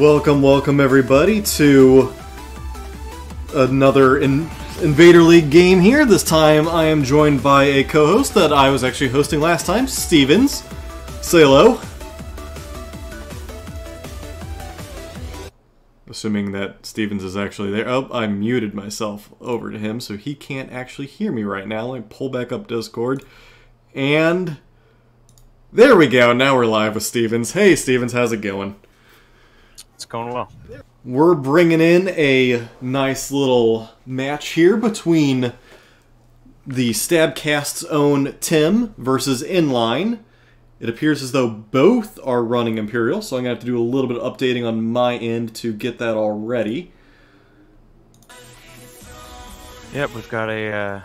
Welcome everybody to another Invader League game here. This time I am joined by a co-host that I was actually hosting last time, Stevens. Say hello. Assuming that Stevens is actually there. Oh, I muted myself over to him so he can't actually hear me right now. Let me pull back up Discord. And there we go. Now we're live with Stevens. Hey Stevens, how's it going? It's going well. We're bringing in a nice little match here between the STABcast's own Tim versus NLine. It appears as though both are running Imperial, so I'm going to have to do a little bit of updating on my end to get that all ready. Yep, we've got a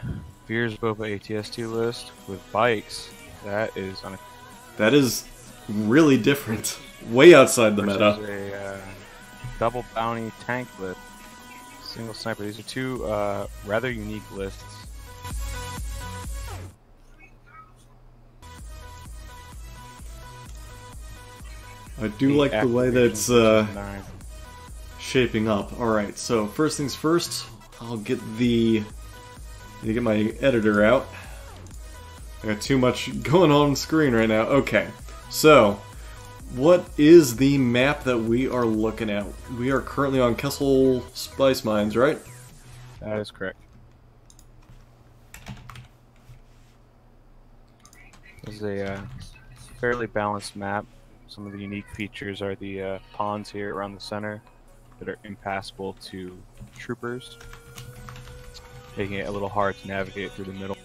Veers Boba ATST list with bikes. That is really different. Way outside the meta. A double bounty tank list. Single sniper. These are two rather unique lists. I do like the way that it's shaping up. Alright, so first things first, I'll get my editor out. I got too much going on the screen right now. Okay, so what is the map that we are looking at? We are currently on Kessel Spice Mines, right? That is correct. This is a fairly balanced map. Some of the unique features are the ponds here around the center that are impassable to troopers, making it a little hard to navigate through the middle.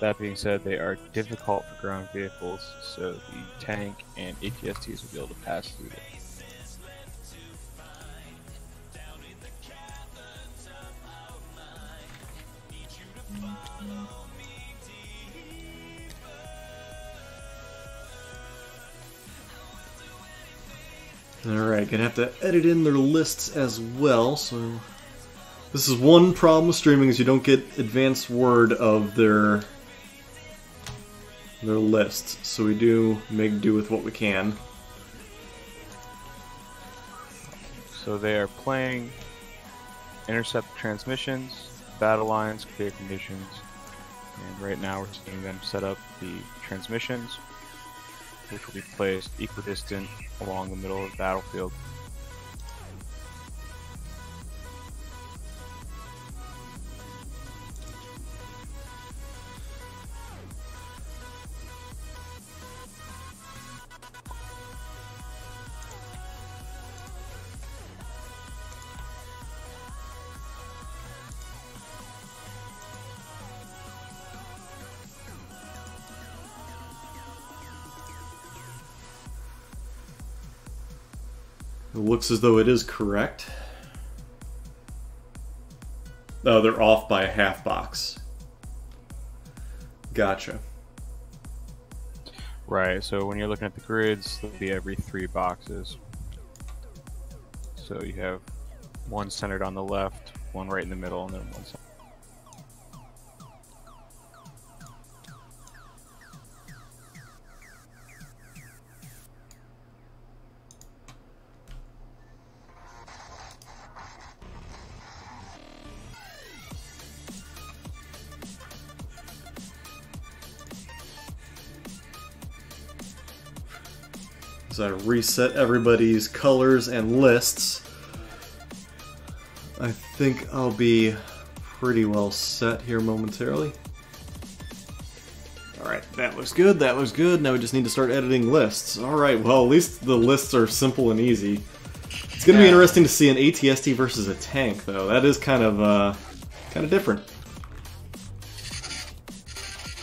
That being said, they are difficult for ground vehicles, so the tank and ATSTs will be able to pass through them. Alright, gonna have to edit in their lists as well, so this is one problem with streaming is you don't get advanced word of their list, so we do make do with what we can. So they are playing intercept transmissions, battle lines, clear conditions, and right now we're seeing them set up the transmissions, which will be placed equidistant along the middle of the battlefield. It looks as though it is correct. Oh, they're off by a half box. Gotcha. Right, so when you're looking at the grids, they'll be every 3 boxes. So you have one centered on the left, one right in the middle, and then one centered. As I reset everybody's colors and lists, I think I'll be pretty well set here momentarily. Alright, that looks good, that looks good. Now we just need to start editing lists. Alright, well at least the lists are simple and easy. It's going to be interesting to see an ATST versus a tank, though. That is kind of different.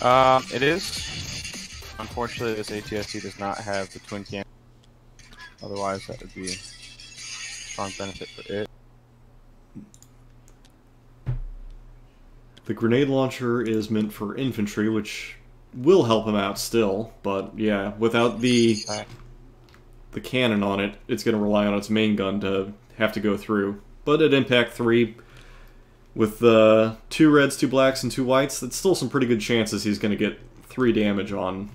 It is. Unfortunately, this ATST does not have the twin cannon. Otherwise, that would be a strong benefit for it. The grenade launcher is meant for infantry, which will help him out still, but yeah, without the cannon on it, it's going to rely on its main gun to have to go through. But at Impact 3, With 2 reds, 2 blacks, and 2 whites, that's still some pretty good chances he's going to get 3 damage on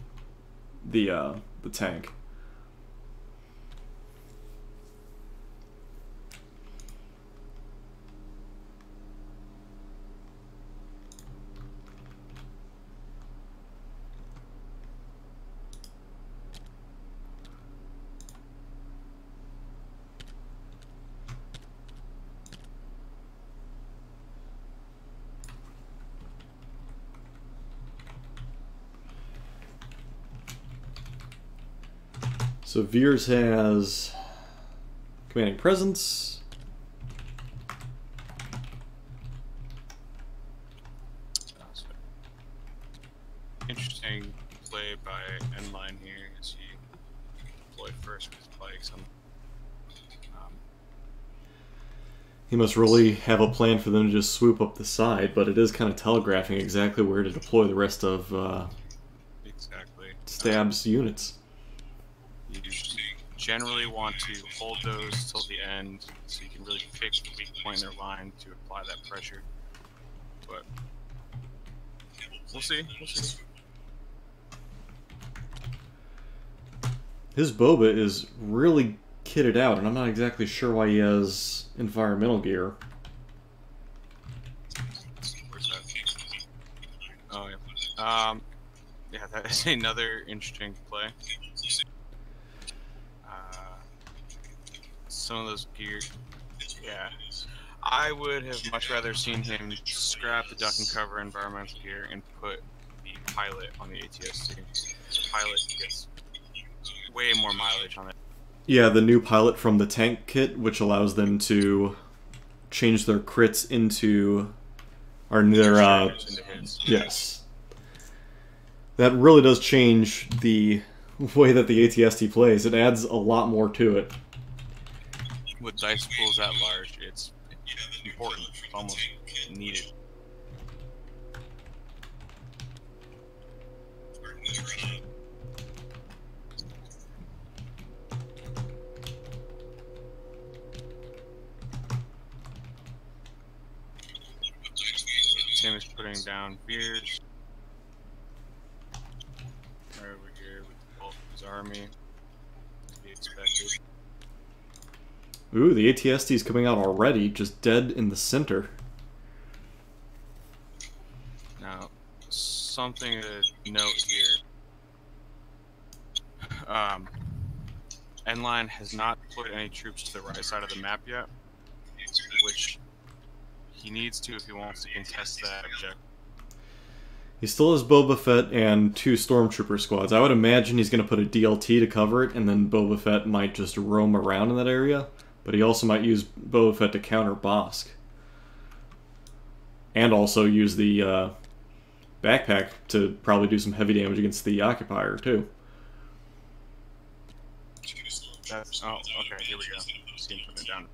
the tank. So Veers has Commanding Presence. Interesting play by NLine here as he deployed first with spikes. He must really have a plan for them to just swoop up the side, but it is kind of telegraphing exactly where to deploy the rest of Stab's units. You generally want to hold those till the end so you can really pick the weak point in their line to apply that pressure. But we'll see. We'll see. His Boba is really kitted out, and I'm not exactly sure why he has environmental gear. Where's that? Oh, yeah. Yeah, that is another interesting play. Some of those gear, yeah. I would have much rather seen him scrap the duck and cover environmental gear and put the pilot on the ATST. The pilot gets way more mileage on it. Yeah, the new pilot from the tank kit, which allows them to change their crits into, or their, yes. That really does change the way that the ATST plays. It adds a lot more to it. With dice pools that large, it's important. It's almost needed. Tim is putting down Veers. Right over here with the bulk of his army. To be expected. Ooh, the ATST is coming out already, just dead in the center. Now, something to note here. NLine has not deployed any troops to the right side of the map yet, which he needs to if he wants to contest that objective. He still has Boba Fett and 2 Stormtrooper squads. I would imagine he's going to put a DLT to cover it, and then Boba Fett might just roam around in that area. But he also might use Boba Fett to counter Bosk. And also use the backpack to probably do some heavy damage against the Occupier, too. That's, oh, okay, here we go. See him putting it down.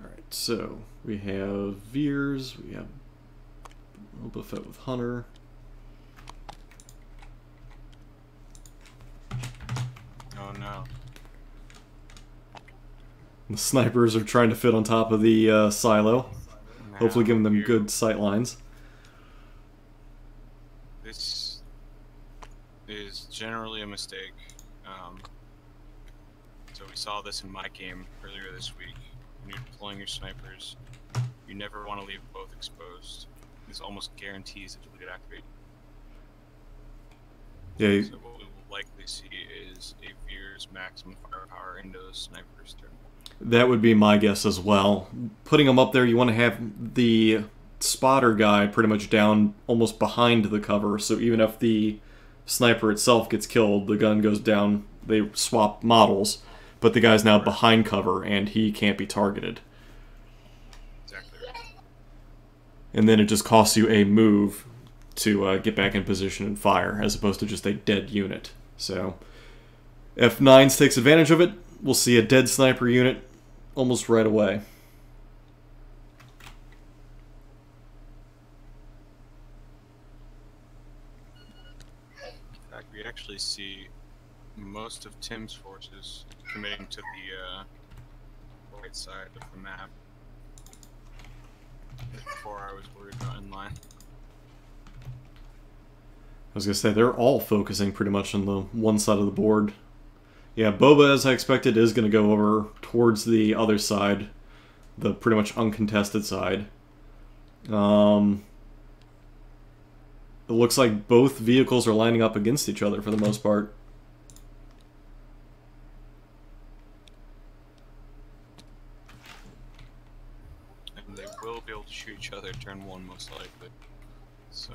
Alright, so we have Veers, we have Boba Fett with Hunter. Oh no. The snipers are trying to fit on top of the silo, hopefully giving them good sight lines. This is generally a mistake. So we saw this in my game earlier this week. When you're deploying your snipers, you never want to leave both exposed. This almost guarantees that you'll get activated. Yeah. So what we will likely see is a Veer's maximum firepower into those snipers turn. That would be my guess as well. Putting them up there, you want to have the spotter guy pretty much down almost behind the cover, so even if the sniper itself gets killed, the gun goes down, they swap models, but the guy's now behind cover and he can't be targeted. Exactly. And then it just costs you a move to get back in position and fire, as opposed to just a dead unit. So if Nines takes advantage of it, we'll see a dead sniper unit almost right away. actually see most of Tim's forces committing to the right side of the map. Before I was worried about NLine. I was gonna say, they're all focusing pretty much on the one side of the board. Yeah, Boba, as I expected, is gonna go over towards the other side, the pretty much uncontested side. It looks like both vehicles are lining up against each other for the most part. And they will be able to shoot each other turn 1 most likely. So,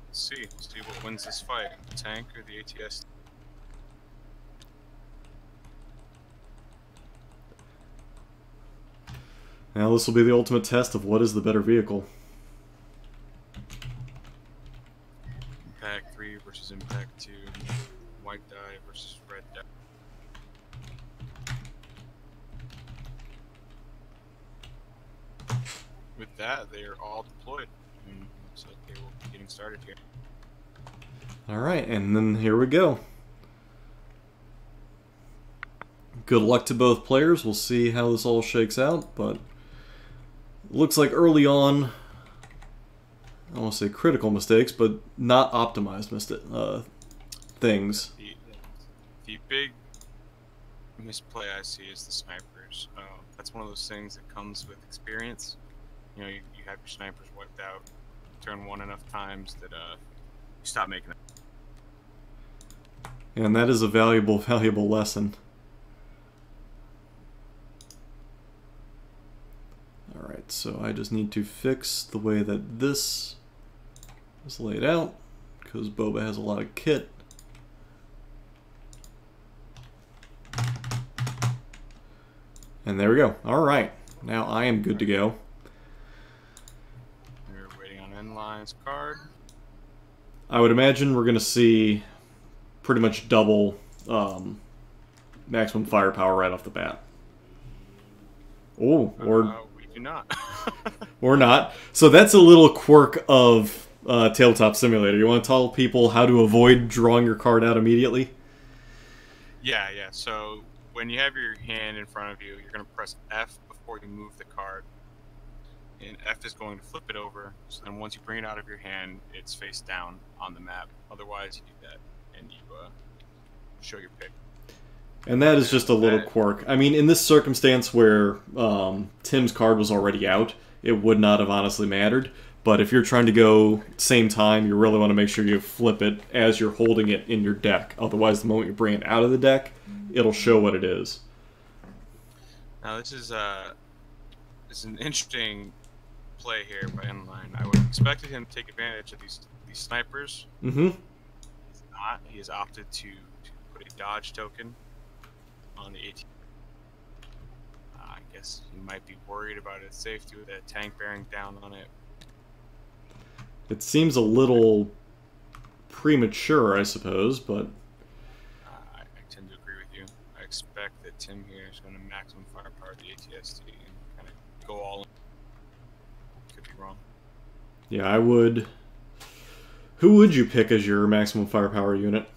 let's see. Let's see what wins this fight. The tank or the ATS? Now this will be the ultimate test of what is the better vehicle. Impact 3 versus Impact 2. White die versus red die. With that, they are all deployed. And looks like they will be getting started here. Alright, and then here we go. Good luck to both players. We'll see how this all shakes out, but looks like early on, I don't want to say critical mistakes, but not optimized things. The big misplay I see is the snipers. That's one of those things that comes with experience. You know, you have your snipers wiped out, turn 1 enough times that you stop making it. And that is a valuable, valuable lesson. Alright, so I just need to fix the way that this is laid out, because Boba has a lot of kit. And there we go. Alright, now I am good to go. We're waiting on NLine's card. I would imagine we're going to see pretty much double maximum firepower right off the bat. Oh, or we do not. or not. So that's a little quirk of Tabletop Simulator. You want to tell people how to avoid drawing your card out immediately? Yeah. So when you have your hand in front of you, you're going to press F before you move the card. And F is going to flip it over. So then once you bring it out of your hand, it's face down on the map. Otherwise, you do that and you show your pick. And that is just a little quirk. I mean, in this circumstance where Tim's card was already out, it would not have honestly mattered. But if you're trying to go same time, you really want to make sure you flip it as you're holding it in your deck. Otherwise, the moment you bring it out of the deck, it'll show what it is. Now, this is an interesting play here by NLine. I would have expected him to take advantage of these snipers. Mm-hmm. He's not. He has opted to put a dodge token on the AT. I guess he might be worried about its safety with that tank bearing down on it. It seems a little premature, I suppose, but I tend to agree with you. I expect that Tim here is going to maximum firepower the ATST and kind of go all in. Could be wrong. yeah, I would. Who would you pick as your maximum firepower unit?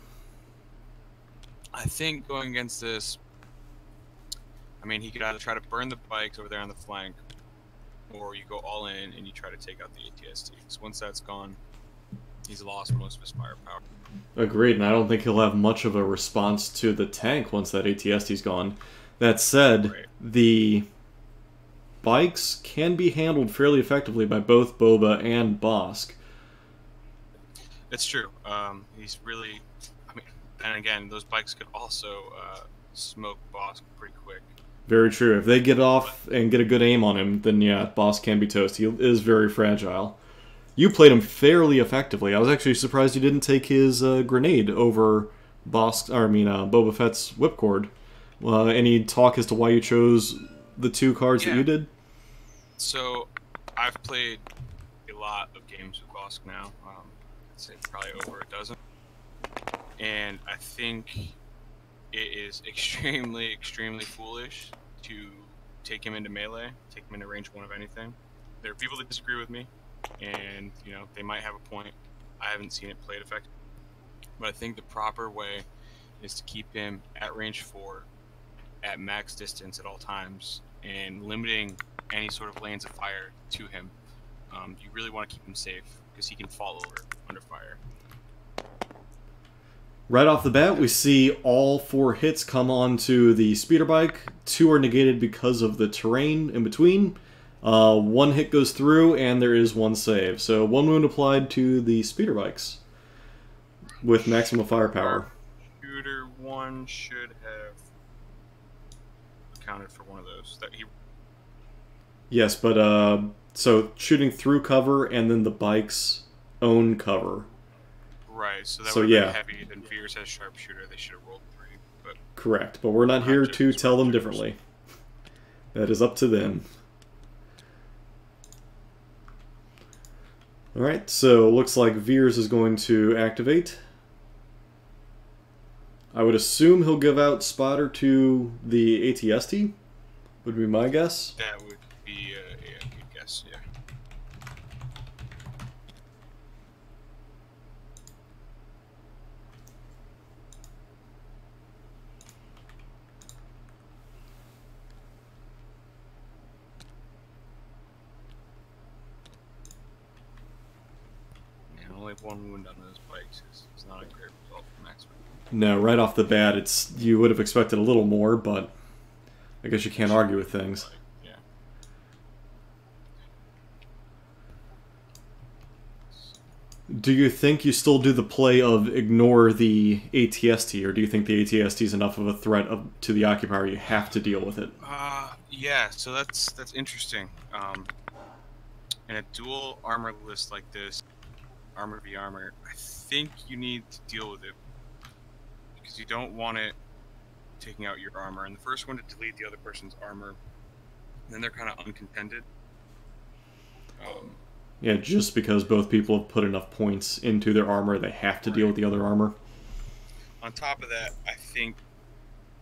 I think going against this, I mean, he could either try to burn the bikes over there on the flank, or you go all in and you try to take out the ATST. Because once that's gone, he's lost most of his firepower. Agreed, and I don't think he'll have much of a response to the tank once that ATST's gone. That said, Right. The bikes can be handled fairly effectively by both Boba and Bosk. It's true. He's really, I mean, and again, those bikes could also smoke Bosk pretty quick. Very true. If they get off and get a good aim on him, then yeah, Bosk can be toast. He is very fragile. You played him fairly effectively. I was actually surprised you didn't take his grenade over Boba Fett's whipcord. Any talk as to why you chose the two cards that you did? So, I've played a lot of games with Bosk now. I'd say probably over a dozen. And I think it is extremely, extremely foolish to take him into melee, take him into range 1 of anything. There are people that disagree with me, and, you know, they might have a point. I haven't seen it played effectively. but I think the proper way is to keep him at range 4 at max distance at all times and limiting any sort of lanes of fire to him. You really want to keep him safe because he can fall over under fire. Right off the bat, we see all 4 hits come onto the speeder bike. 2 are negated because of the terrain in between. 1 hit goes through, and there is 1 save. So 1 wound applied to the speeder bikes with maximum firepower. Shooter 1 should have accounted for one of those. Yes, but so shooting through cover and then the bike's own cover. Right, so that So, would yeah. have been heavy, then Veers has sharpshooter, they should have rolled 3. But Correct, but we're not here to tell them differently. That is up to them. Alright, so looks like Veers is going to activate. I would assume he'll give out Spotter to the ATST, would be my guess. that would be a good guess, yeah. And only 1 wound on those bikes is not a great result for Maxwell. No, right off the bat, it's you would have expected a little more, but I guess you can't argue with things. Yeah. Do you think you still do the play of ignore the ATST, or do you think the ATST is enough of a threat to the occupier you have to deal with it? Yeah, so that's interesting. In a dual armor list like this, armor v armor, I think you need to deal with it because you don't want it taking out your armor. And the first one to delete the other person's armor, and then they're kind of uncontended. Yeah, just because both people have put enough points into their armor, they have to deal with the other armor. On top of that, I think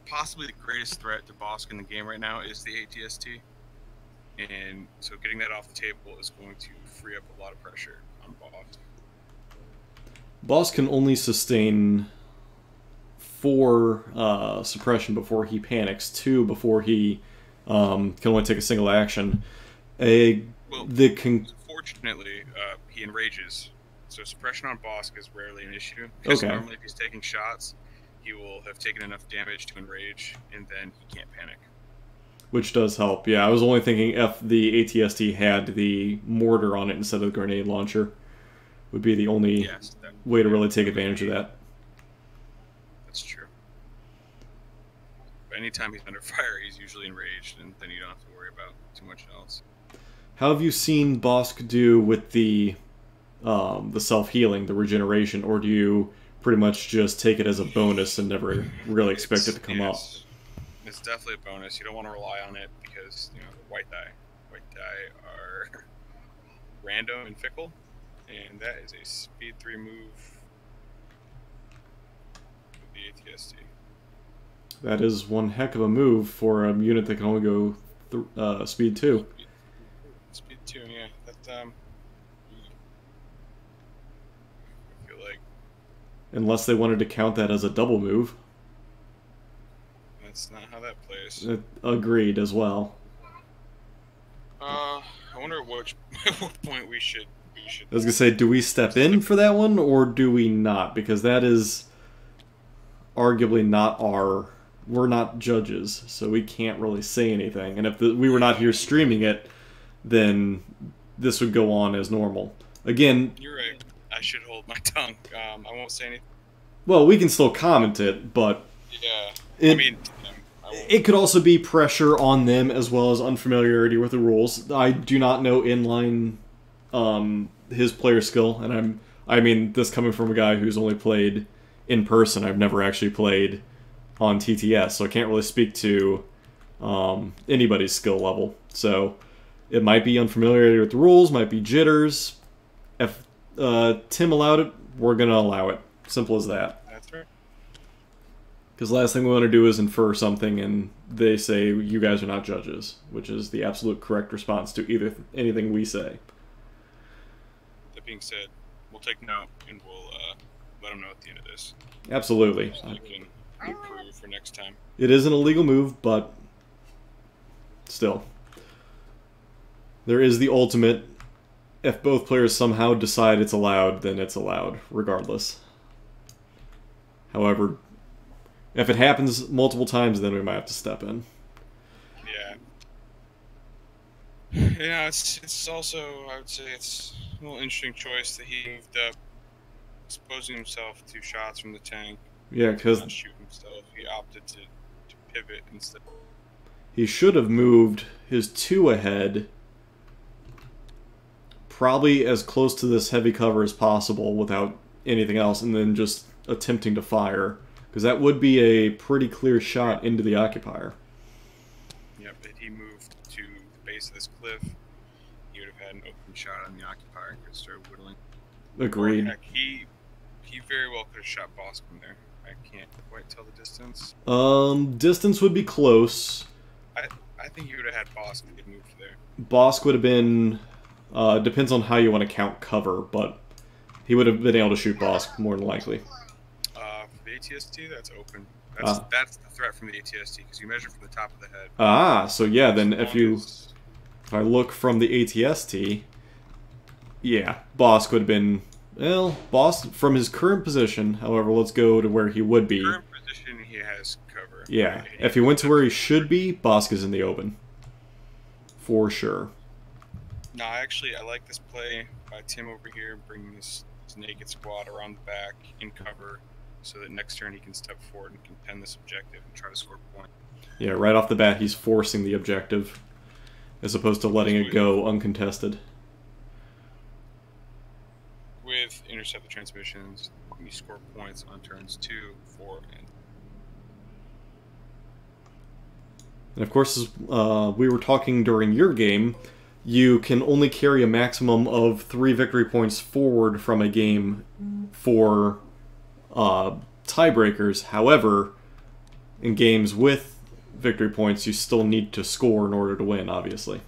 possibly the greatest threat to Bosk in the game right now is the ATST. And so getting that off the table is going to free up a lot of pressure on Bosk. Boss can only sustain 4 suppression before he panics, 2 before he can only take a single action. Fortunately, he enrages, so suppression on Bosk is rarely an issue. Because normally if he's taking shots, he will have taken enough damage to enrage, and then he can't panic. Which does help, yeah. I was only thinking if the ATST had the mortar on it instead of the grenade launcher. Would be the only way to really take advantage of that. That's true. But anytime he's under fire, he's usually enraged, and then you don't have to worry about too much else. How have you seen Bosk do with the self-healing, the regeneration, or do you pretty much just take it as a bonus and never really expect it to come up? It's definitely a bonus. You don't want to rely on it because, you know, the white die are random and fickle. And that is a speed 3 move with the ATST. That is one heck of a move for a unit that can only go speed 2. Speed 2, yeah. That, I feel like... Unless they wanted to count that as a double move. That's not how that plays. Agreed as well. I wonder at what point we should... I was going to say, do we step in for that one, or do we not? Because that is arguably not our... We're not judges, so we can't really say anything. And if we were not here streaming it, then this would go on as normal. Again... You're right. I should hold my tongue. I won't say anything. Well, we can still comment it, but... Yeah. It could also be pressure on them as well as unfamiliarity with the rules. I do not know NLine... his player skill, and I mean this coming from a guy who's only played in person. I've never actually played on TTS, so I can't really speak to anybody's skill level. So it might be unfamiliarity with the rules, might be jitters. If Tim allowed it, we're gonna allow it. Simple as that. That's right. Because last thing we want to do is infer something and they say you guys are not judges, which is the absolute correct response to anything we say. That being said, we'll take note and we'll let him know at the end of this. Absolutely. So you can improve for next time. It is an illegal move, but still. There is the ultimate. If both players somehow decide it's allowed, then it's allowed, regardless. However, if it happens multiple times, then we might have to step in. Yeah. Yeah, it's also, I would say it's a little interesting choice that he moved up, exposing himself to shots from the tank. Yeah, because not shoot himself. He opted to pivot instead. He should have moved his 2 ahead, probably as close to this heavy cover as possible without anything else, and then just attempting to fire, because that would be a pretty clear shot into the occupier. Yep, if he moved to the base of this cliff, he would have had an open shot on the occupier and could start whittling. Agreed. Heck, he very well could have shot Bosk from there. I can't quite tell the distance. Distance would be close. I think he would have had Bosk if he moved there. Bosk would have been... depends on how you want to count cover, but he would have been able to shoot Bosk more than likely. For the ATST, that's open. That's the threat from the ATST, because you measure from the top of the head. So yeah, then if I look from the ATST, yeah, Bosk would have been... Well, Bosk, from his current position, however, let's go to where he would be. Current position, he has cover. Yeah, if he went to where he should be, Bosk is in the open. For sure. No, actually, I like this play by Tim over here, bringing his naked squad around the back in cover, so that next turn he can step forward and contend this objective and try to score a point. Yeah, right off the bat, he's forcing the objective, as opposed to letting it go uncontested. With intercepted transmissions, you score points on turns 2, 4, and of course, as we were talking during your game, you can only carry a maximum of 3 victory points forward from a game for tiebreakers. However, in games with victory points, you still need to score in order to win, obviously.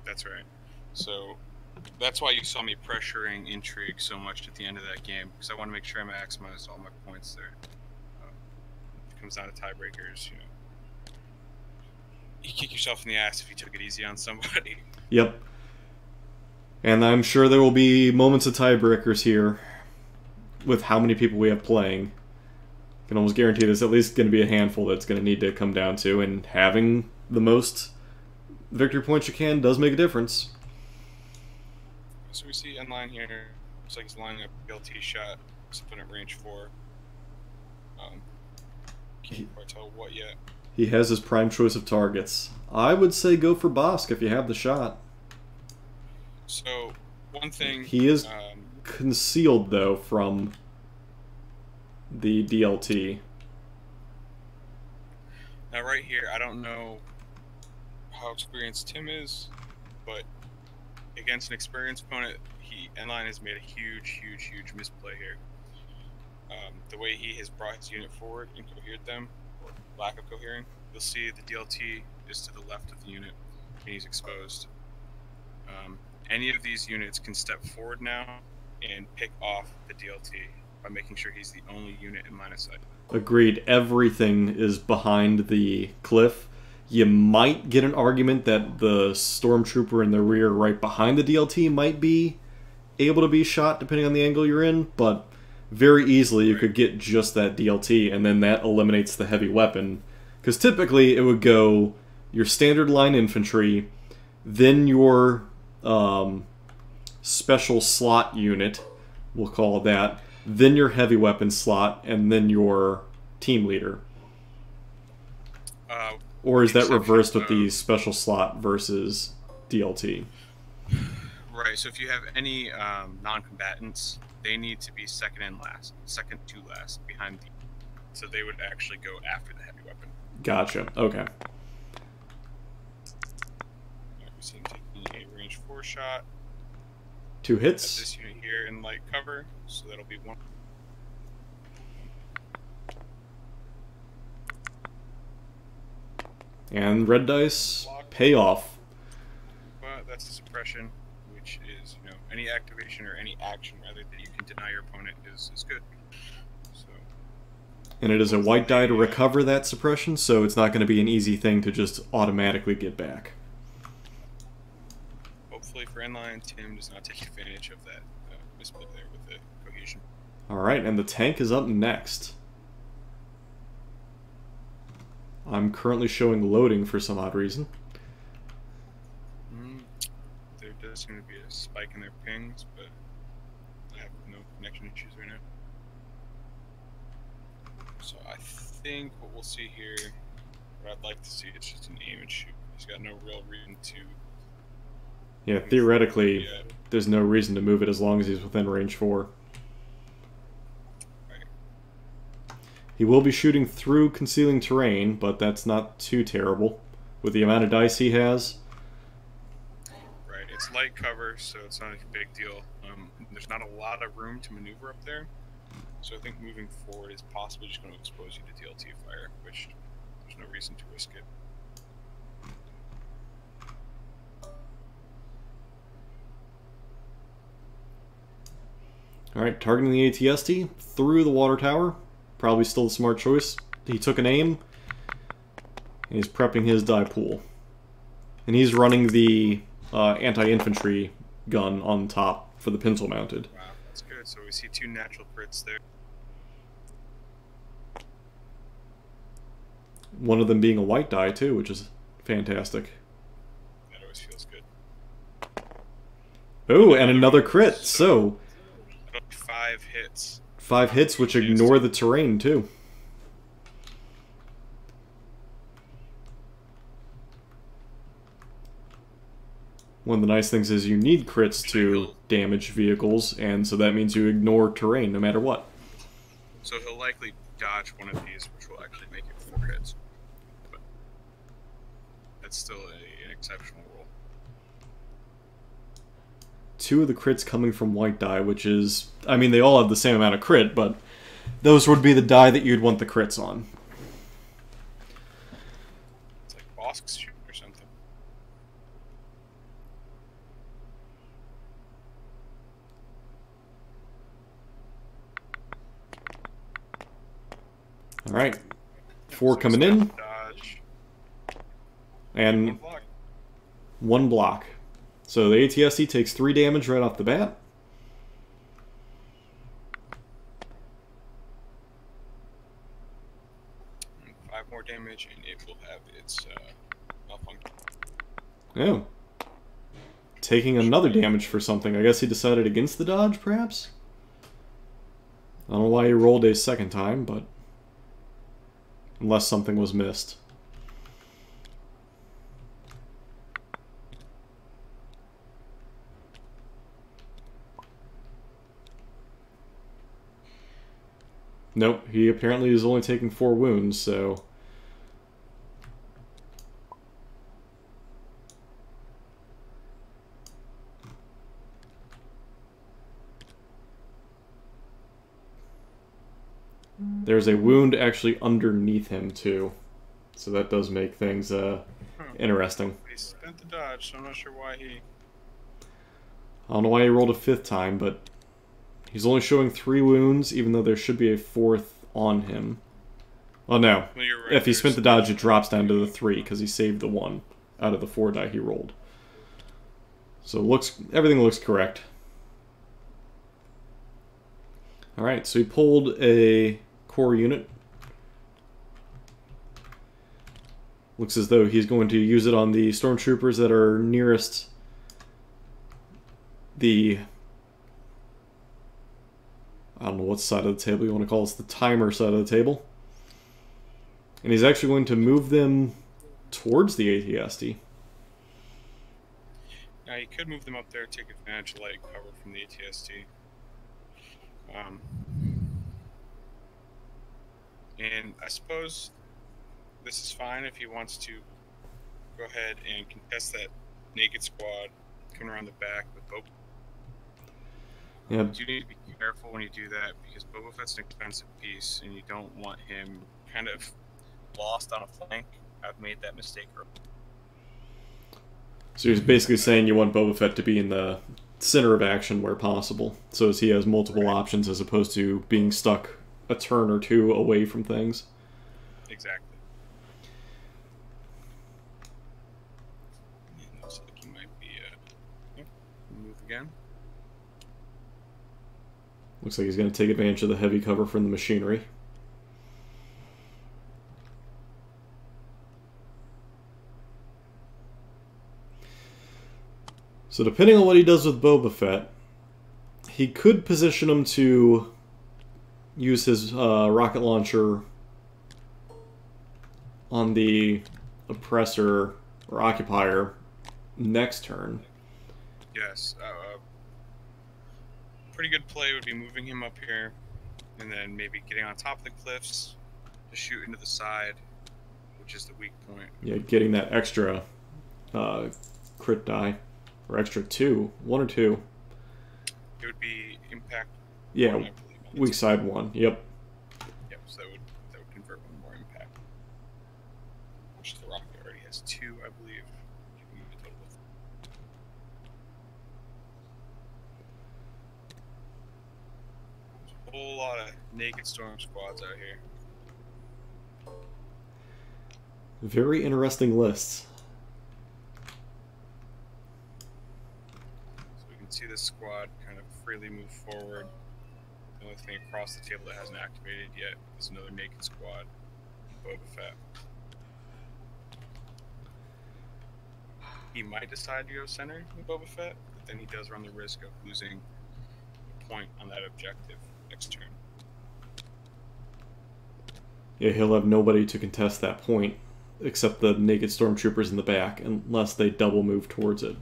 That's right. So that's why you saw me pressuring Intrigue so much at the end of that game, because I want to make sure I maximize all my points there. If it comes down to tiebreakers, you know, you kick yourself in the ass if you took it easy on somebody. Yep. And I'm sure there will be moments of tiebreakers here with how many people we have playing. I can almost guarantee there's at least going to be a handful that's going to need to come down to, and having the most victory points you can does make a difference. So we see NLine here. Looks like he's lining up a LT shot, something at range 4. Can't quite tell what yet. He has his prime choice of targets. I would say go for Bosk if you have the shot. So, one thing... He is concealed, though, from the DLT. Now, right here, I don't know how experienced Tim is, but against an experienced opponent, NLine has made a huge misplay here. The way he has brought his unit forward and cohered them, or lack of cohering, you'll see the DLT is to the left of the unit, and he's exposed. Any of these units can step forward now and pick off the DLT by making sure he's the only unit in line of sight. Agreed. Everything is behind the cliff. You might get an argument that the stormtrooper in the rear right behind the DLT might be able to be shot depending on the angle you're in, but very easily you could get just that DLT, and then that eliminates the heavy weapon. Because typically it would go your standard line infantry, then your special slot unit, we'll call it that, then your heavy weapon slot, and then your team leader. Or is that reversed with the special slot versus DLT? Right, so if you have any non-combatants, they need to be second to last behind the... So they would actually go after the heavy weapon. Gotcha, okay. We see him taking a range 4 shot. 2 hits. This unit here in light cover, so that'll be 1. And red dice, pay off. But that's a suppression, which is, you know, any activation or any action rather that you can deny your opponent is good. So. And it is a white die to recover that suppression, so it's not going to be an easy thing to just automatically get back. Hopefully for NLine, Tim does not take advantage of that misplay there with the cohesion. Alright, and the tank is up next. I'm currently showing loading for some odd reason. There does seem to be a spike in their pings, but I have no connection issues right now. So I think what we'll see here, what I'd like to see, is just an aim and shoot. He's got no real reason to... Yeah, theoretically, there's no reason to move it as long as he's within range 4. Right. He will be shooting through concealing terrain, but that's not too terrible. With the amount of dice he has. Right, it's light cover, so it's not a big deal. There's not a lot of room to maneuver up there, so I think moving forward is possibly just going to expose you to DLT fire, which there's no reason to risk it. Alright, targeting the ATST through the water tower. Probably still a smart choice. He took an aim, and he's prepping his die pool. And he's running the anti-infantry gun on top for the pencil mounted. Wow, that's good. So we see 2 natural crits there. One of them being a white die, too, which is fantastic. That always feels good. Oh, and another crit, so... 5 hits. 5 hits, which ignore the terrain, too. One of the nice things is you need crits to damage vehicles, and so that means you ignore terrain no matter what. So he'll likely dodge one of these, which will actually make it 4 hits. But that's still an exceptional roll. 2 of the crits coming from white die, which is... I mean, they all have the same amount of crit, but those would be the die that you'd want the crits on. It's like Bosk's shooting or something. Alright. 4 coming in. Dodge. And Block. 1 block. So the ATST takes 3 damage right off the bat. And 5 more damage, and it will have its malfunction. Oh. Taking another damage for something. I guess he decided against the dodge, perhaps? I don't know why he rolled a second time, but... unless something was missed. Nope, he apparently is only taking 4 wounds, so... There's a wound actually underneath him, too. So that does make things interesting. He spent the dodge, so I'm not sure why he... I don't know why he rolled a 5th time, but... he's only showing 3 wounds, even though there should be a 4th on him. Oh no. Well, you're right, If he spent the dodge, it drops down to the 3, because he saved the 1 out of the 4 die he rolled. So everything looks correct. Alright, so he pulled a core unit. Looks as though he's going to use it on the stormtroopers that are nearest the... I don't know what side of the table you want to call it. It's the timer side of the table. And he's actually going to move them towards the ATST. Now, you could move them up there, take advantage of light cover from the ATST. And I suppose this is fine if he wants to go ahead and contest that naked squad coming around the back with Boba. Yeah. You need to be careful when you do that because Boba Fett's an expensive piece and you don't want him kind of lost on a flank. I've made that mistake earlier. So he's basically saying you want Boba Fett to be in the center of action where possible, so as he has multiple options as opposed to being stuck a turn or two away from things. Exactly. And looks like he might be move again. Looks like he's going to take advantage of the heavy cover from the machinery. So depending on what he does with Boba Fett, he could position him to use his rocket launcher on the oppressor or occupier next turn. Yes. Pretty good play would be moving him up here, and then maybe getting on top of the cliffs to shoot into the side, which is the weak point. Yeah, getting that extra crit die. Or extra 2. 1 or 2. It would be impact. Yeah, 1, I believe, weak side 1. Yep. Yep. So that would convert 1 more impact. Which the rocket already has 2, I believe. Giving you a total of. There's a whole lot of naked storm squads out here. Very interesting lists. See this squad kind of freely move forward. The only thing across the table that hasn't activated yet is another naked squad, Boba Fett. He might decide to go center with Boba Fett, but then he does run the risk of losing a point on that objective next turn. Yeah, he'll have nobody to contest that point except the naked stormtroopers in the back, unless they double move towards it.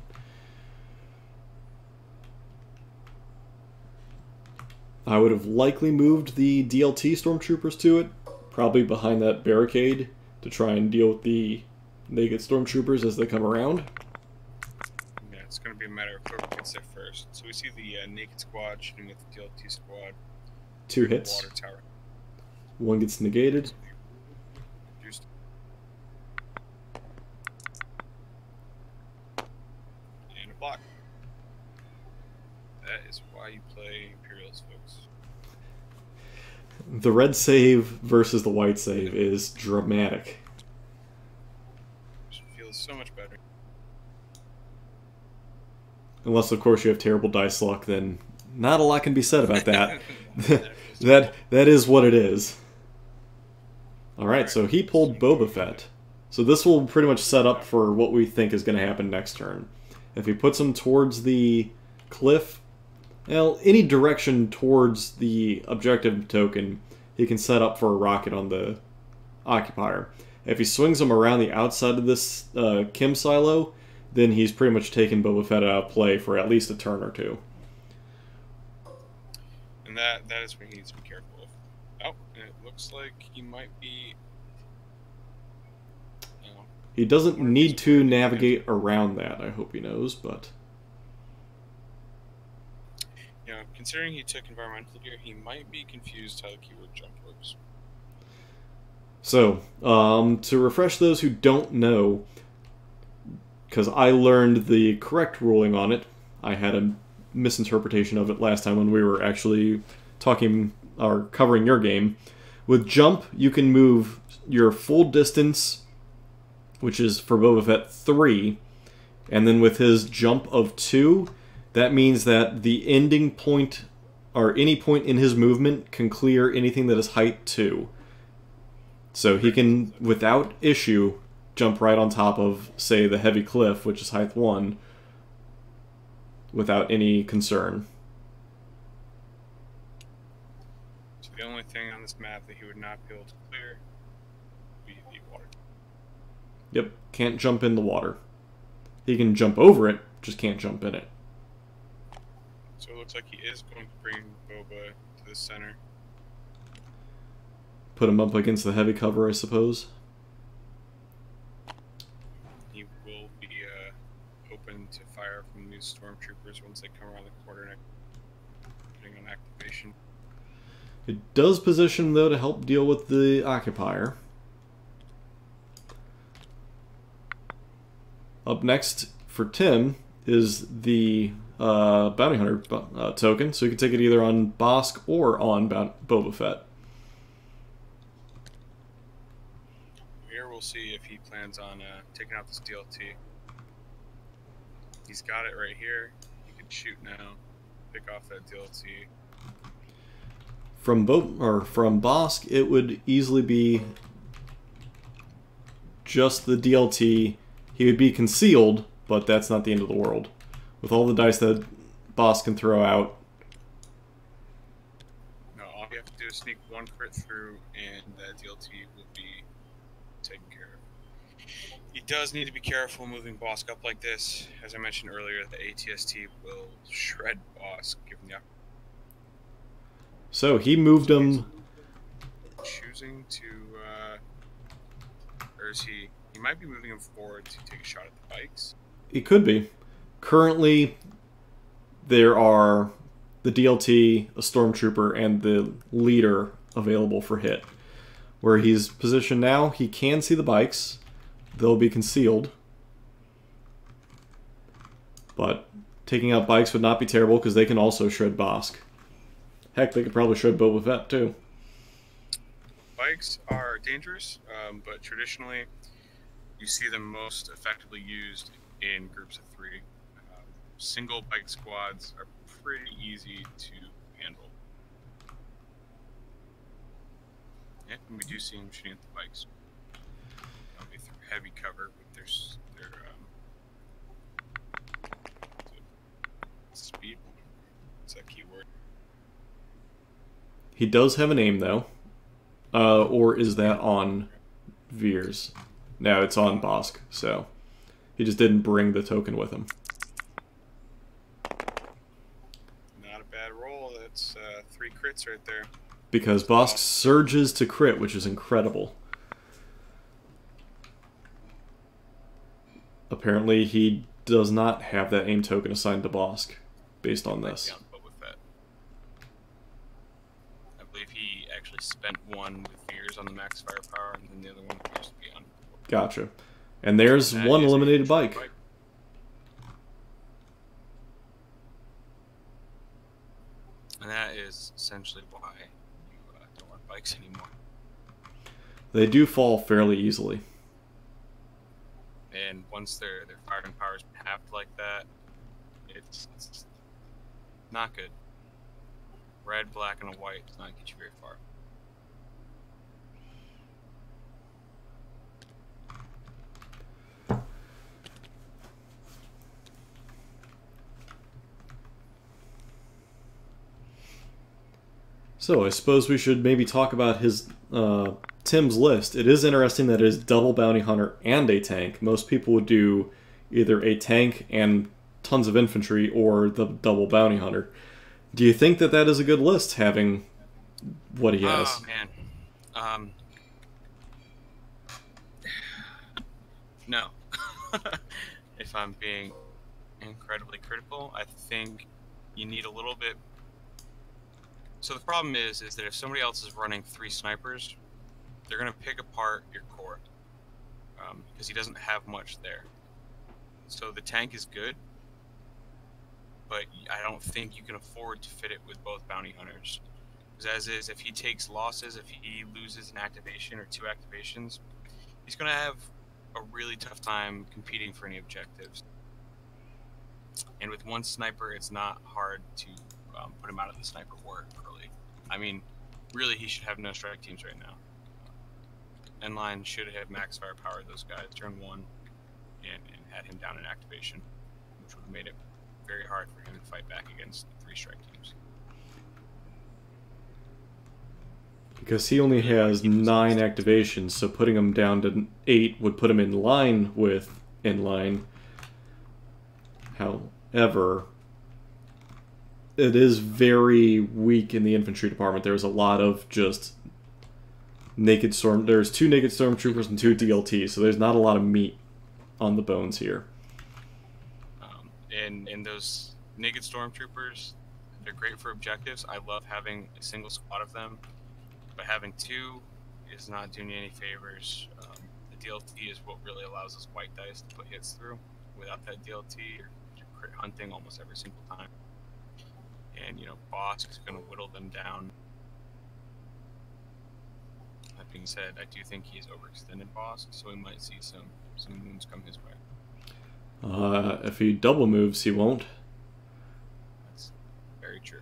I would have likely moved the DLT stormtroopers to it, probably behind that barricade, to try and deal with the naked stormtroopers as they come around. Yeah, it's going to be a matter of whoever gets there first. So we see the naked squad shooting at the DLT squad. 2 hits. Water tower. 1 gets negated. And a block. That is why you play Imperials, folks. The red save versus the white save is dramatic. It feels so much better. Unless, of course, you have terrible dice luck, then not a lot can be said about that. that is what it is. Alright, so he pulled Boba Fett. So this will pretty much set up for what we think is going to happen next turn. If he puts him towards the cliff, well, any direction towards the objective token, he can set up for a rocket on the occupier. If he swings him around the outside of this Kim silo, then he's pretty much taken Boba Fett out of play for at least a turn or 2. And that is what he needs to be careful of. Oh, and it looks like he might be... He doesn't need to navigate around that, I hope he knows, but... You know, considering he took environmental gear, he might be confused how the keyword jump works. So, to refresh those who don't know, because I learned the correct ruling on it, I had a misinterpretation of it last time when we were actually talking or covering your game. With jump, you can move your full distance, which is for Boba Fett 3, and then with his jump of 2, that means that the ending point, or any point in his movement, can clear anything that is height 2. So he can, without issue, jump right on top of, say, the heavy cliff, which is height 1, without any concern. So the only thing on this map that he would not be able to clear would be the water. Yep, can't jump in the water. He can jump over it, just can't jump in it. So it looks like he is going to bring Boba to the center. Put him up against the heavy cover, I suppose. He will be open to fire from these stormtroopers once they come around the corner, depending on activation. It does position, though, to help deal with the occupier. Up next for Tim is the Bounty Hunter token, so you can take it either on Bosk or on Boba Fett. Here we'll see if he plans on taking out this DLT. He's got it right here. He can shoot now. Pick off that DLT. From Bosk, it would easily be just the DLT. He would be concealed, but that's not the end of the world. With all the dice that Bosk can throw out. No, all you have to do is sneak one crit through, and that DLT will be taken care of. He does need to be careful moving Bosk up like this. As I mentioned earlier, the ATST will shred Bosk, given the So he moved him. choosing to, or is he? He might be moving him forward to take a shot at the bikes. He could be. Currently, there are the DLT, a Stormtrooper, and the leader available for hit. Where he's positioned now, he can see the bikes. They'll be concealed. But taking out bikes would not be terrible because they can also shred Bosk. Heck, they could probably shred Boba Fett too. Bikes are dangerous, but traditionally you see them most effectively used in groups of 3. Single bike squads are pretty easy to handle. Yeah, and we do see them shooting at the bikes. They'll be through heavy cover with their speed. What's that keyword? He does have an aim though. Or is that on Veers? No, it's on Bosk, so he just didn't bring the token with him. Not a bad roll. That's 3 crits right there. Because Bosk surges to crit, which is incredible. Apparently he does not have that aim token assigned to Bosk, based on this. I believe he actually spent one with Veers on the max firepower, and then the other one appears to be on. Gotcha. And there's one eliminated bike. And that is essentially why you don't want bikes anymore. They do fall fairly easily. And once their firing power is halved like that, it's not good. Red, black, and a white does not get you very far. So I suppose we should maybe talk about his Tim's list. It is interesting that it is double bounty hunter and a tank. Most people would do either a tank and tons of infantry or the double bounty hunter. Do you think that that is a good list, having what he has? Oh man, no. If I'm being incredibly critical, I think you need a little bit. So the problem is that if somebody else is running 3 snipers, they're going to pick apart your core because he doesn't have much there. So the tank is good, but I don't think you can afford to fit it with both bounty hunters. Because as is, if he takes losses, if he loses an activation or 2 activations, he's going to have a really tough time competing for any objectives. And with 1 sniper, it's not hard to put him out of the sniper war early. I mean, really, he should have no strike teams right now. NLine should have max firepower those guys turn 1 and had him down in activation, which would have made it very hard for him to fight back against 3 strike teams. Because he only has 9 activations, so putting him down to 8 would put him in line with NLine. However, it is very weak in the infantry department. There's a lot of just naked storm. There's 2 naked stormtroopers and 2 DLTs, so there's not a lot of meat on the bones here. And those naked stormtroopers, they're great for objectives. I love having a single squad of them, but having 2 is not doing you any favors. The DLT is what really allows us white dice to put hits through. Without that DLT, your crit hunting almost every single time. And, you know, Bosk is going to whittle them down. That being said, I do think he's overextended Bosk, so we might see some wounds come his way. If he double moves, he won't. That's very true.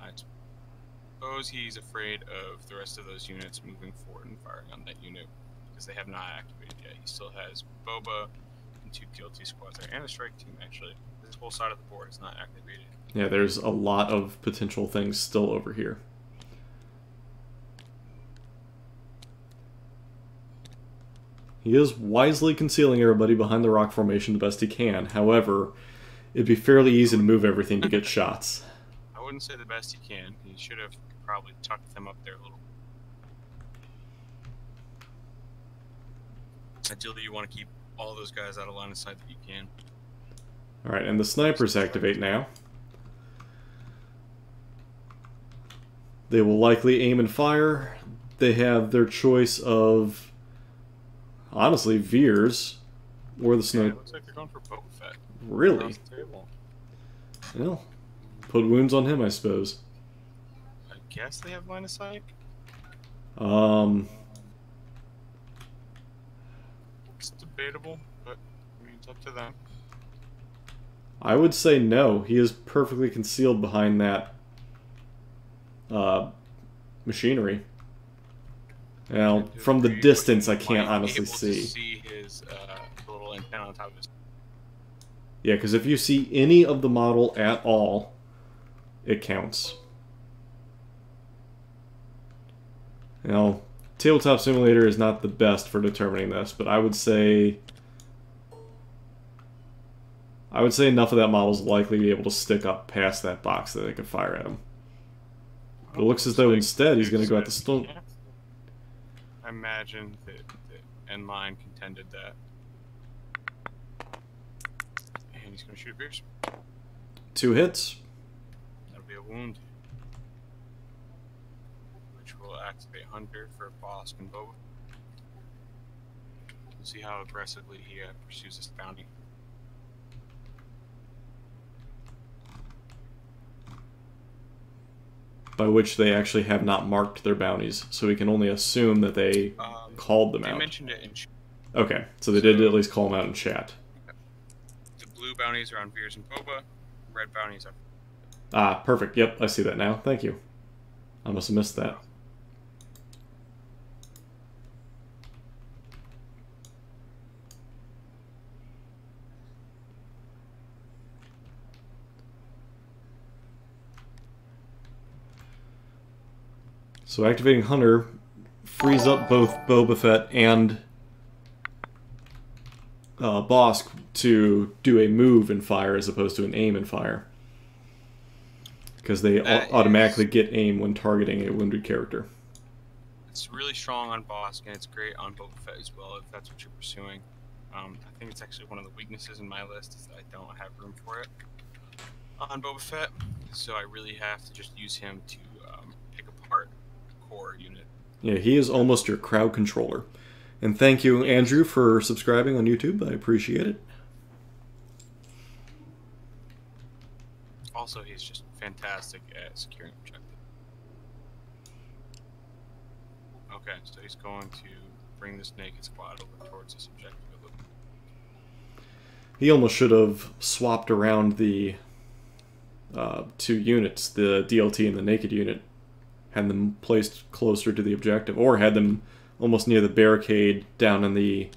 I suppose he's afraid of the rest of those units moving forward and firing on that unit, because they have not activated yet. He still has Boba and 2 DLT squads there, and a strike team, actually. This whole side of the board is not activated. Yeah, there's a lot of potential things still over here. He is wisely concealing everybody behind the rock formation the best he can. However, it'd be fairly easy to move everything to get shots. I wouldn't say the best he can. He should have probably tucked them up there a little. Ideally, you want to keep all those guys out of line of sight that you can. Alright, and the snipers activate now. They will likely aim and fire. They have their choice of, honestly, Veers or the sniper. Yeah, looks like they're going for Boba Fett. Really? Well, put wounds on him, I suppose. I guess they have line of sight. It's debatable, but I mean, it's up to them. I would say no. He is perfectly concealed behind that machinery. Now, from the distance, I can't honestly see. See his little antenna on top of his. Yeah, because if you see any of the model at all, it counts. Now, Tabletop Simulator is not the best for determining this, but I would say enough of that model is likely to be able to stick up past that box that they can fire at him. But it looks as though instead he's going to go at the stone. Yeah. I imagine that NLine contended that. And he's going to shoot Veers. 2 hits. That'll be a wound. Which will activate Hunter for Bosk and Boba. We'll see how aggressively he pursues this bounty. By which they actually have not marked their bounties, so we can only assume that they called them out. They mentioned it in chat. Okay, so they did at least call them out in chat. The blue bounties are on Veers and Boba. Red bounties are... Ah, perfect. Yep, I see that now. Thank you. I must have missed that. So activating Hunter frees up both Boba Fett and Bosk to do a move and fire as opposed to an aim and fire. Because they automatically get aim when targeting a wounded character. It's really strong on Bosk, and it's great on Boba Fett as well, if that's what you're pursuing. I think it's actually one of the weaknesses in my list, is that I don't have room for it on Boba Fett, so I really have to just use him to pick apart core unit. Yeah, he is almost your crowd controller. And thank you, Andrew, for subscribing on YouTube. I appreciate it. Also, he's just fantastic at securing objective. Okay, so he's going to bring this naked squad over towards this objective. He almost should have swapped around the 2 units, the DLT and the naked unit, had them placed closer to the objective, or had them almost near the barricade down in the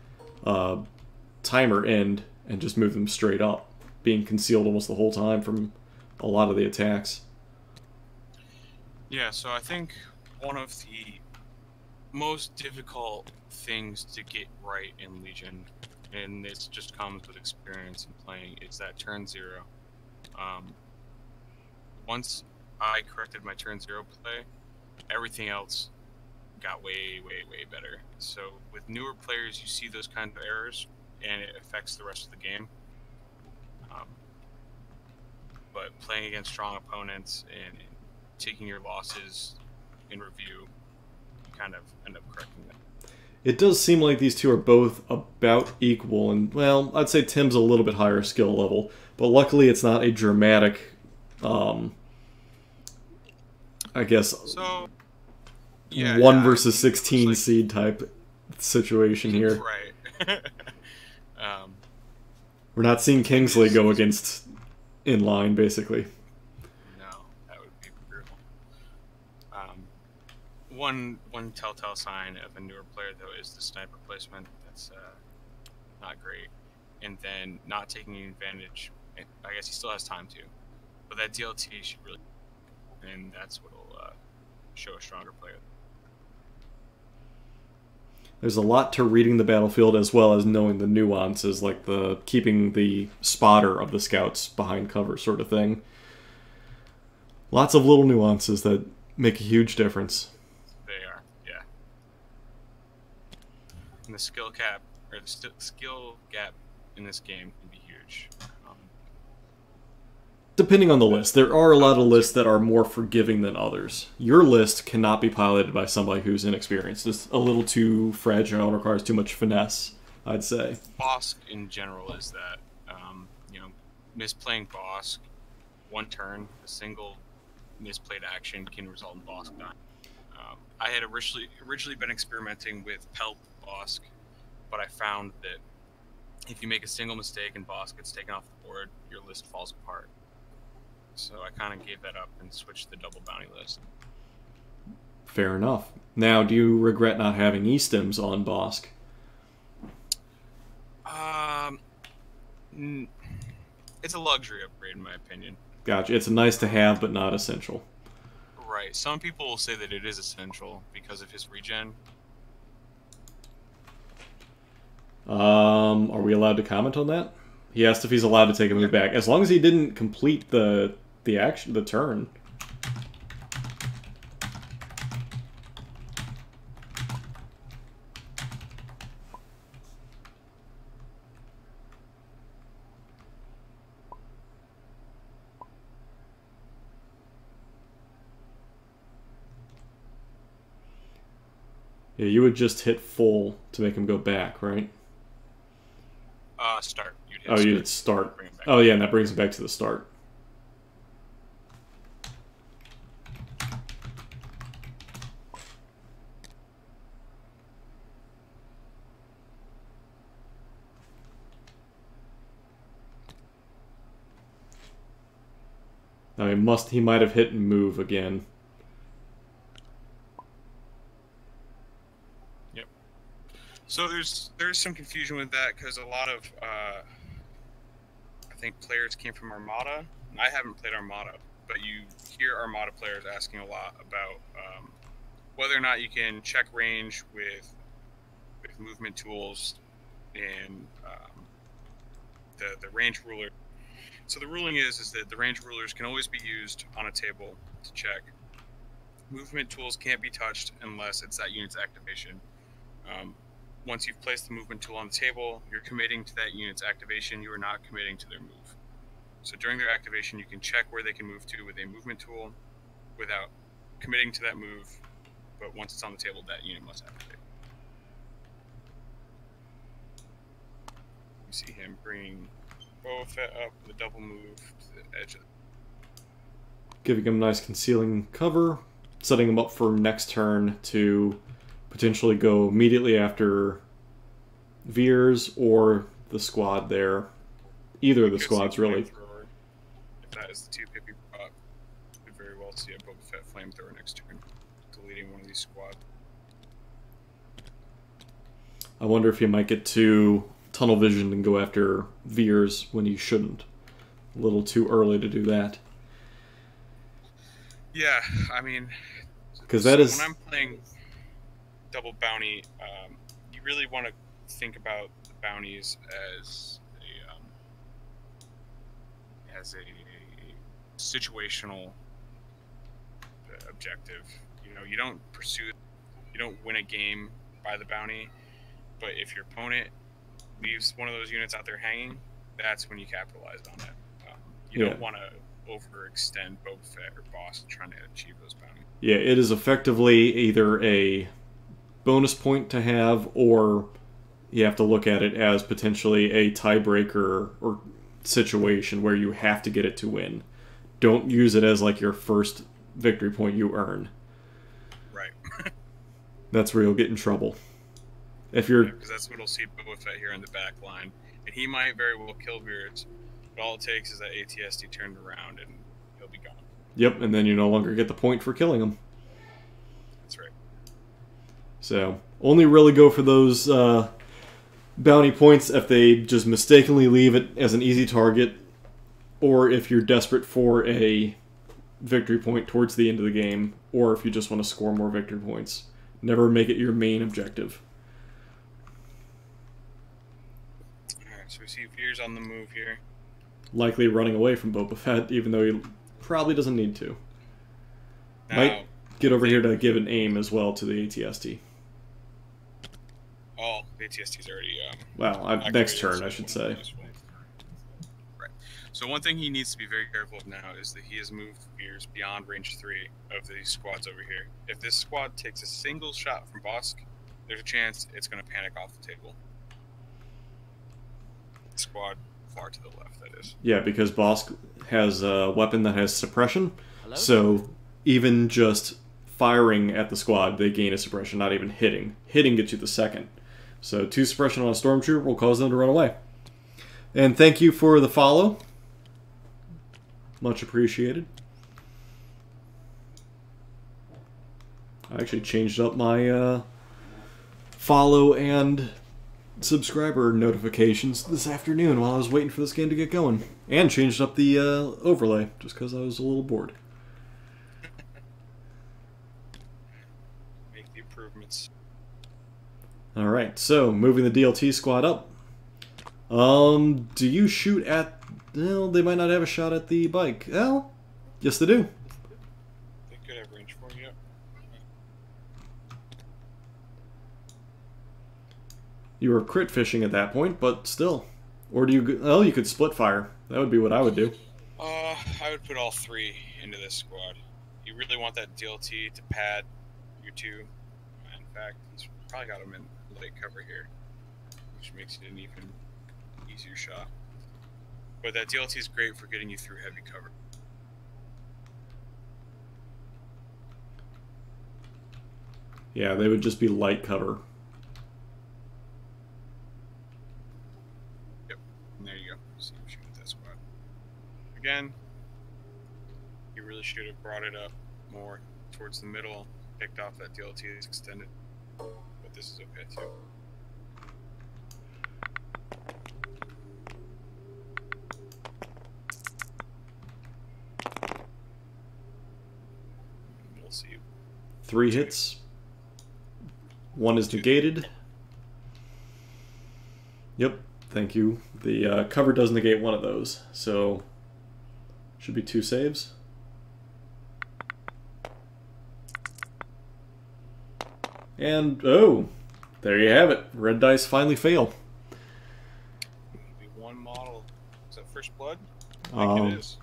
timer end and just move them straight up, being concealed almost the whole time from a lot of the attacks. Yeah, so I think one of the most difficult things to get right in Legion, and this just comes with experience in playing, is that turn 0. Once I corrected my turn 0 play, everything else got way, way, way better. So with newer players, you see those kind of errors, and it affects the rest of the game. But playing against strong opponents and taking your losses in review, you kind of end up correcting them. It does seem like these two are both about equal, and, well, I'd say Tim's a little bit higher skill level, but luckily it's not a dramatic, I guess, So, 1 versus I mean, 16 like, seed type situation here. Right. We're not seeing Kingsley go against Inline, basically. No, that would be brutal. One telltale sign of a newer player, though, is the sniper placement. That's not great. And then not taking advantage. I guess he still has time to. But that DLT should really... And that's what will show a stronger player. There's a lot to reading the battlefield as well as knowing the nuances, like the keeping the spotter of the scouts behind cover sort of thing. Lots of little nuances that make a huge difference. They are, yeah. And the skill cap, or the skill gap in this game can be huge. Depending on the list. There are a lot of lists that are more forgiving than others. Your list cannot be piloted by somebody who's inexperienced. It's a little too fragile and requires too much finesse, I'd say. Bosk in general is that, misplaying Bosk, one turn, a single misplayed action can result in Bosk dying. I had originally been experimenting with Pelp Bosk, but I found that if you make a single mistake and Bosk gets taken off the board, your list falls apart. So I kind of gave that up and switched to the double bounty list. Fair enough. Now, do you regret not having E-Stims on Bosk? It's a luxury upgrade in my opinion. Gotcha. It's nice to have, but not essential. Right. Some people will say that it is essential because of his regen. Are we allowed to comment on that? He asked if he's allowed to take a move back. As long as he didn't complete the turn. Yeah, you would just hit full to make him go back, right? Start. You hit start. Oh yeah, and that brings him back to the start. Now he might have hit and move again. Yep. So there's some confusion with that because a lot of I think players came from Armada. I haven't played Armada, but you hear Armada players asking a lot about whether or not you can check range with movement tools and the range ruler. So the ruling is that the range rulers can always be used on a table to check. Movement tools can't be touched unless it's that unit's activation. Once you've placed the movement tool on the table, you're committing to that unit's activation. You are not committing to their move. So during their activation, you can check where they can move to with a movement tool without committing to that move. But once it's on the table, that unit must activate. You see him bringing Boba Fett up with a double move to the edge of Giving him nice concealing cover, setting him up for next turn to potentially go immediately after Veers or the squad there. Either of the squads, really. If that is the two pick we brought, we could very well see a Boba Fett flamethrower next turn, deleting one of these squads. I wonder if he might get to tunnel vision and go after Veers when he shouldn't. A little too early to do that. Yeah, I mean, because that is when I'm playing double bounty, you really want to think about the bounties as a situational objective. You know, you don't win a game by the bounty, but if your opponent leaves one of those units out there hanging, that's when you capitalize on it. You don't want to overextend Boba Fett or Boss trying to achieve those bounties. Yeah, it is effectively either a bonus point to have, or you have to look at it as potentially a tiebreaker or situation where you have to get it to win. Don't use it as like your first victory point you earn. Right. That's where you'll get in trouble. If you're, because that's what we'll see Boba Fett here in the back line, and he might very well kill Beers, but all it takes is that ATST turned around and he'll be gone. Yep, and then you no longer get the point for killing him. That's right. So only really go for those bounty points if they just mistakenly leave it as an easy target, or if you're desperate for a victory point towards the end of the game, or if you just want to score more victory points. Never make it your main objective. Alright, so we see Veers on the move here. Likely running away from Boba Fett, even though he probably doesn't need to. Now, Might get over here to give an aim as well to the ATST. Oh, the ATST's already... Well, next turn, I should say. Right. So one thing he needs to be very careful of now is that he has moved Veers beyond range 3 of these squads over here. If this squad takes a single shot from Bosk, there's a chance it's going to panic off the table. Squad far to the left, that is. Yeah, because Bosk has a weapon that has suppression, Hello? so even just firing at the squad, they gain a suppression, not even hitting. Hitting gets you the second. So 2 suppression on a stormtrooper will cause them to run away. And thank you for the follow. Much appreciated. I actually changed up my follow and subscriber notifications this afternoon while I was waiting for this game to get going. And changed up the overlay, just because I was a little bored. Make the improvements. Alright, so moving the DLT squad up. Do you shoot at... Well, they might not have a shot at the bike. Well, yes they do. They could have range 4, yep. You were crit fishing at that point, but still. Or do you... Oh, you could split fire. That would be what I would do. I would put all 3 into this squad. You really want that DLT to pad your 2. In fact, he's probably got him in late cover here, which makes it an even easier shot. But that DLT is great for getting you through heavy cover. Yeah, they would just be light cover. Yep, and there you go. See him shooting at that squad. Again, you really should have brought it up more towards the middle, picked off that DLT that's extended. But this is okay too. We'll see. 3 hits. 1 is negated. Yep, thank you. The cover does negate 1 of those, so should be 2 saves. And, oh, there you have it. Red dice finally fail. Maybe 1 model. Is that First Blood? I think it is.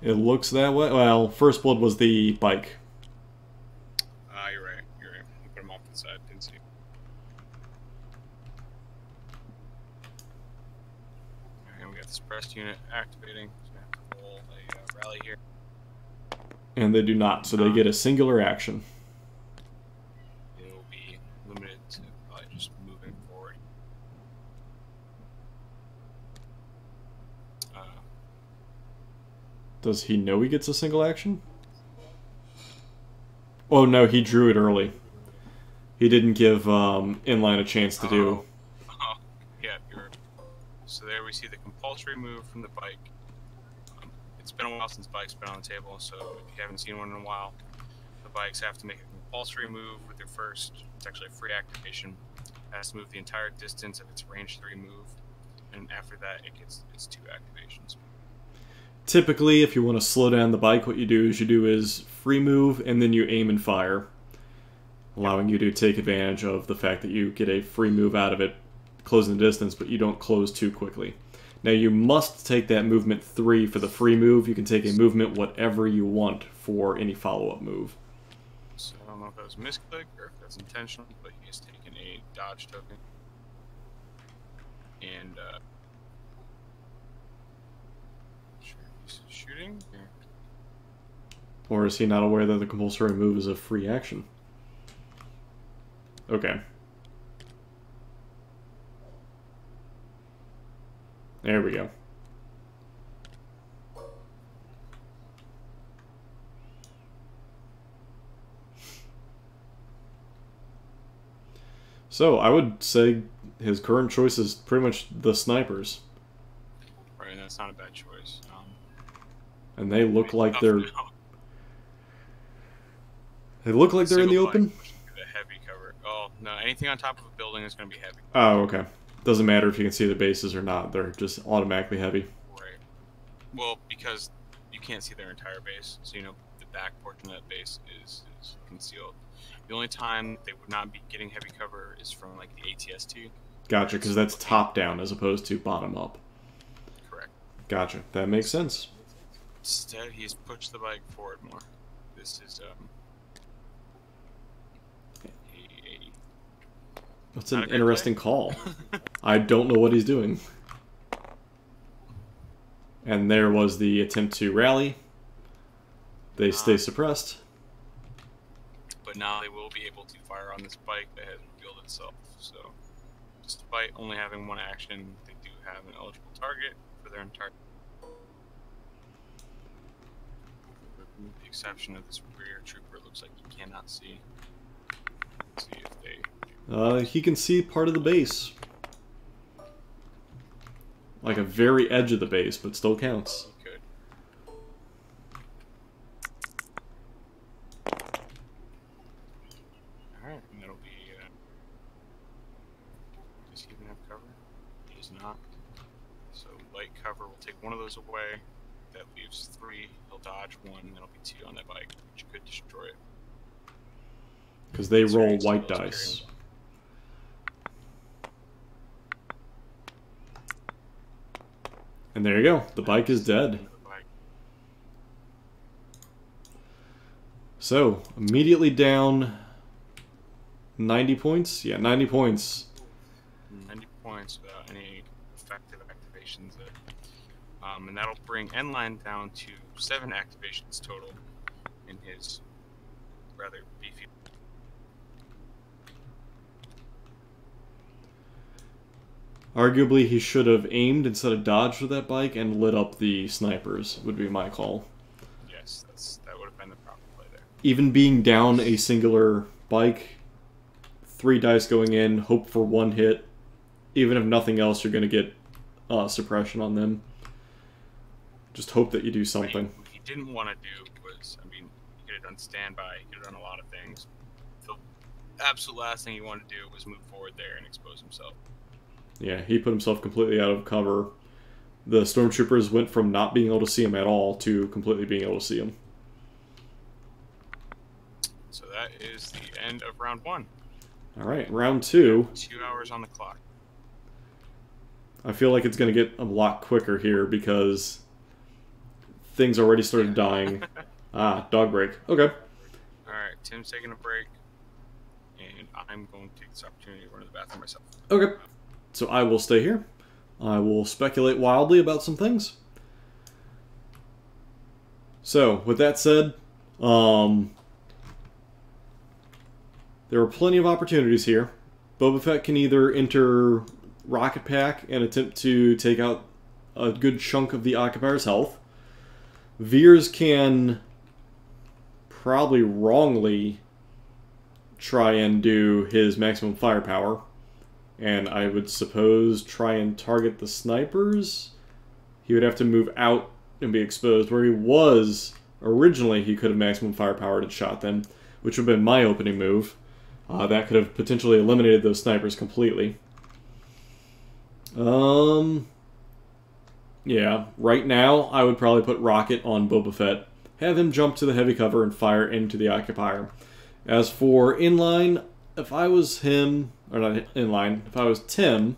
It looks that way. Well, First Blood was the bike. Ah, you're right. You're right. I put him off to the side. Didn't see. And we got this pressed unit activating. So we have to roll a rally here. And they do not, so they get a singular action. It'll be limited to probably just moving forward. Does he know he gets a single action? Oh no, he drew it early. He didn't give Inline a chance to do. Oh, yeah, so there we see the compulsory move from the bike. It's been a while since bike's been on the table, so if you haven't seen one in a while, the bikes have to make a compulsory move with their first. It's actually a free activation. It has to move the entire distance of its range 3 move, and after that, it gets its 2 activations. Typically, if you want to slow down the bike, what you do is free move, and then you aim and fire, allowing you to take advantage of the fact that you get a free move out of it, closing the distance, but you don't close too quickly. Now, you must take that movement 3 for the free move. You can take a movement whatever you want for any follow-up move. So don't know if that was a misclick or if that's intentional, but he has taken a dodge token. And, sure, he's shooting. Yeah. Or is he not aware that the compulsory move is a free action? Okay. There we go. So, I would say his current choice is pretty much the snipers. Right, and that's not a bad choice. And they look like they're... They look like they're in the open? The heavy cover. Oh, no, anything on top of a building is going to be heavy. Oh, okay. Doesn't matter if you can see the bases or not. They're just automatically heavy. Right. Well, because you can't see their entire base, so you know the back portion of that base is concealed. The only time they would not be getting heavy cover is from, like, the ATST. Gotcha, because that's top-down as opposed to bottom-up. Correct. Gotcha. That makes sense. Instead, he's pushed the bike forward more. This is, That's an interesting call. I don't know what he's doing. And there was the attempt to rally. They stay suppressed. But now they will be able to fire on this bike that has revealed itself. So, despite only having one action, they do have an eligible target for their entire... With the exception of this rear trooper, it looks like you cannot see. Let's see if they... He can see part of the base. Like a very edge of the base, but still counts. He could. Alright, and that'll be... does he even have cover? He does not. So light cover will take one of those away. That leaves 3. He'll dodge 1, and that'll be 2 on that bike, which could destroy it. Because they roll white dice. And there you go. The bike is dead. So, immediately down 90 points? Yeah, 90 points. 90 points without any effective activations. And that'll bring NLine down to 7 activations total in his rather beefy. Arguably, he should have aimed instead of dodged with that bike and lit up the snipers, would be my call. Yes, that would have been the proper play there. Even being down a singular bike, 3 dice going in, hope for 1 hit. Even if nothing else, you're going to get suppression on them. Just hope that you do something. What he didn't want to do was, I mean, he could have done standby, he could have done a lot of things. The absolute last thing he wanted to do was move forward there and expose himself. Yeah, he put himself completely out of cover. The stormtroopers went from not being able to see him at all to completely being able to see him. So that is the end of round 1. Alright, round 2. 2 hours on the clock. I feel like it's going to get a lot quicker here because things already started dying. Dog break. Okay. Alright, Tim's taking a break. And I'm going to take this opportunity to run to the bathroom myself. Okay. So I will stay here. I will speculate wildly about some things. So, with that said, there are plenty of opportunities here. Boba Fett can either enter Rocket Pack and attempt to take out a good chunk of the Occupier's health. Veers can probably wrongly try and do his maximum firepower. And I would suppose try and target the snipers. He would have to move out and be exposed. Where he was originally, he could have maximum firepower and shot them, which would have been my opening move. That could have potentially eliminated those snipers completely. Yeah, right now I would probably put Rocket on Boba Fett, have him jump to the heavy cover and fire into the Occupier. As for inline, if I was him, or not inline, if I was Tim,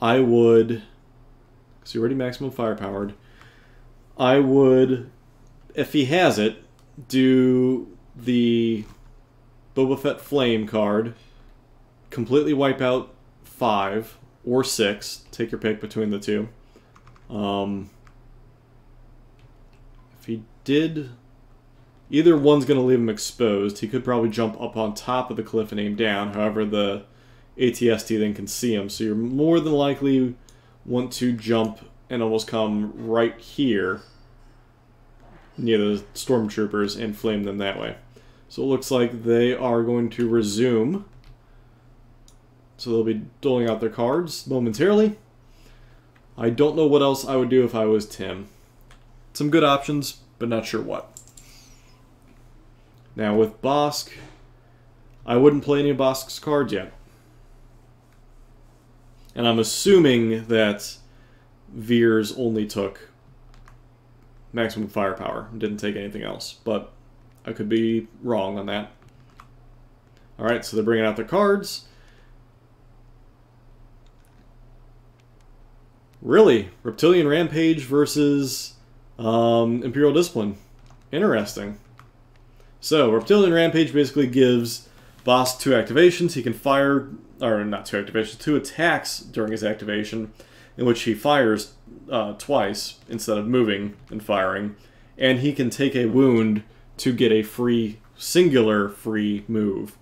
I would, because he already maximum firepowered, I would, if he has it, do the Boba Fett Flame card, completely wipe out 5 or 6. Take your pick between the two. If he did... Either one's going to leave him exposed. He could probably jump up on top of the cliff and aim down. However, the ATST then can see him. So you're more than likely want to jump and almost come right here near the stormtroopers and flame them that way. So it looks like they are going to resume. So they'll be doling out their cards momentarily. I don't know what else I would do if I was Tim. Some good options, but not sure what. Now with Bosk, I wouldn't play any of Bosk's cards yet. And I'm assuming that Veers only took maximum firepower and didn't take anything else. But I could be wrong on that. Alright, so they're bringing out their cards. Really? Reptilian Rampage versus Imperial Discipline. Interesting. So, Reptilian Rampage basically gives Bosk 2 activations. He can fire, or not 2 activations, 2 attacks during his activation, in which he fires twice instead of moving and firing. And he can take a wound to get a singular free move.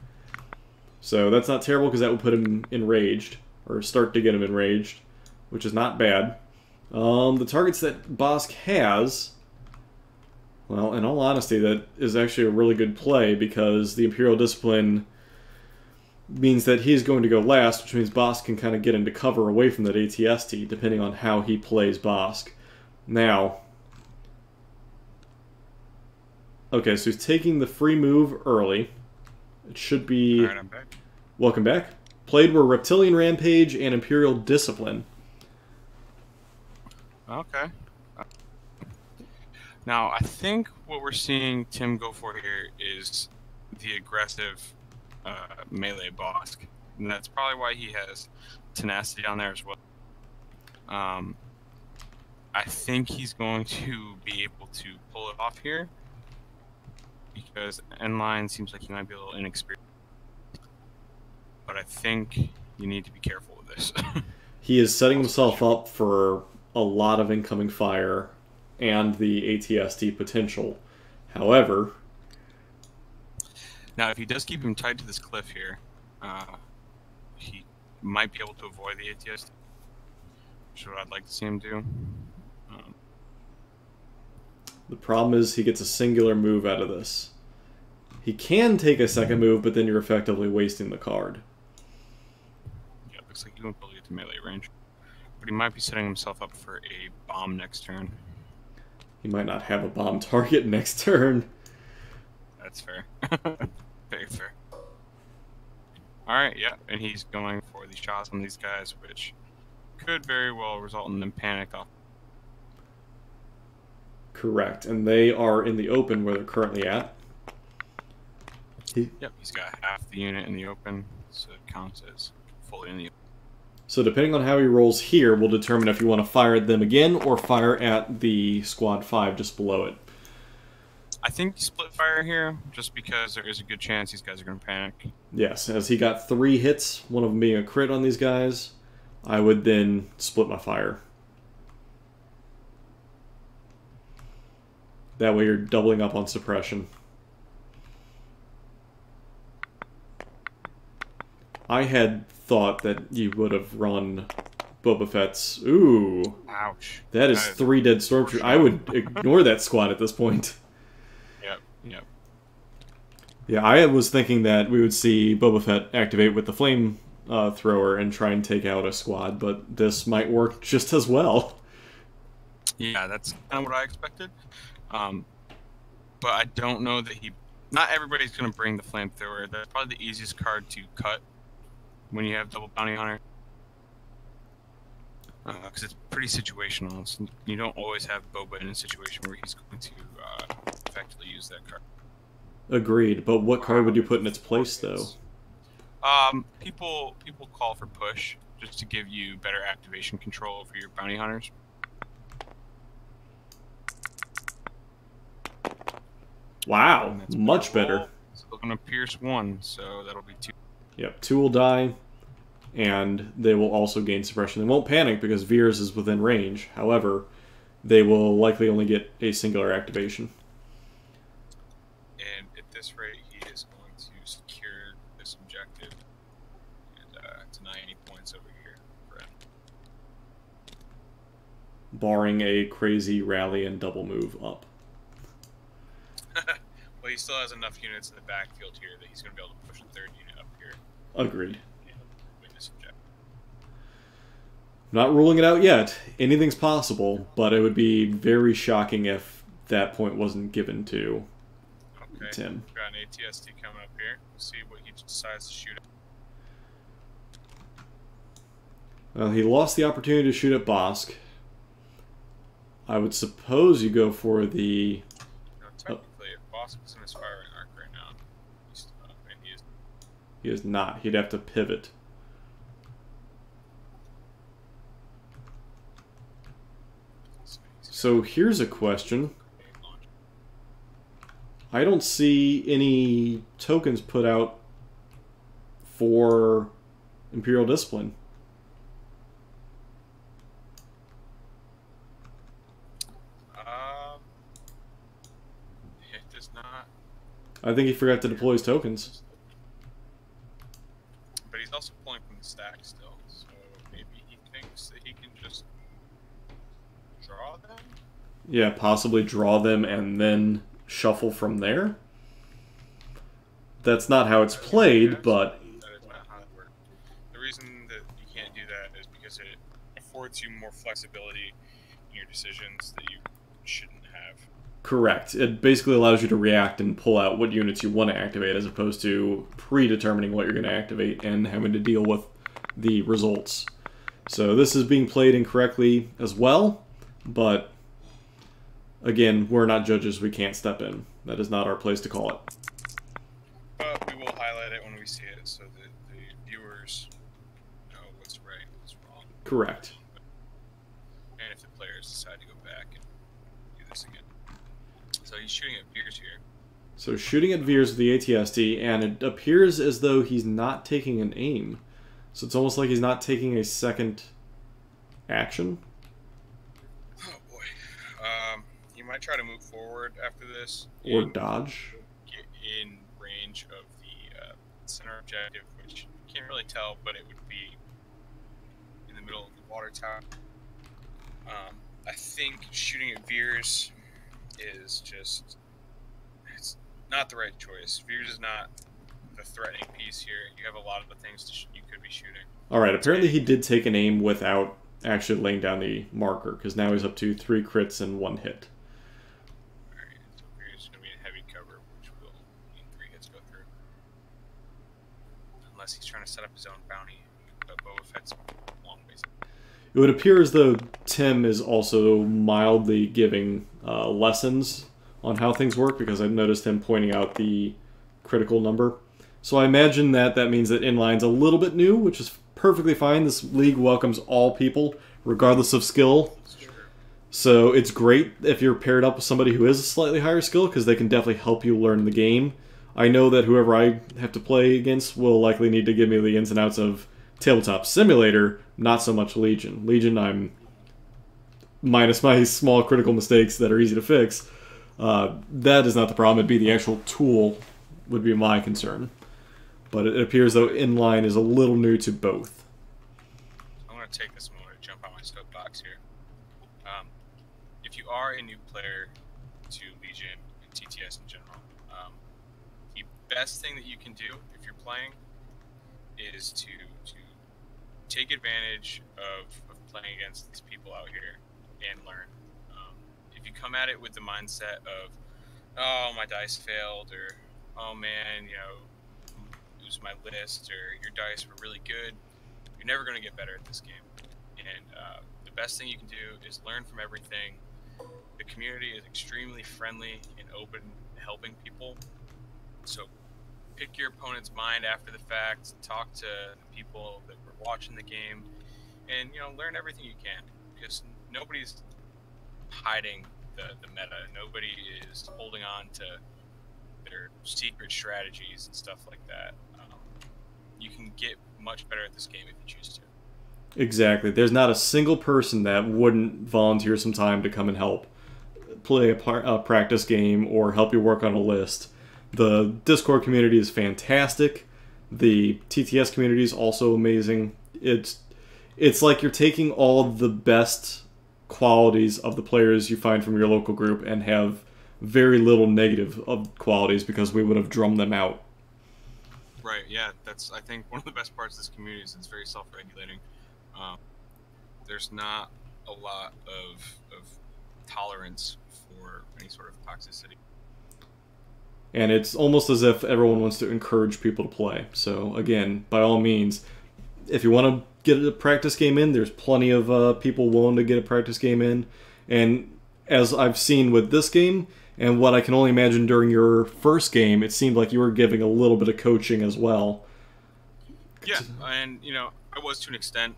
So that's not terrible because that would put him enraged, or start to get him enraged, which is not bad. The targets that Bosk has... Well, in all honesty, that is actually a really good play because the Imperial Discipline means that he's going to go last, which means Bosk can kind of get into cover away from that ATST, depending on how he plays Bosk. Now, okay, so he's taking the free move early. It should be... Alright, I'm back. Welcome back. Played were Reptilian Rampage and Imperial Discipline. Okay. Now, I think what we're seeing Tim go for here is the aggressive melee Bosk. And that's probably why he has tenacity on there as well. I think he's going to be able to pull it off here. Because NLine seems like he might be a little inexperienced. But I think you need to be careful with this. He is setting himself up for a lot of incoming fire and the ATST potential. However... Now, if he does keep him tied to this cliff here, he might be able to avoid the ATST, which is what I'd like to see him do. The problem is he gets a singular move out of this. He can take a second move, but then you're effectively wasting the card. Yeah, looks like he won't be able to get to melee range. But he might be setting himself up for a bomb next turn. He might not have a bomb target next turn. That's fair. Very fair. Alright, yeah, and he's going for the shots on these guys, which could very well result in them panicked off. Correct, and they are in the open where they're currently at. Yep, he's got half the unit in the open, so it counts as fully in the open. So depending on how he rolls here, will determine if you want to fire at them again or fire at the Squad 5 just below it. I think split fire here, just because there is a good chance these guys are going to panic. Yes, as he got 3 hits, one of them being a crit on these guys, I would then split my fire. That way you're doubling up on suppression. I had thought that you would have run Boba Fett's... Ooh. Ouch. That is 3 dead stormtroopers. I would ignore that squad at this point. Yep. Yeah, I was thinking that we would see Boba Fett activate with the flame thrower and try and take out a squad, but this might work just as well. Yeah, that's kind of what I expected. But I don't know that he... Not everybody's going to bring the flamethrower. That's probably the easiest card to cut when you have double bounty hunter. Because it's pretty situational. So you don't always have Boba in a situation where he's going to effectively use that card. Agreed, but what card would you put in its place, though? People call for push, just to give you better activation control over your bounty hunters. Wow, much better. Still gonna pierce 1, so that'll be 2. Yep, 2 will die, and they will also gain suppression. They won't panic because Veers is within range. However, they will likely only get a singular activation. And at this rate, he is going to secure this objective and deny any points over here for him. Barring a crazy rally and double move up. Well, he still has enough units in the backfield here that he's going to be able to push a 3rd unit up here. Agreed. And win this objective. Not ruling it out yet. Anything's possible, but it would be very shocking if that point wasn't given to Tim. We've got an ATST coming up here. We'll see what he decides to shoot at. Well, he lost the opportunity to shoot at Bosk. I would suppose you go for the... No, technically, if Bosk is in his firing arc right now, and he is... He is not. He'd have to pivot. So here's a question. I don't see any tokens put out for Imperial Discipline. It does not. I think he forgot to deploy his tokens. But he's also pulling from the stack still, so maybe he thinks that he can just draw them? Yeah, possibly draw them and then shuffle from there. That's not how it's played, but... That is not how it works. The reason that you can't do that is because it affords you more flexibility in your decisions that you shouldn't have. Correct. It basically allows you to react and pull out what units you want to activate as opposed to predetermining what you're going to activate and having to deal with the results. So this is being played incorrectly as well, but again, we're not judges. We can't step in. That is not our place to call it. But we will highlight it when we see it so that the viewers know what's right and what's wrong. Correct. And if the players decide to go back and do this again. So he's shooting at Veers here. So shooting at Veers with the ATST, and it appears as though he's not taking an aim. So it's almost like he's not taking a second action. Oh boy. He might try to move forward after this. Or dodge. Get in range of the center objective, which you can't really tell, but it would be in the middle of the water tower. I think shooting at Veers is just... It's not the right choice. Veers is not the threatening piece here. You have a lot of the things you could be shooting. Alright, apparently he did take an aim without actually laying down the marker, because now he's up to 3 crits and 1 hit. Alright, so Veers is going to be in heavy cover, which will mean 3 hits go through. Unless he's trying to set up his own bounty, but Boba Fett's long ways. It would appear as though Tim is also mildly giving lessons on how things work, because I've noticed him pointing out the critical number. So I imagine that means that NLine's a little bit new, which is perfectly fine. This league welcomes all people, regardless of skill. So it's great if you're paired up with somebody who is a slightly higher skill, because they can definitely help you learn the game. I know that whoever I have to play against will likely need to give me the ins and outs of Tabletop Simulator, not so much Legion. Legion, I'm minus my small critical mistakes that are easy to fix. That is not the problem. It'd be the actual tool would be my concern. But it appears though NLine is a little new to both. I'm going to take this moment to jump on my soapbox here. If you are a new player to Legion and TTS in general, the best thing that you can do if you're playing is to take advantage of playing against these people out here and learn. If you come at it with the mindset of, oh, my dice failed, or oh man, you know, it was my list, or your dice were really good, you're never going to get better at this game. And the best thing you can do is learn from everything. The community is extremely friendly and open to helping people. So pick your opponent's mind after the fact, talk to the people that were watching the game, and learn everything you can, because nobody's hiding the meta. Nobody is holding on to their secret strategies and stuff like that. You can get much better at this game if you choose to. Exactly. There's not a single person that wouldn't volunteer some time to come and help play a practice game or help you work on a list. The Discord community is fantastic. The TTS community is also amazing. It's like you're taking all the best qualities of the players you find from your local group and have very little negative of qualities because we would have drummed them out. Right, yeah, that's, I think, one of the best parts of this community is it's very self-regulating. There's not a lot of tolerance for any sort of toxicity. And it's almost as if everyone wants to encourage people to play. So, again, by all means, if you want to get a practice game in, there's plenty of people willing to get a practice game in. And as I've seen with this game, and what I can only imagine during your first game, it seemed like you were giving a little bit of coaching as well. Yeah, and, you know, I was to an extent.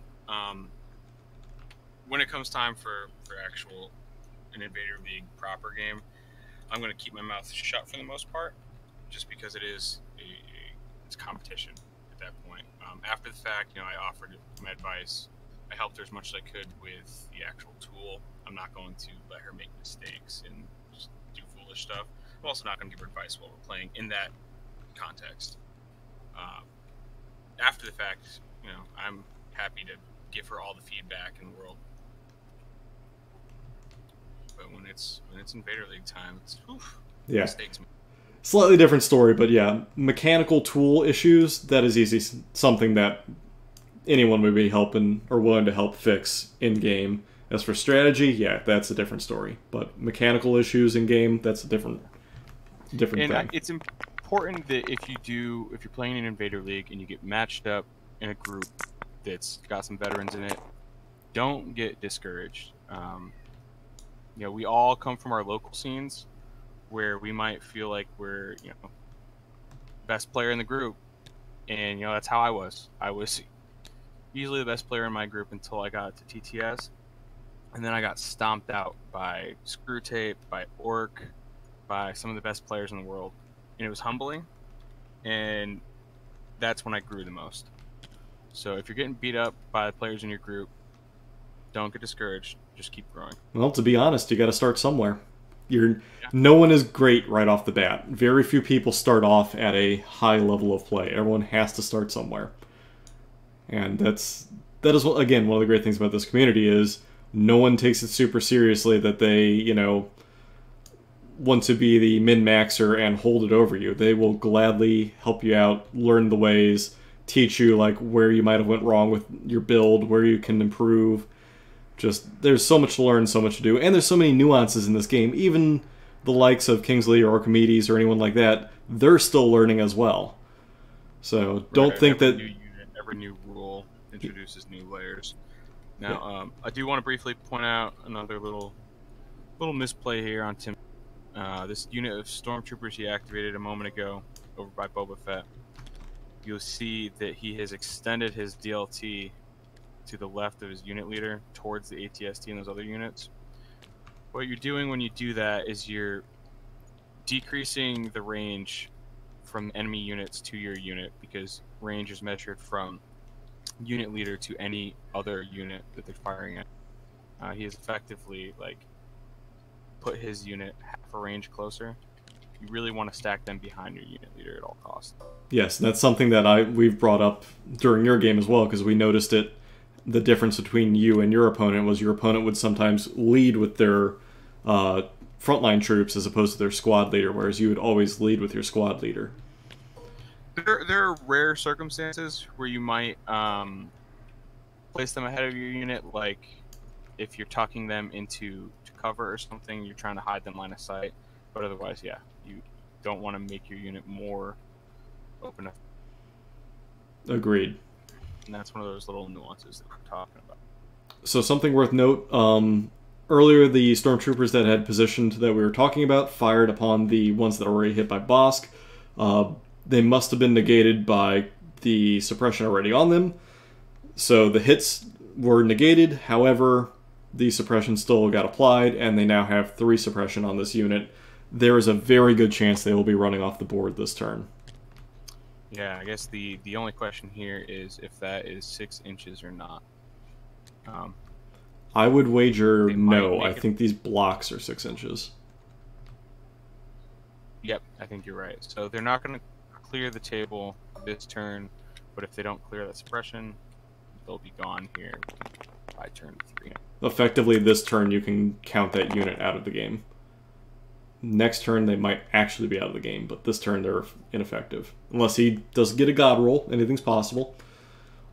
When it comes time for an Invader League proper game, I'm going to keep my mouth shut for the most part, just because it is it's competition at that point. After the fact, you know, I offered my advice. I helped her as much as I could with the actual tool. I'm not going to let her make mistakes and just do foolish stuff. I'm also not going to give her advice while we're playing in that context. After the fact, you know, I'm happy to give her all the feedback in the world. But when it's Invader League time, it's yeah. Mistakes. Slightly different story, but yeah, mechanical tool issues, that is easy, something that anyone would be helping or willing to help fix in-game. As for strategy, yeah, that's a different story. But mechanical issues in-game, that's a different thing. And it's important that if you're playing an Invader League and you get matched up in a group that's got some veterans in it, don't get discouraged. You know, we all come from our local scenes where we might feel like we're, you know, best player in the group. And, you know, that's how I was. I was easily the best player in my group until I got to TTS. And then I got stomped out by Screwtape, by Orc, by some of the best players in the world. And it was humbling. And that's when I grew the most. So if you're getting beat up by the players in your group, don't get discouraged. Just keep growing. Well, to be honest, you got to start somewhere. No one is great right off the bat. Very few people start off at a high level of play. Everyone has to start somewhere. And that is, again, one of the great things about this community is no one takes it super seriously that they, you know, want to be the min-maxer and hold it over you. They will gladly help you out, learn the ways, teach you like where you might have went wrong with your build, where you can improve. Just, there's so much to learn, so much to do, and there's so many nuances in this game. Even the likes of Kingsley or Archimedes or anyone like that, they're still learning as well. So don't think that... Every new rule introduces new layers. Now, I do want to briefly point out another little misplay here on Tim. This unit of stormtroopers he activated a moment ago over by Boba Fett. You'll see that he has extended his DLT to the left of his unit leader towards the ATST and those other units. What you're doing when you do that is you're decreasing the range from enemy units to your unit, because range is measured from unit leader to any other unit that they're firing at. He has effectively like put his unit half a range closer. You really want to stack them behind your unit leader at all costs. Yes, that's something that we've brought up during your game as well, because we noticed it. The difference between you and your opponent was your opponent would sometimes lead with their frontline troops as opposed to their squad leader, whereas you would always lead with your squad leader. There are rare circumstances where you might place them ahead of your unit, like if you're tucking them into cover or something, you're trying to hide them line of sight. But otherwise, yeah, you don't want to make your unit more open up. Agreed. And that's one of those little nuances that we're talking about. So something worth note, earlier the stormtroopers that had positioned that we were talking about fired upon the ones that were already hit by Bosk. They must have been negated by the suppression already on them. So the hits were negated, however, the suppression still got applied, and they now have 3 suppression on this unit. there is a very good chance they will be running off the board this turn. Yeah, I guess the only question here is if that is 6 inches or not. I would wager They might no. I make it- think these blocks are 6 inches. Yep, I think you're right. So they're not going to clear the table this turn, but if they don't clear that suppression, they'll be gone here by turn 3. Effectively, this turn you can count that unit out of the game. Next turn they might actually be out of the game, but this turn they're ineffective. Unless he does get a god roll, anything's possible.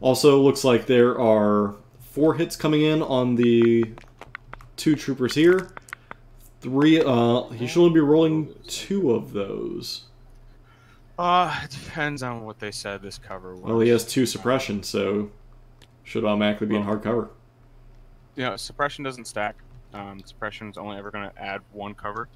Also, looks like there are 4 hits coming in on the 2 troopers here. 3, he should only be rolling 2 of those. It depends on what they said this cover was. Well, he has 2 suppression, so should automatically be in hard cover. Suppression doesn't stack. Suppression's only ever going to add 1 cover,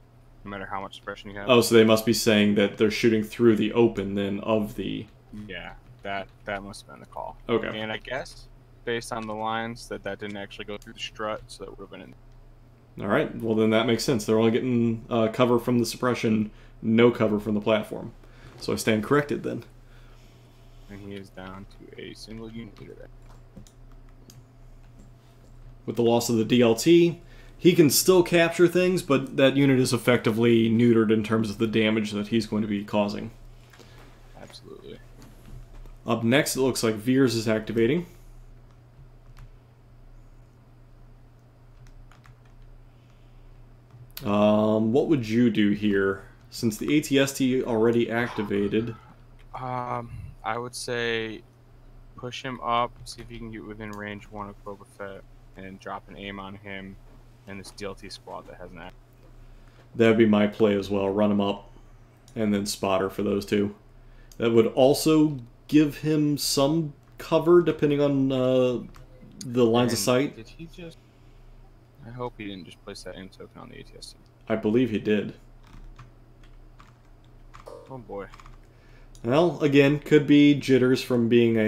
no matter how much suppression you have. Oh, so they must be saying that they're shooting through the open then of the... Yeah, that must have been the call. Okay. And I guess, based on the lines, that didn't actually go through the strut, so that would have been in. Alright, well then that makes sense. They're only getting cover from the suppression, no cover from the platform. So I stand corrected then. And he is down to a single unit leader there. With the loss of the DLT, he can still capture things, but that unit is effectively neutered in terms of the damage that he's going to be causing. Absolutely. Up next, it looks like Veers is activating. What would you do here? Since the ATST already activated... I would say push him up, see if you can get within range 1 of Boba Fett, and drop an aim on him and this DLT squad that hasn't activated. That would be my play as well. Run him up, and then spotter for those 2. That would also give him some cover, depending on the lines of sight. Did he just... I hope he didn't just place that aim token on the ATST. I believe he did. Oh boy. Well, again, could be jitters from being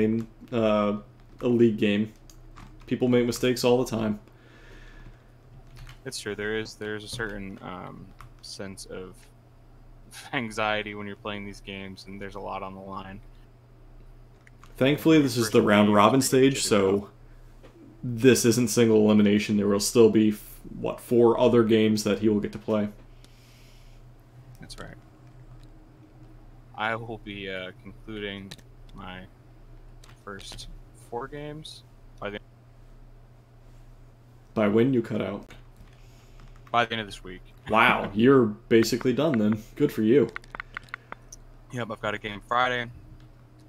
a league game. People make mistakes all the time. It's true. There's a certain sense of anxiety when you're playing these games, and there's a lot on the line. Thankfully, this is the round robin stage, so this isn't single elimination. There will still be, 4 other games that he will get to play. That's right. I will be concluding my first 4 games By when you cut out. by the end of this week. Wow, you're basically done then. Good for you. Yep, I've got a game Friday,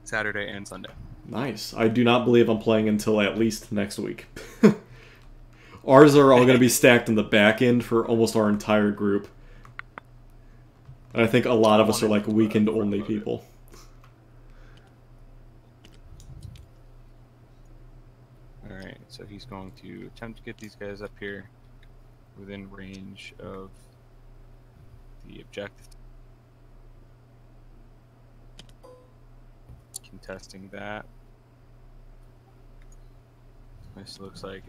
Saturday, and Sunday. Nice. I do not believe I'm playing until at least next week. Ours are all going to be stacked in the back end for almost our entire group. And I think a lot of us are like weekend-only people. Alright, so he's going to attempt to get these guys up here within range of the objective. Contesting that. This looks like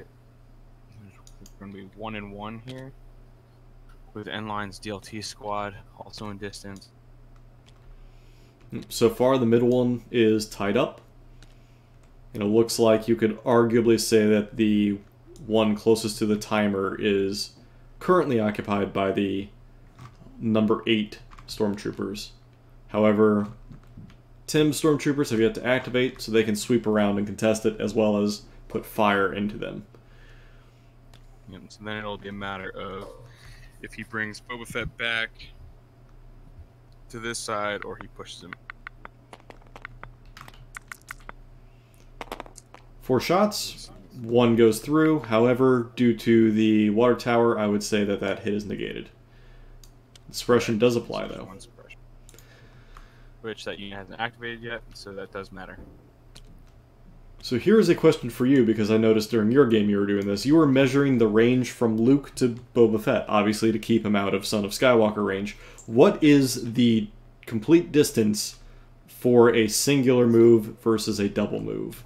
it's going to be 1-1 here, with NLine's DLT squad also in distance. So far, the middle one is tied up. And it looks like you could arguably say that the one closest to the timer is currently occupied by the number 8 stormtroopers. However, Tim's stormtroopers have yet to activate, so they can sweep around and contest it, as well as put fire into them. And so then it'll be a matter of if he brings Boba Fett back to this side or he pushes him. 4 shots, 1 goes through. However, due to the water tower, I would say that that hit is negated. Suppression does apply, though. One suppression, which that unit hasn't activated yet, so that does matter. So here's a question for you, because I noticed during your game you were doing this. You were measuring the range from Luke to Boba Fett, obviously to keep him out of Son of Skywalker range. What is the complete distance for a singular move versus a double move?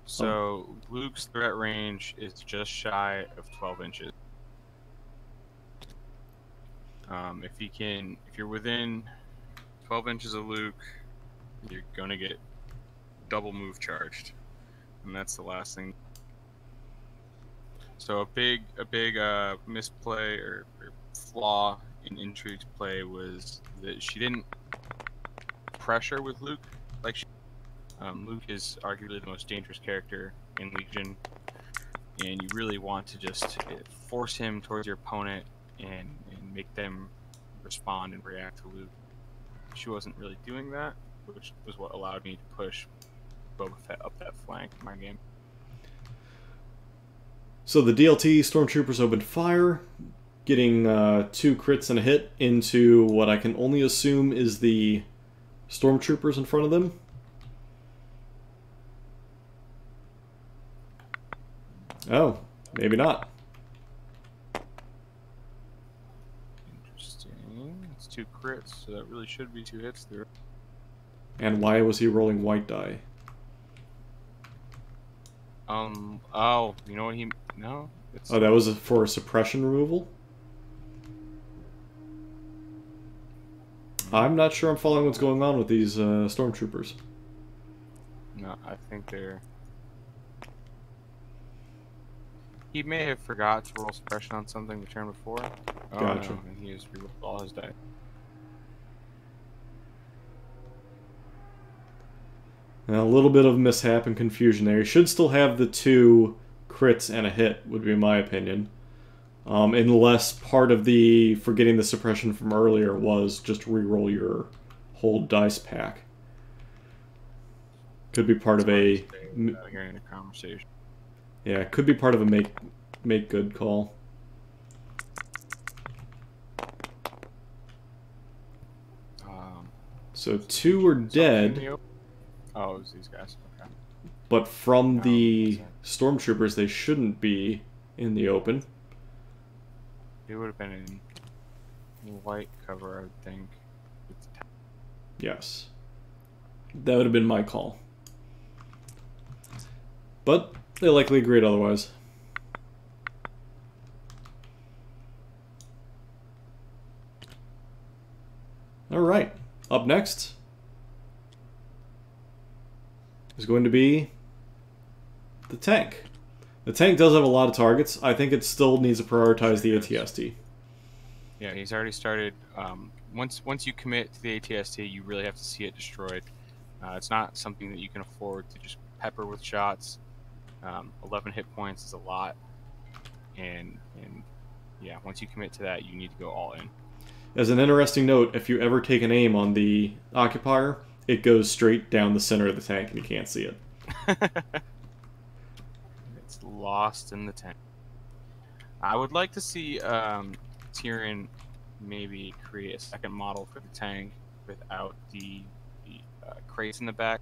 So Luke's threat range is just shy of 12 inches. If you're within 12 inches of Luke, you're gonna get double move charged, and that's the last thing. So a big misplay or flaw in Intrigue's play was that she didn't pressure with Luke like Luke is arguably the most dangerous character in Legion, and you really want to just force him towards your opponent and make them respond and react to Luke. She wasn't really doing that, which was what allowed me to push Boba Fett up that flank in my game. So the DLT Stormtroopers opened fire, getting 2 crits and a hit into what I can only assume is the Stormtroopers in front of them. Oh, maybe not. Interesting. It's 2 crits, so that really should be 2 hits there. And why was he rolling white die? Oh, you know what he... No. It's... Oh, that was for suppression removal? I'm not sure I'm following what's going on with these Stormtroopers. No, I think they're... He may have forgot to roll suppression on something the turn before. Oh, gotcha. No, and he has rerolled all his dice. Now, a little bit of mishap and confusion there. He should still have the 2 crits and a hit, would be my opinion. Unless part of the forgetting the suppression from earlier was just reroll your whole dice pack. Could be part of a... Hearing a conversation. Yeah, it could be part of a make good call. So 2 are dead. Oh, it was these guys. Okay. But from the Stormtroopers, they shouldn't be in the open. They would have been in white cover, I would think. Yes. That would have been my call. But they likely agreed otherwise. Alright. Up next is going to be the tank. The tank does have a lot of targets. I think it still needs to prioritize the ATST. Yeah, he's already started. Once you commit to the ATST, you really have to see it destroyed. It's not something that you can afford to just pepper with shots. 11 hit points is a lot, and yeah, once you commit to that, you need to go all in. As an interesting note, if you ever take an aim on the occupier, it goes straight down the center of the tank and you can't see it. It's lost in the tank. I would like to see Tyrion maybe create a second model for the tank without the crates in the back,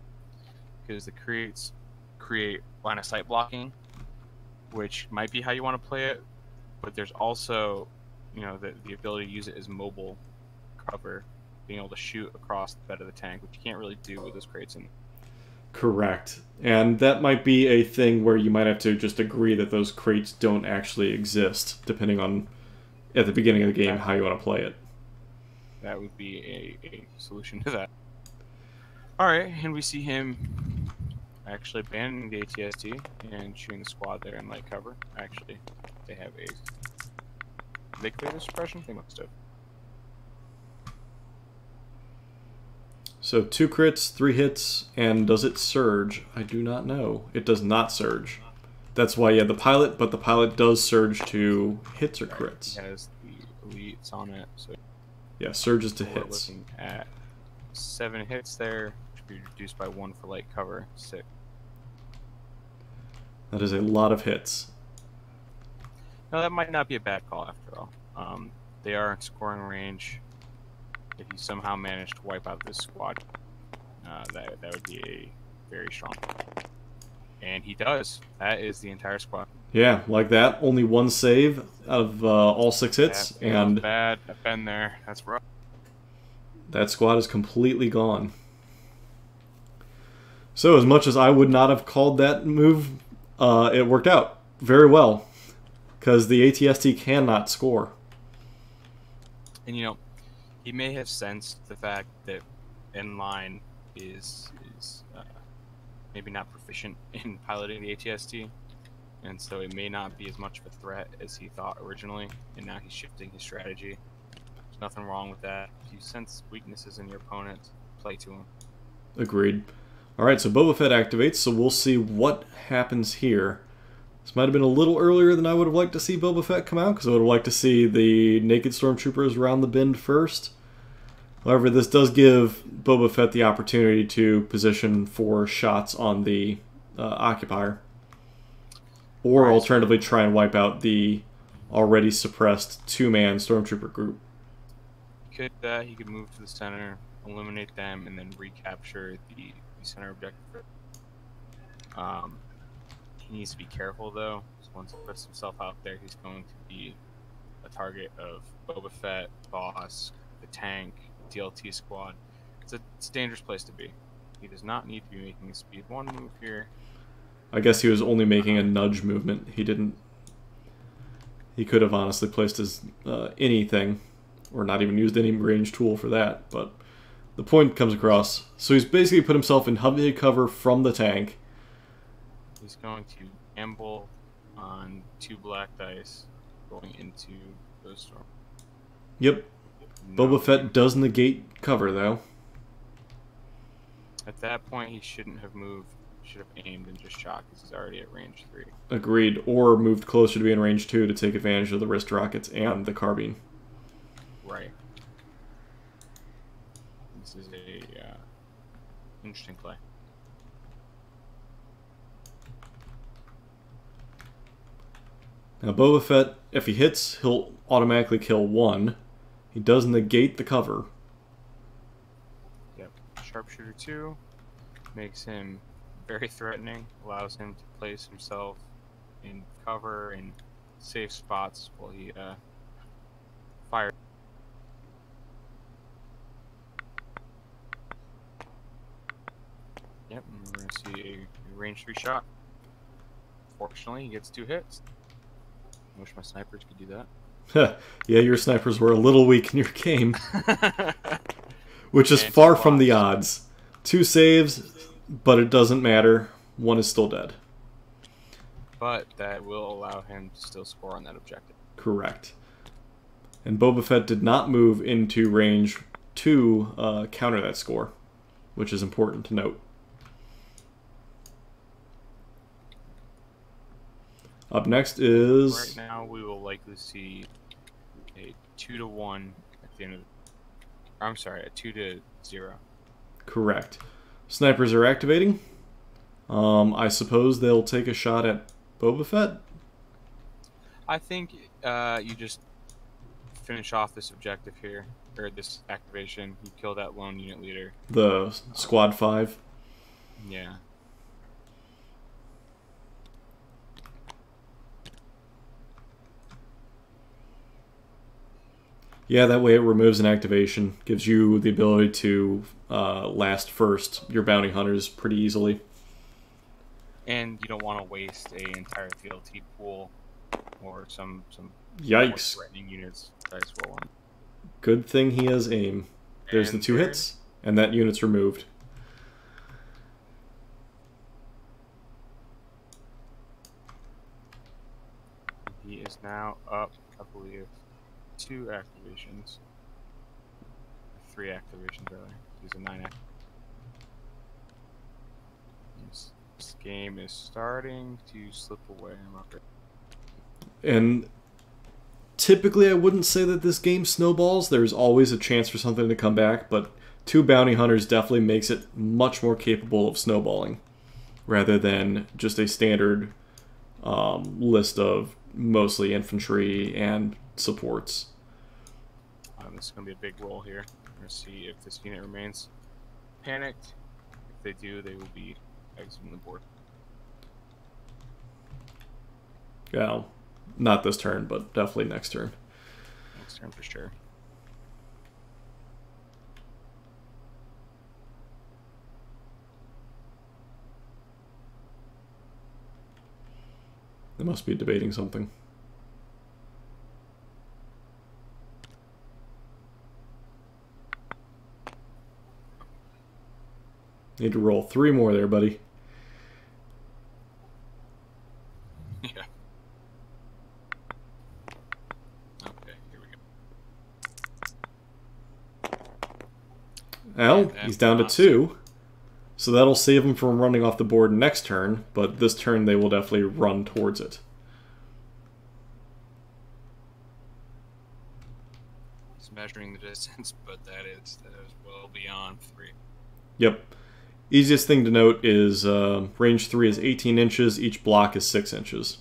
because the crates create line of sight blocking, which might be how you want to play it, but there's also, you know, the ability to use it as mobile cover, being able to shoot across the bed of the tank, which you can't really do with those crates in. Correct. And that might be a thing where you might have to just agree that those crates don't actually exist, depending on, at the beginning of the game, how you want to play it. That would be a solution to that. Alright, and we see him actually abandoning the ATST and shooting the squad there in light cover. Actually, they have a... Did they clear the suppression? They must have. So 2 crits, 3 hits, and does it surge? I do not know. It does not surge. That's why you have the pilot, but the pilot does surge to hits or crits. It has the elites on it, so yeah, surges to we're hits. looking at 7 hits there, which would be reduced by 1 for light cover, 6. That is a lot of hits. No, that might not be a bad call after all. They are in scoring range. If you somehow manage to wipe out this squad, that would be a very strong call. And he does. That is the entire squad. Yeah, like that. Only 1 save out of all 6 hits, That and bad. I've been there. That's rough. that squad is completely gone. So as much as I would not have called that move, it worked out very well, because the ATST cannot score. And he may have sensed the fact that NLine is maybe not proficient in piloting the ATST, and so it may not be as much of a threat as he thought originally, and now he's shifting his strategy. There's nothing wrong with that. If you sense weaknesses in your opponent, play to him. Agreed. Alright, so Boba Fett activates, so we'll see what happens here. This might have been a little earlier than I would have liked to see Boba Fett come out, because I would have liked to see the naked stormtroopers round the bend first. However, this does give Boba Fett the opportunity to position 4 shots on the occupier. Or alternatively try and wipe out the already suppressed 2-man stormtrooper group. He could move to the center, eliminate them, and then recapture the center objective. He needs to be careful though, because once he puts himself out there, he's going to be a target of Boba Fett, Boss, the tank, DLT squad. It's a dangerous place to be. He does not need to be making a speed 1 move here. I guess he was only making a nudge movement. He didn't. He could have honestly placed his anything, or not even used any range tool for that. But the point comes across. So he's basically put himself in heavy cover from the tank. He's going to gamble on 2 black dice going into the storm. Yep. No. Boba Fett does negate cover though. At that point, he shouldn't have moved. Should have aimed and just shot because he's already at range 3. Agreed. Or moved closer to be in range 2 to take advantage of the wrist rockets and the carbine. Right. This is a interesting play. Now Boba Fett, if he hits, he'll automatically kill 1. He does negate the cover. Yep. Sharpshooter 2 makes him very threatening, allows him to place himself in cover and safe spots while he fires. Yep, and we're going to see a range 3 shot. Fortunately, he gets 2 hits. I wish my snipers could do that. Yeah, your snipers were a little weak in your game. Which is far from the odds. 2 saves, but it doesn't matter. 1 is still dead. But that will allow him to still score on that objective. Correct. And Boba Fett did not move into range to counter that score, which is important to note. Up next is... Right now, we will likely see a 2-1 at the end of the... I'm sorry, a 2-0. Correct. Snipers are activating. I suppose they'll take a shot at Boba Fett? I think you just finish off this objective here, or this activation. You kill that lone unit leader. The Squad 5? Yeah. Yeah, that way it removes an activation. Gives you the ability to last first your bounty hunters pretty easily. And you don't want to waste an entire DLT pool or some Yikes. threatening units dice roll on. Good thing he has aim. There's And the 2 hits, and that unit's removed. He is now up, I believe, 2 activations. 3 activations, rather. He's a 9 act. This game is starting to slip away. I'm up there. And typically I wouldn't say that this game snowballs. There's always a chance for something to come back, but 2 bounty hunters definitely makes it much more capable of snowballing, rather than just a standard list of mostly infantry and supports. This is going to be a big roll here. We're going to see if this unit remains panicked. If they do, they will be exiting the board. Yeah, not this turn, but definitely next turn. Next turn for sure. They must be debating something. Need to roll 3 more there, buddy. Yeah. Okay, here we go. Well, he's down to 2. So that'll save him from running off the board next turn, but this turn they will definitely run towards it. It's measuring the distance, but that is well beyond 3. Yep. Easiest thing to note is range 3 is 18 inches, each block is 6 inches.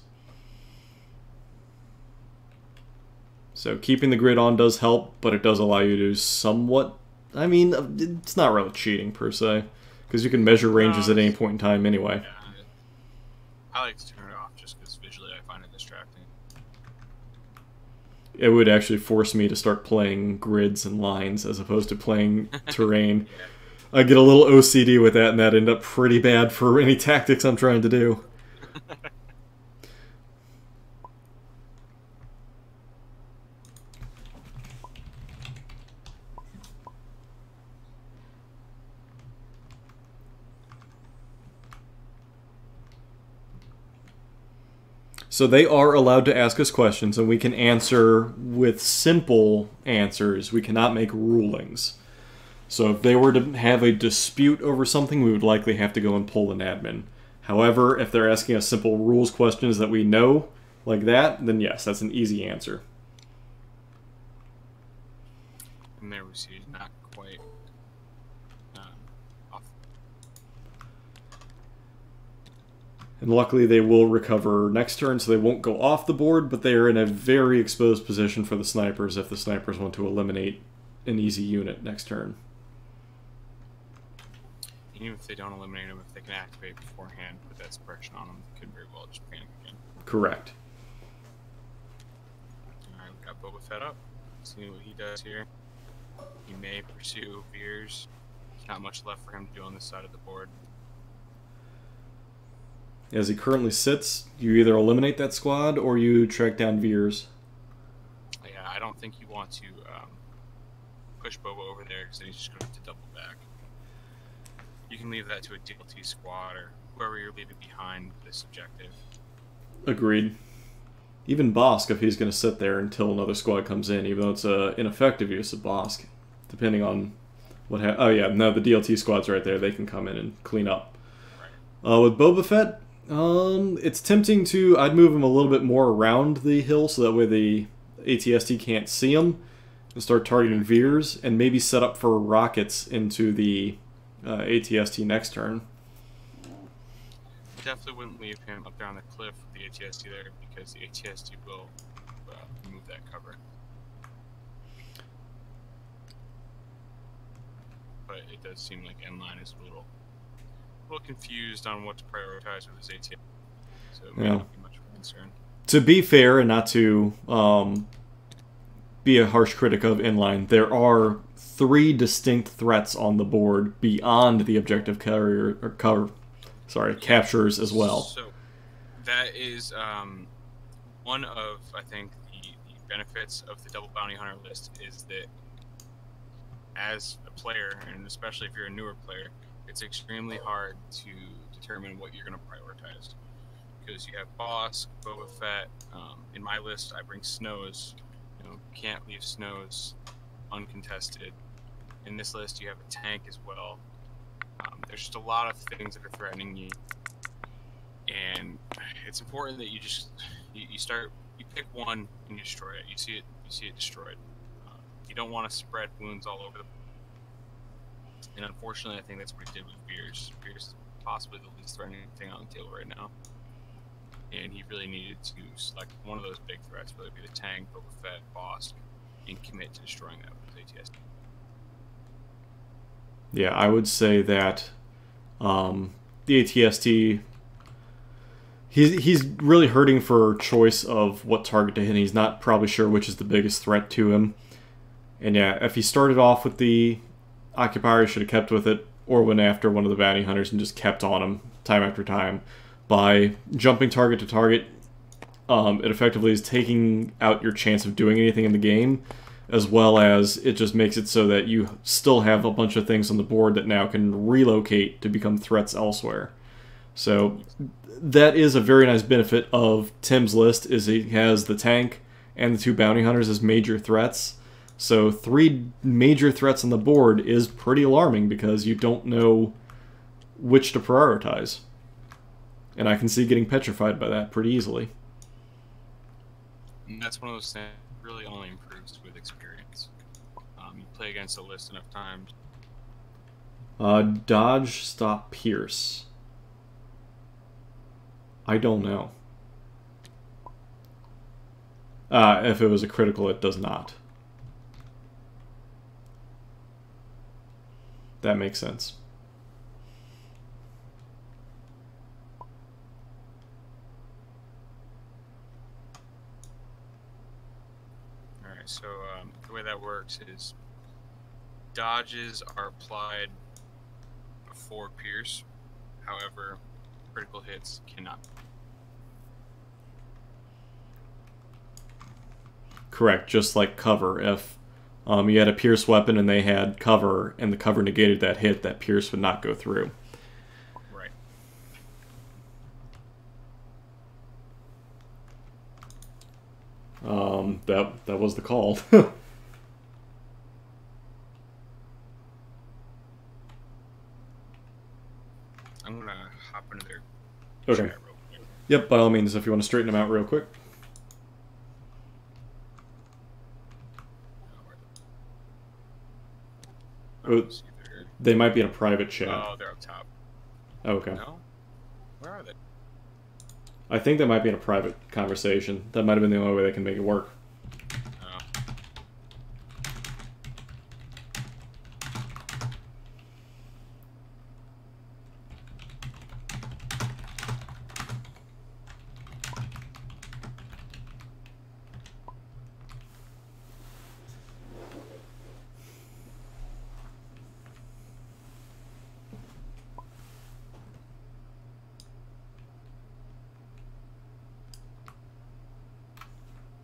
So keeping the grid on does help, but it does allow you to somewhat... I mean, it's not really cheating per se, because you can measure ranges at any point in time anyway. Yeah, I like to turn it off just because visually I find it distracting. It would actually force me to start playing grids and lines as opposed to playing terrain. Yeah. I get a little OCD with that, and that end up pretty bad for any tactics I'm trying to do. So they are allowed to ask us questions, and we can answer with simple answers. We cannot make rulings. So if they were to have a dispute over something, we would likely have to go and pull an admin. However, if they're asking us simple rules questions that we know, like that, then yes, that's an easy answer. And there we see not quite off. And luckily they will recover next turn, so they won't go off the board, but they are in a very exposed position for the snipers if the snipers want to eliminate an easy unit next turn. Even if they don't eliminate them, if they can activate beforehand, put that suppression on them, they could very well just panic again. Correct. Alright, we got Boba Fett up. See what he does here. He may pursue Veers. There's not much left for him to do on this side of the board. As he currently sits, you either eliminate that squad or you track down Veers. Yeah, I don't think you want to push Boba over there because then he's just going to have to double back. You can leave that to a DLT squad or whoever you're leaving behind this objective. Agreed. Even Bosk, if he's going to sit there until another squad comes in, even though it's an ineffective use of Bosk, depending on what oh yeah, no, the DLT squad's right there. They can come in and clean up. Right. With Boba Fett, it's tempting to... I'd move him a little bit more around the hill so that way the ATST can't see him, and start targeting Veers, and maybe set up for rockets into the ATST next turn. Definitely wouldn't leave him up there on the cliff with the ATST there because the ATST will remove that cover. But it does seem like NLine is a little confused on what to prioritize with his ATST, so it may not be much of a concern. To be fair, and not to be a harsh critic of NLine, there are 3 distinct threats on the board beyond the objective carrier or captures as well. So that is one of, I think, the benefits of the double bounty hunter list is that as a player, and especially if you're a newer player, it's extremely hard to determine what you're going to prioritize because you have Bosk, Boba Fett. In my list, I bring Snows. Can't leave Snows uncontested. In this list, you have a tank as well. There's just a lot of things that are threatening you, and it's important that you just you pick one and you destroy it. You see it destroyed. You don't want to spread wounds all over the. And unfortunately, I think that's what he did with Veers. Veers is possibly the least threatening thing on the table right now, and he really needed to select one of those big threats, whether it be the tank, Boba Fett, Bosk, and commit to destroying that with ATST. Yeah, I would say that the ATST, he's really hurting for choice of what target to hit. He's not probably sure which is the biggest threat to him. And yeah, if he started off with the Occupier, he should have kept with it, or went after one of the bounty hunters and just kept on him time after time. By jumping target to target, it effectively is taking out your chance of doing anything in the game, as well as it just makes it so that you still have a bunch of things on the board that now can relocate to become threats elsewhere. So that is a very nice benefit of Tim's list, is he has the tank and the 2 bounty hunters as major threats. So 3 major threats on the board is pretty alarming because you don't know which to prioritize. And I can see getting petrified by that pretty easily. And that's one of those things that really only improves with experience. You play against a list enough times. Dodge, stop, pierce. I don't know. If it was a critical, it does not. That makes sense. Alright, so the way that works is dodges are applied for pierce. However, critical hits cannot. Correct, just like cover. If you had a pierce weapon and they had cover, and the cover negated that hit, that pierce would not go through. Right. That was the call. I'm gonna hop into their Okay. chat real quick. Yep, by all means, if you want to straighten them out real quick. Oh, See if they're- they might be in a private chat. Oh, they're up top. Okay. No? Where are they? I think they might be in a private conversation. That might have been the only way they can make it work. Oh.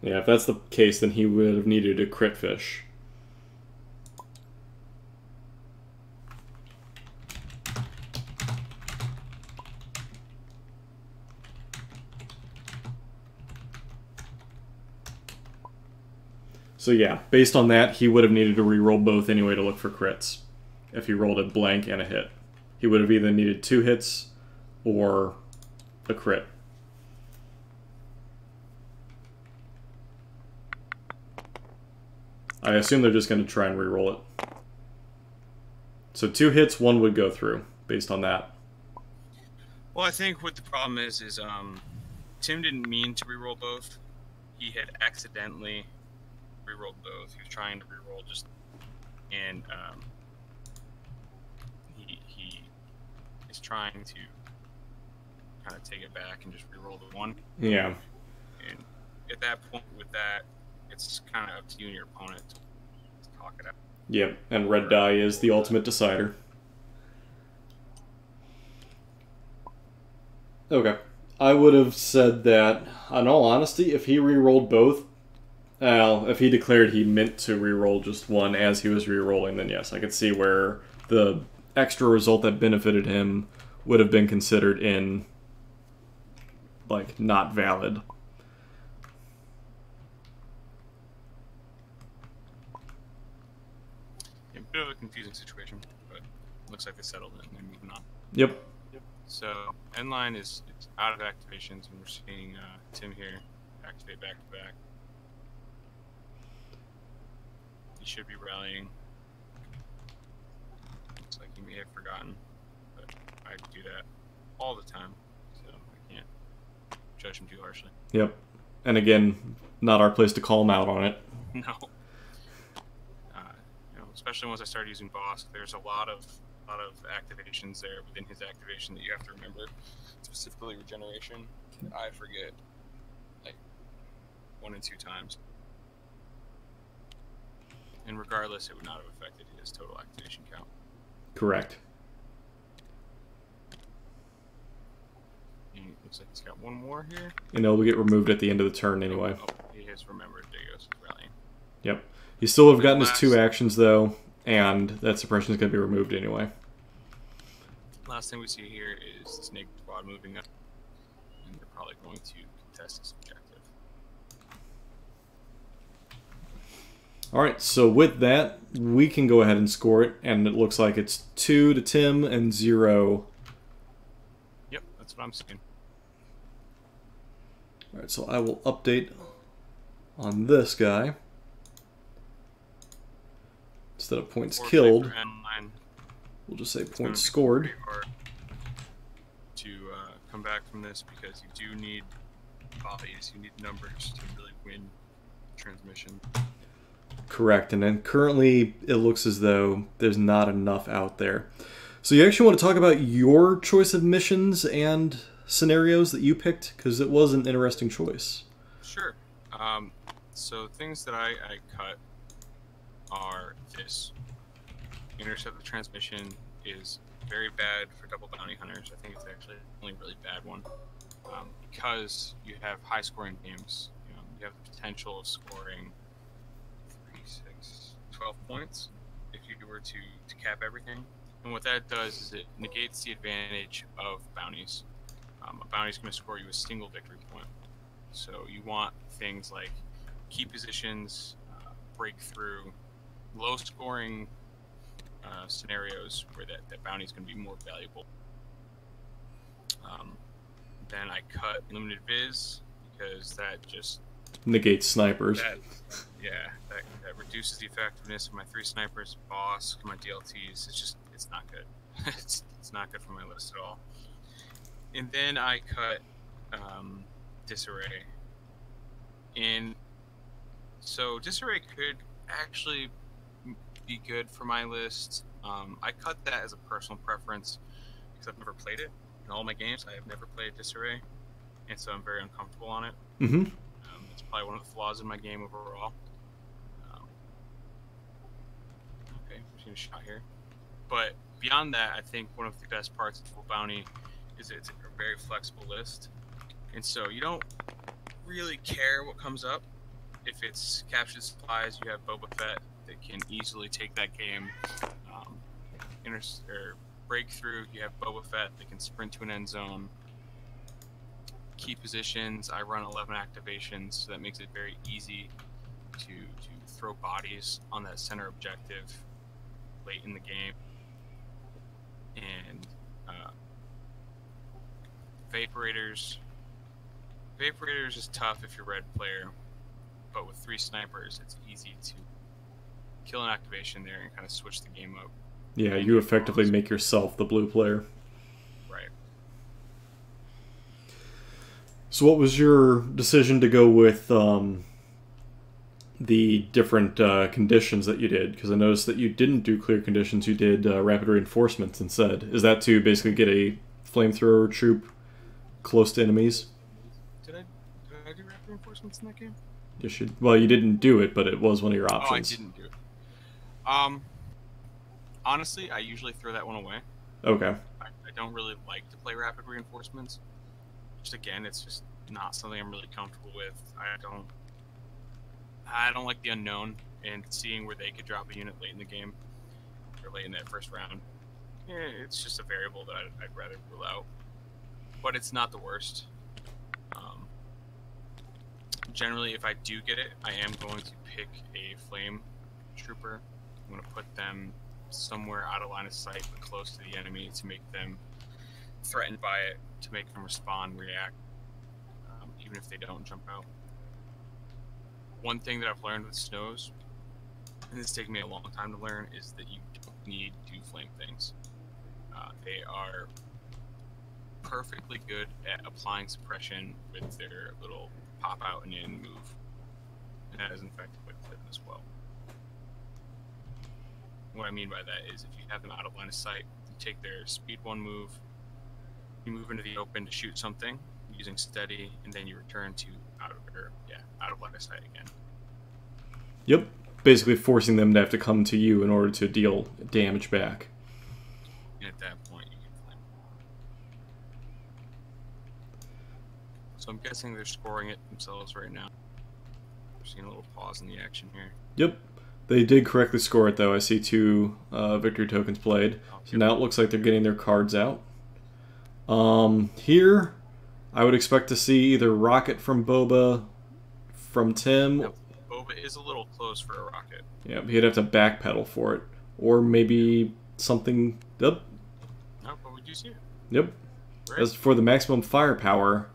Yeah, if that's the case, then he would have needed a crit fish. So yeah, based on that, he would have needed to re-roll both anyway to look for crits. If he rolled a blank and a hit. He would have either needed 2 hits or a crit. I assume they're just going to try and re-roll it. So 2 hits, 1 would go through, based on that. Well, I think what the problem is Tim didn't mean to reroll both. He had accidentally rerolled both. He was trying to reroll just, and he is trying to kind of take it back and just reroll the 1. Yeah. And at that point, with that, it's kind of up to you and your opponent to talk it out. Yep, and red die is the ultimate decider. Okay. I would have said that, in all honesty, if he re-rolled both, if he declared he meant to re-roll just 1 as he was re-rolling, then yes, I could see where the extra result that benefited him would have been considered in, like, not valid. A bit of a confusing situation, but looks like they settled it and they're moving on. Yep. So NLine is out of activations, and we're seeing Tim here activate back to back. He should be rallying. Looks like he may have forgotten, but I do that all the time, so I can't judge him too harshly. Yep. And again, not our place to call him out on it. No. Especially once I started using Boss, there's a lot of activations there within his activation that you have to remember, specifically regeneration. I forget like 1 and 2 times, and regardless, it would not have affected his total activation count. Correct. And it looks like he's got 1 more here. And it'll get removed at the end of the turn anyway. Oh, he has remembered. There he goes. Rallying. Yep. He still would have gotten his 2 actions, though, and that suppression is going to be removed anyway. Last thing we see here is the Snake Squad moving up, and they're probably going to contest this objective. Alright, so with that, we can go ahead and score it, and it looks like it's 2 to Tim and 0. Yep, that's what I'm seeing. Alright, so I will update on this guy. Instead of points killed, we'll just say points scored. To come back from this, because you do need bodies, you need numbers to really win transmission. Correct, and then currently it looks as though there's not enough out there. So you actually want to talk about your choice of missions and scenarios that you picked, because it was an interesting choice. Sure. So things that I cut are this. Intercept the transmission is very bad for double bounty hunters. I think it's actually the only really bad one. Because you have high scoring games, you have the potential of scoring 12 points if you were to cap everything. And what that does is it negates the advantage of bounties. A bounty is going to score you a single victory point. So you want things like key positions, breakthrough, low scoring scenarios where that bounty is going to be more valuable. Then I cut limited viz because that just negates snipers. That reduces the effectiveness of my 3 snipers, boss, my DLTs. It's not good. it's not good for my list at all. And then I cut disarray. And so disarray could actually be good for my list. I cut that as a personal preference because I've never played it in all my games. I have never played disarray, and so I'm very uncomfortable on it. Mm-hmm. It's probably one of the flaws in my game overall. Okay, I'm seeing a shot here. But beyond that, I think one of the best parts of Full Bounty is it's a very flexible list. And so you don't really care what comes up. If it's captured supplies, you have Boba Fett that can easily take that game. Breakthrough, you have Boba Fett that can sprint to an end zone. Key positions, I run 11 activations, so that makes it very easy to throw bodies on that center objective late in the game. And Vaporators is tough if you're red player, but with 3 snipers, it's easy to kill an activation there and kind of switch the game up. Yeah, you effectively make yourself the blue player. Right. So what was your decision to go with the different conditions that you did? Because I noticed that you didn't do clear conditions, you did rapid reinforcements instead. Is that to basically get a flamethrower troop close to enemies? Did I do rapid reinforcements in that game? Well, you didn't do it, but it was one of your options. Oh, I didn't do it. Honestly, I usually throw that one away. Okay. I don't really like to play rapid reinforcements. Just again, it's just not something I'm really comfortable with. I don't like the unknown and seeing where they could drop a unit late in the game or late in that first round. Yeah, it's just a variable that I'd rather rule out. But it's not the worst. Generally, if I do get it, I am going to pick a flame trooper. I'm going to put them somewhere out of line of sight but close to the enemy to make them threatened by it, to make them respond, react, even if they don't jump out. One thing that I've learned with snows, and it's taken me a long time to learn, is that you don't need to flame things. They are perfectly good at applying suppression with their little pop out and in move, and that is in fact with them as well. What I mean by that is if you have them out of line of sight, you take their speed 1 move, you move into the open to shoot something using steady, and then you return to out of line of sight again. Yep, basically forcing them to have to come to you in order to deal damage back. And at that point, you can flame. So I'm guessing they're scoring it themselves right now. We're seeing a little pause in the action here. Yep. They did correctly score it, though. I see 2 victory tokens played. So now it looks like they're getting their cards out. Here, I would expect to see either Rocket from Boba, from Tim. Now, Boba is a little close for a Rocket. Yeah, he'd have to backpedal for it. Or maybe something... Yep. No, but we do see it. Yep. Right. As for the maximum firepower,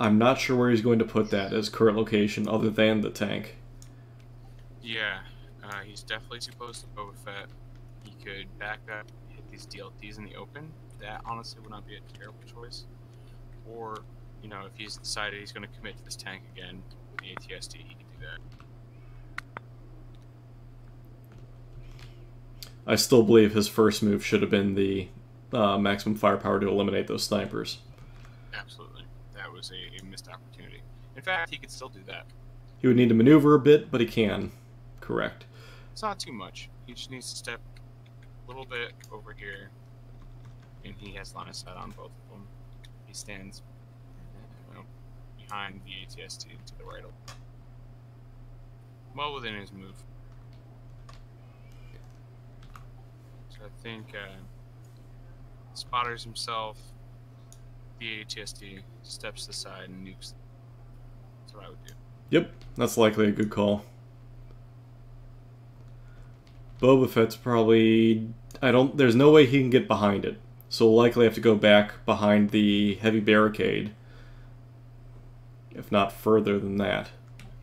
I'm not sure where he's going to put that as current location other than the tank. Yeah, he's definitely too close to Boba Fett. He could back up, hit these DLTs in the open. That honestly would not be a terrible choice. Or, you know, if he's decided he's going to commit to this tank again with the ATST, he can do that. I still believe his first move should have been the maximum firepower to eliminate those snipers. Absolutely. That was a missed opportunity. In fact, he could still do that. He would need to maneuver a bit, but he can. Correct. It's not too much. He just needs to step a little bit over here, and he has line of sight on both of them. He stands behind the ATST to the right of him. Well within his move. So I think spotters himself, the ATST steps aside and nukes. That's what I would do. Yep, that's likely a good call. Boba Fett's probably... There's no way he can get behind it. So we'll likely have to go back behind the heavy barricade. If not further than that.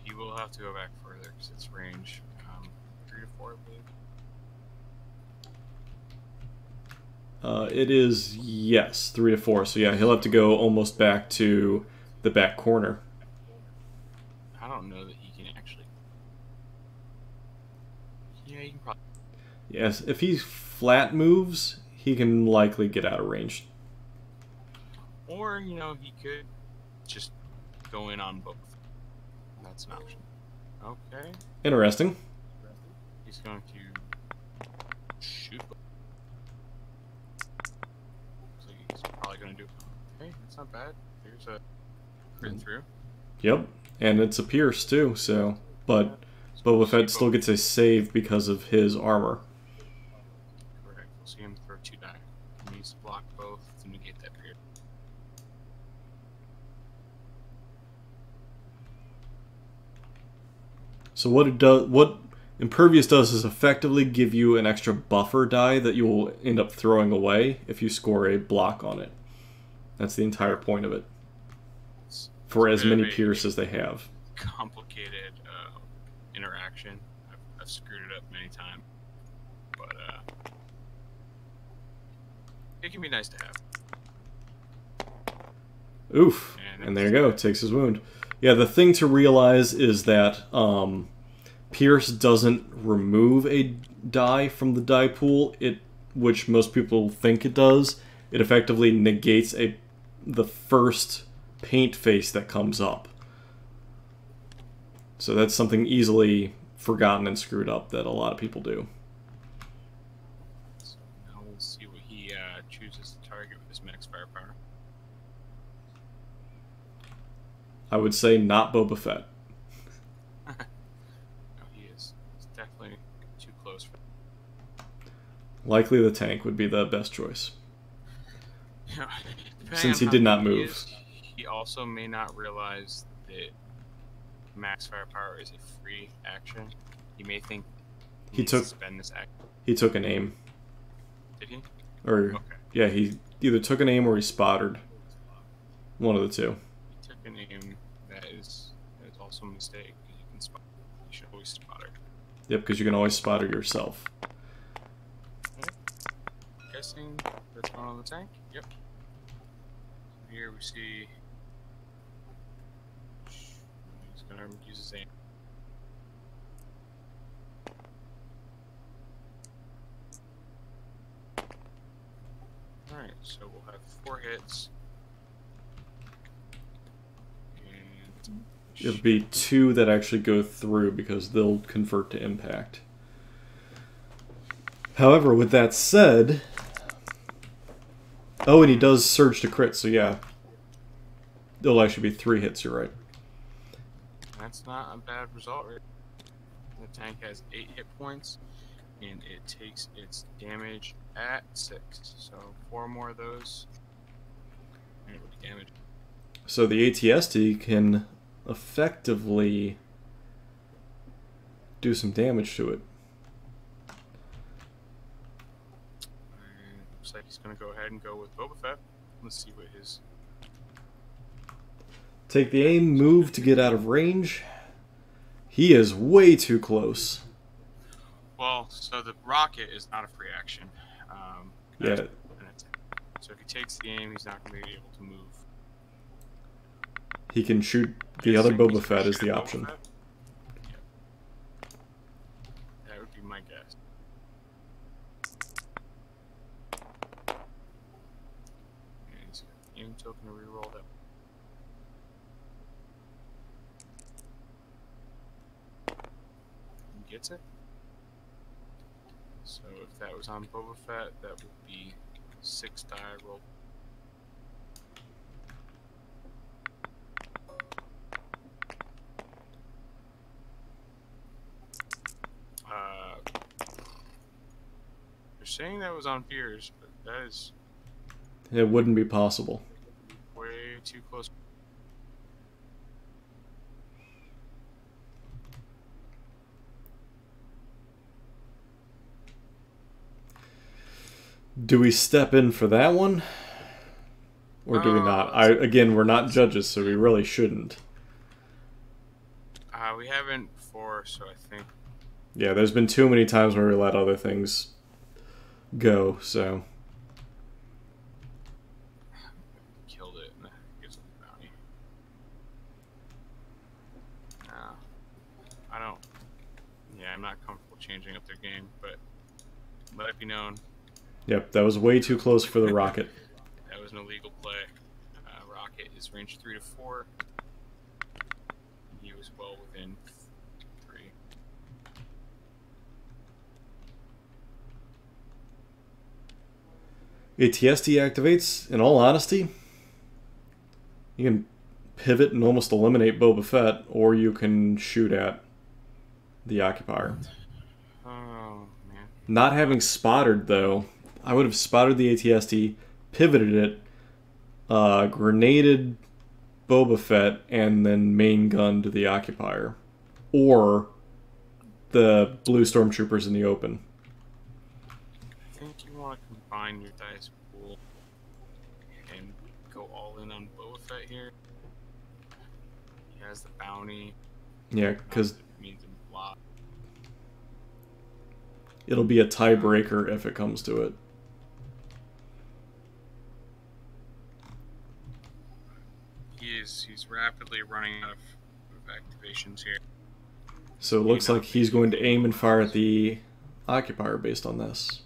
He will have to go back further because it's range 3 to 4, I believe. It is, yes, 3 to 4. So yeah, he'll have to go almost back to the back corner. I don't know that he can actually... Yeah, he can probably... Yes, if he flat moves, he can likely get out of range. Or, you know, he could just go in on both. That's an option. Okay. Interesting. He's going to shoot. So he's probably going to do... Okay, that's not bad. There's a crit through. Yep, and it's a pierce too, so... But Boba Fett still gets a save because of his armor. Correct. We'll see him throw 2 die. He needs to block both to negate that period. So what Impervious does is effectively give you an extra buffer die that you will end up throwing away if you score a block on it. That's the entire point of it. For as many pierce as they have. Complicated interaction. I've screwed it up many times, but it can be nice to have. Oof, and there you go, takes his wound. Yeah, the thing to realize is that Pierce doesn't remove a die from the die pool, which most people think it does. It effectively negates the first paint face that comes up. So that's something easily forgotten and screwed up that a lot of people do. So now we'll see what he chooses to target with his max firepower. I would say not Boba Fett. No, he is. He's definitely too close for Likely the tank would be the best choice. Yeah, Since he did not move. He also may not realize that max firepower is a free action. He may think he needs to spend this action. He took an aim. Did he? Or okay. Yeah, he either took an aim or he spotted. One of the two. He took an aim. That is also a mistake. You can spot. You should always spot her. Yep, because you can always spot her yourself. Okay. Guessing that's going on the tank. Yep. Here we see. He's gonna use his aim. Alright, so we'll have 4 hits. And It'll be 2 that actually go through because they'll convert to impact. However, with that said... Oh, and he does surge to crit, so yeah. It'll actually be 3 hits, you're right. that's not a bad result, right? The tank has 8 hit points, and it takes its damage at 6. So 4 more of those, and it would damage. So the ATST can effectively do some damage to it. And looks like he's going to go ahead and go with Boba Fett. Let's see what his... Take the aim, move to get out of range. He is way too close. Well, so the rocket is not a free action. Yeah. So if he takes the aim, he's not going to be able to move. He can shoot the other Boba Fett is the option. Yep. That would be my guess. And he's got the aim token to reroll that. He gets it. So if that was on Boba Fett, that would be 6 die roll. They're saying that was on Veers, but that is It wouldn't be possible. way too close. Do we step in for that one? Or do we not? Again, we're not judges, so we really shouldn't. We haven't before, so I think... Yeah, there's been too many times where we let other things go, so... Killed it, and that gives him the bounty. Nah. I don't... Yeah, I'm not comfortable changing up their game, but let it be known. Yep, that was way too close for the rocket. That was an illegal play. Rocket is range 3 to 4. He was well within 3. ATST activates, in all honesty, you can pivot and almost eliminate Boba Fett, or you can shoot at the occupier. Oh, man. Not having spotted, though, I would have spotted the ATST, pivoted it, grenaded Boba Fett, and then main gunned the occupier. Or the blue stormtroopers in the open. I think you want to combine your dice pool and go all in on Boba Fett here. He has the bounty. Yeah, because It means a lot. it'll be a tiebreaker if it comes to it. He's rapidly running out of activations here. So it looks like he's going to aim and fire at the occupier based on this.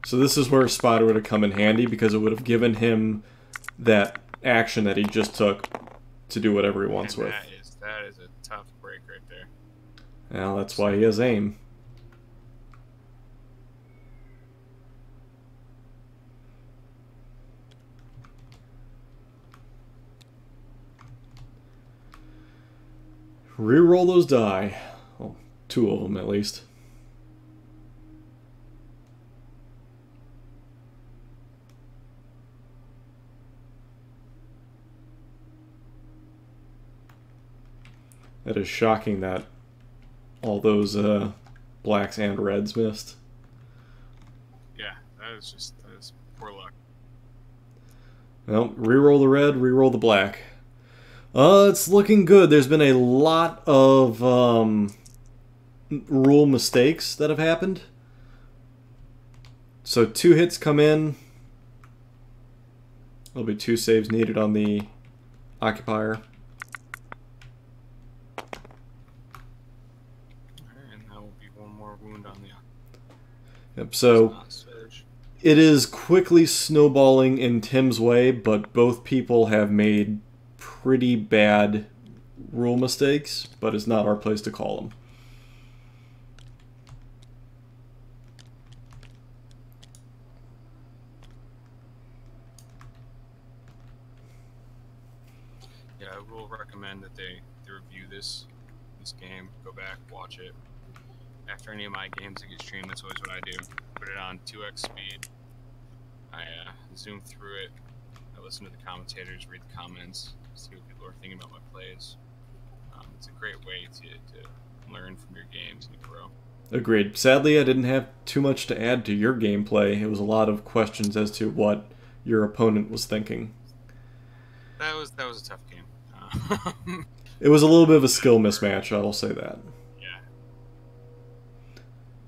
So this is where a spotter would have come in handy, because it would have given him that action that he just took to do whatever he wants with. That is a tough break right there. Well, that's why he has aim. Reroll those die. Well, 2 of them at least. It is shocking that all those blacks and reds missed. Yeah, that is poor luck. Well, reroll the red, reroll the black. It's looking good. There's been a lot of rule mistakes that have happened. So 2 hits come in. There'll be 2 saves needed on the occupier. And that will be 1 more wound on the Yep, so it is quickly snowballing in Tim's way, but both people have made pretty bad rule mistakes, but it's not our place to call them. Yeah, I will recommend that they review this this game, go back, watch it. After any of my games that get streamed, that's always what I do. Put it on 2x speed. I zoom through it. I listen to the commentators, read the comments, see what people are thinking about my plays. It's a great way to learn from your games and grow. Agreed. Sadly, I didn't have too much to add to your gameplay. It was a lot of questions as to what your opponent was thinking. That was a tough game. It was a little bit of a skill mismatch, I will say that. Yeah.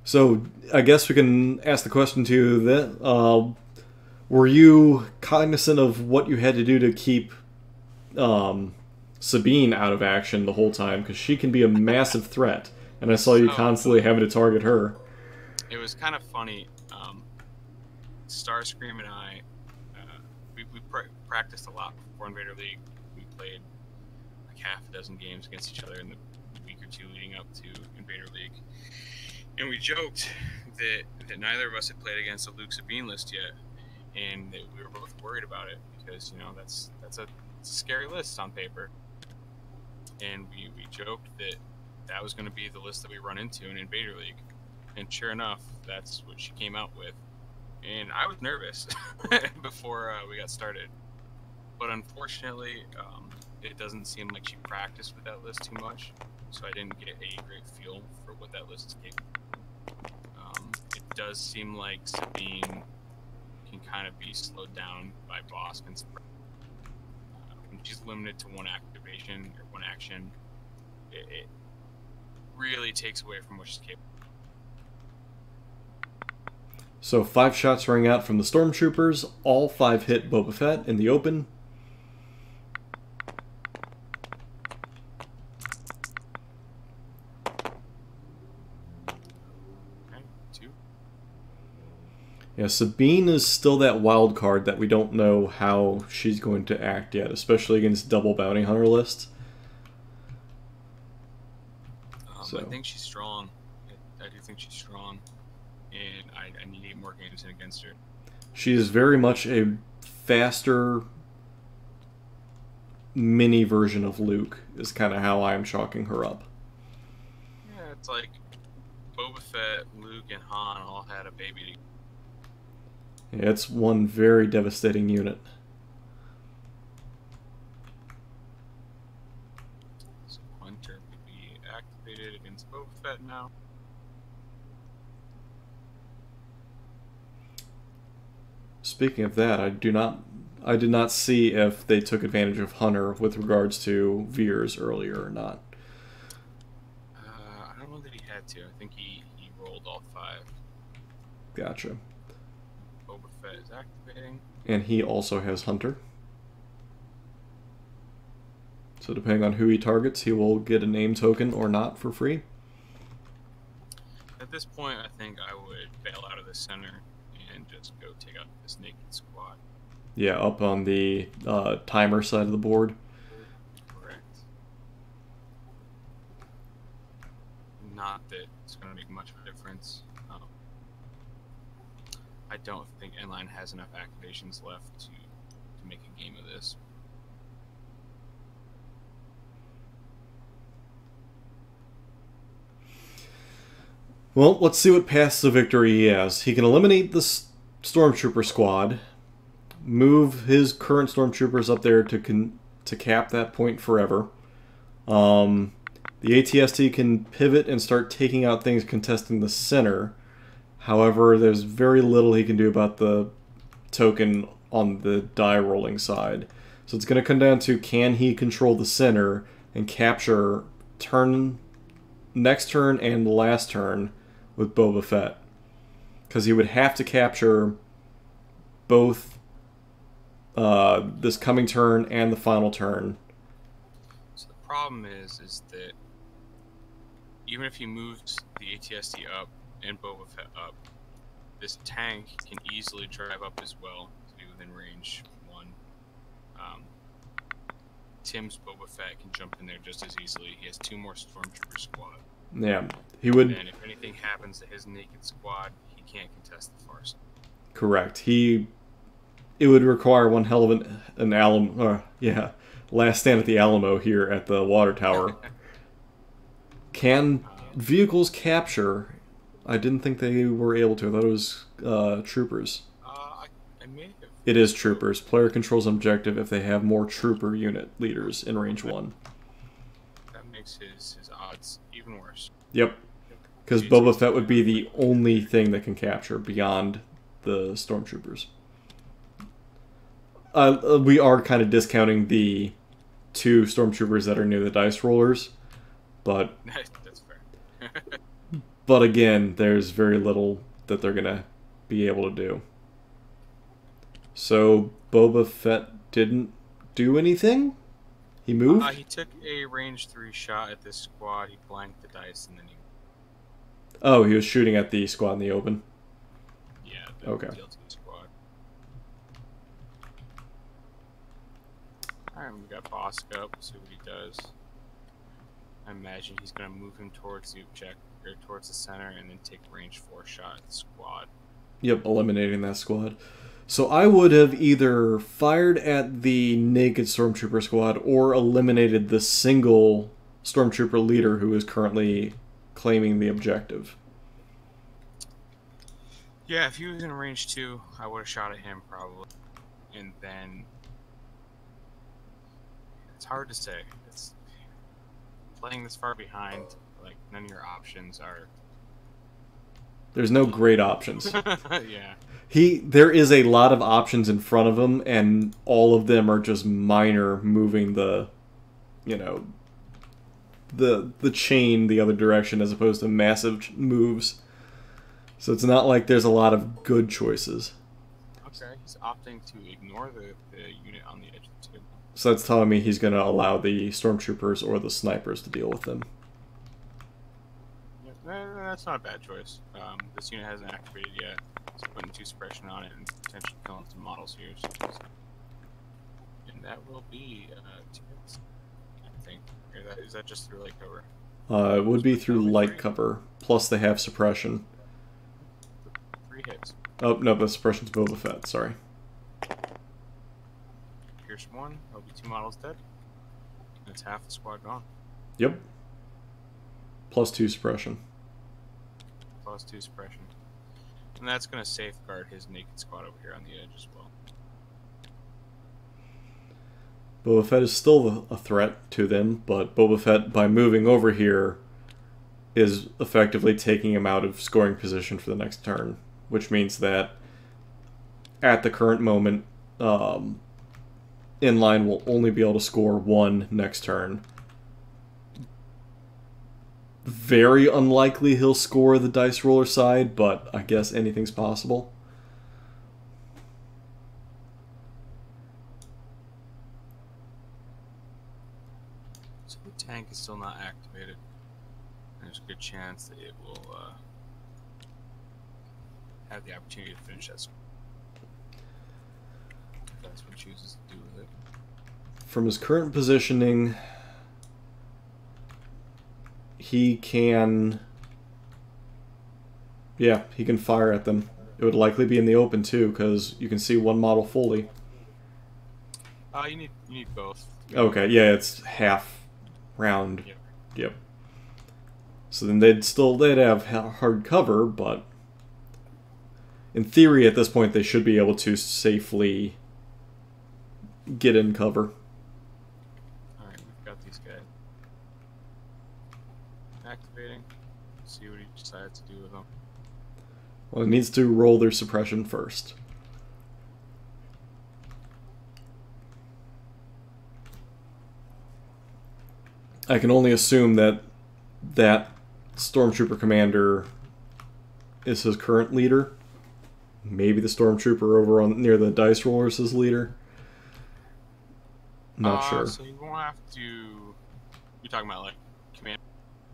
So, I guess we can ask the question to you that, were you cognizant of what you had to do to keep Sabine out of action the whole time? Because she can be a massive threat, and I saw you constantly having to target her. It was kind of funny. Starscream and I, we practiced a lot before Invader League. We played like half a dozen games against each other in the week or two leading up to Invader League. And we joked that neither of us had played against a Luke Sabine list yet, and that we were both worried about it because, you know, that's a scary list on paper. And we joked that was going to be the list that we run into in Invader League. And sure enough, that's what she came out with. And I was nervous before we got started. But unfortunately, it doesn't seem like she practiced with that list too much. So I didn't get a great feel for what that list is capable of. It does seem like Sabine can kind of be slowed down by boss and when she's limited to one activation or one action, it really takes away from what she's capable of. So 5 shots rang out from the Stormtroopers. All 5 hit Boba Fett in the open. Okay, 2. Yeah, Sabine is still that wild card that we don't know how she's going to act yet, especially against double bounty hunter lists. I think she's strong. I do think she's strong. And I need 8 more games in against her. She is very much a faster mini version of Luke, is kind of how I'm chalking her up. Yeah, it's like Boba Fett, Luke, and Han all had a baby. Yeah, it's one very devastating unit. So Hunter would be activated against Boba Fett now. Speaking of that, I did not see if they took advantage of Hunter with regards to Veers earlier or not. I don't know that he had to. I think he rolled all 5. Gotcha. Boba Fett is activating. And he also has Hunter. So depending on who he targets, he will get a name token or not for free. At this point, I think I would bail out of the center and just go take out this naked squad. Yeah, up on the timer side of the board. Correct. Not that it's going to make much of a difference. I don't think NLine has enough activations left to make a game of this. Well, let's see what paths to victory he has. He can eliminate the Stormtrooper squad, move his current Stormtroopers up there to cap that point forever. The ATST can pivot and start taking out things contesting the center. However, there's very little he can do about the token on the die rolling side. So it's going to come down to, can he control the center and capture next turn and last turn with Boba Fett. Because he would have to capture both this coming turn and the final turn. So the problem is that even if he moves the ATST up and Boba Fett up, this tank can easily drive up as well to be within range 1. Tim's Boba Fett can jump in there just as easily. He has 2 more Stormtrooper squad. Yeah, he would. And if anything happens to his naked squad, he can't contest the far side. Correct. It would require one hell of an Alamo. Last stand at the Alamo here at the water tower. Can vehicles capture? I didn't think they were able to. I thought it was troopers. I may have. It is troopers. Player controls an objective if they have more trooper unit leaders in range 1. That makes his odds even worse. Yep. Because Boba Fett would be the only thing that can capture beyond the stormtroopers. We are kind of discounting the 2 stormtroopers that are near the dice rollers, but that's fair. but again, there's very little that they're gonna be able to do. So Boba Fett didn't do anything. He moved. He took a range 3 shot at this squad. He blanked the dice and then he. Oh, he was shooting at the squad in the open. Yeah. Okay. Squad. Alright, we got Bosk up. See what he does. I imagine he's gonna move him towards the objective, or towards the center, and then take range 4 shot at the squad. Yep, eliminating that squad. So I would have either fired at the naked stormtrooper squad or eliminated the single stormtrooper leader who is currently claiming the objective. Yeah, if he was in range 2, I would have shot at him probably. And then it's hard to say. It's playing this far behind, like none of your options are. There's no great options. Yeah. There is a lot of options in front of him, and all of them are just minor, moving the, the chain the other direction as opposed to massive moves. So it's not like there's a lot of good choices. Okay, he's opting to ignore the unit on the edge of the table. So that's telling me he's going to allow the stormtroopers or the snipers to deal with them. Yeah, that's not a bad choice. This unit hasn't activated yet. He's putting 2 suppression on it and potentially killing some models here. So and that will be 2 hits, I think. Is that just through light cover? It would be through light cover. Plus they have suppression. 3 hits. Oh, no, the suppression's Boba Fett, sorry. Pierce 1, there'll be 2 models dead. That's half the squad gone. Yep. Plus 2 suppression. Plus 2 suppression. And that's going to safeguard his naked squad over here on the edge as well. Boba Fett is still a threat to them, but Boba Fett, by moving over here, is effectively taking him out of scoring position for the next turn, which means that at the current moment, NLine will only be able to score 1 next turn. Very unlikely he'll score the dice roller side, but I guess anything's possible. So the tank is still not activated. There's a good chance that it will have the opportunity to finish that. If that's what it chooses to do with it. From his current positioning, he can... Yeah, he can fire at them. It would likely be in the open too, because you can see 1 model fully. You need both. Okay, yeah, it's half round. Yep. Yep. So then they'd have hard cover, but in theory at this point they should be able to safely get in cover. Alright, we've got these guys activating. See what he decides to do with them. Well, it needs to roll their suppression first. I can only assume that Stormtrooper commander is his current leader. Maybe the Stormtrooper over near the dice roller is his leader. Not sure. So you won't have to... You're talking about, like, command...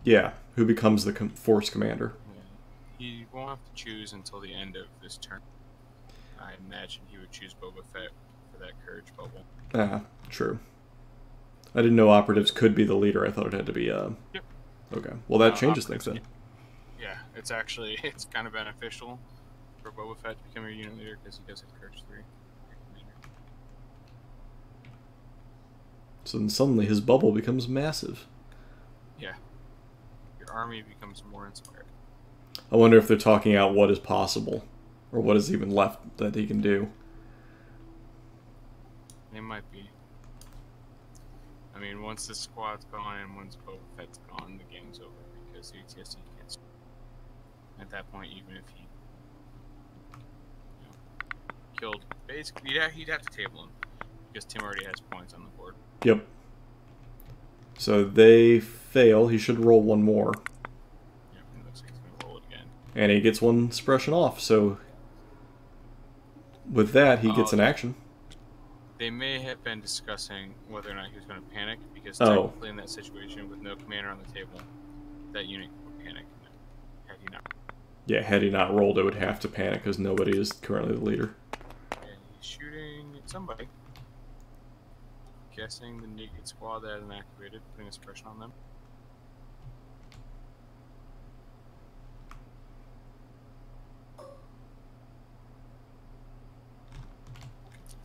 Yeah, who becomes the Force commander. Yeah. He won't have to choose until the end of this turn. I imagine he would choose Boba Fett for that courage bubble. Ah, true. I didn't know operatives could be the leader. I thought it had to be... Yep. Okay. Well, that changes things then. Yeah, it's actually... It's kind of beneficial for Boba Fett to become your unit leader because he does have Courage 3. So then suddenly his bubble becomes massive. Yeah. army becomes more inspired. I wonder if they're talking out what is possible, or what is even left that he can do. It might be. I mean, once this squad's gone and once Boba Fett's gone, the game's over because the ATST can't. At that point, even if he killed, basically, he'd have to table him because Tim already has points on the board. Yep. So they fail. He should roll one more. Yep, it looks like he's gonna roll it again. And he gets one suppression off. So with that, he gets an action. They may have been discussing whether or not he was going to panic, because technically in that situation with no commander on the table, that unit would panic had he not. Yeah, had he not rolled, it would have to panic because nobody is currently the leader. And he's shooting at somebody. Guessing the naked squad that hasn't activated, putting a suppression on them.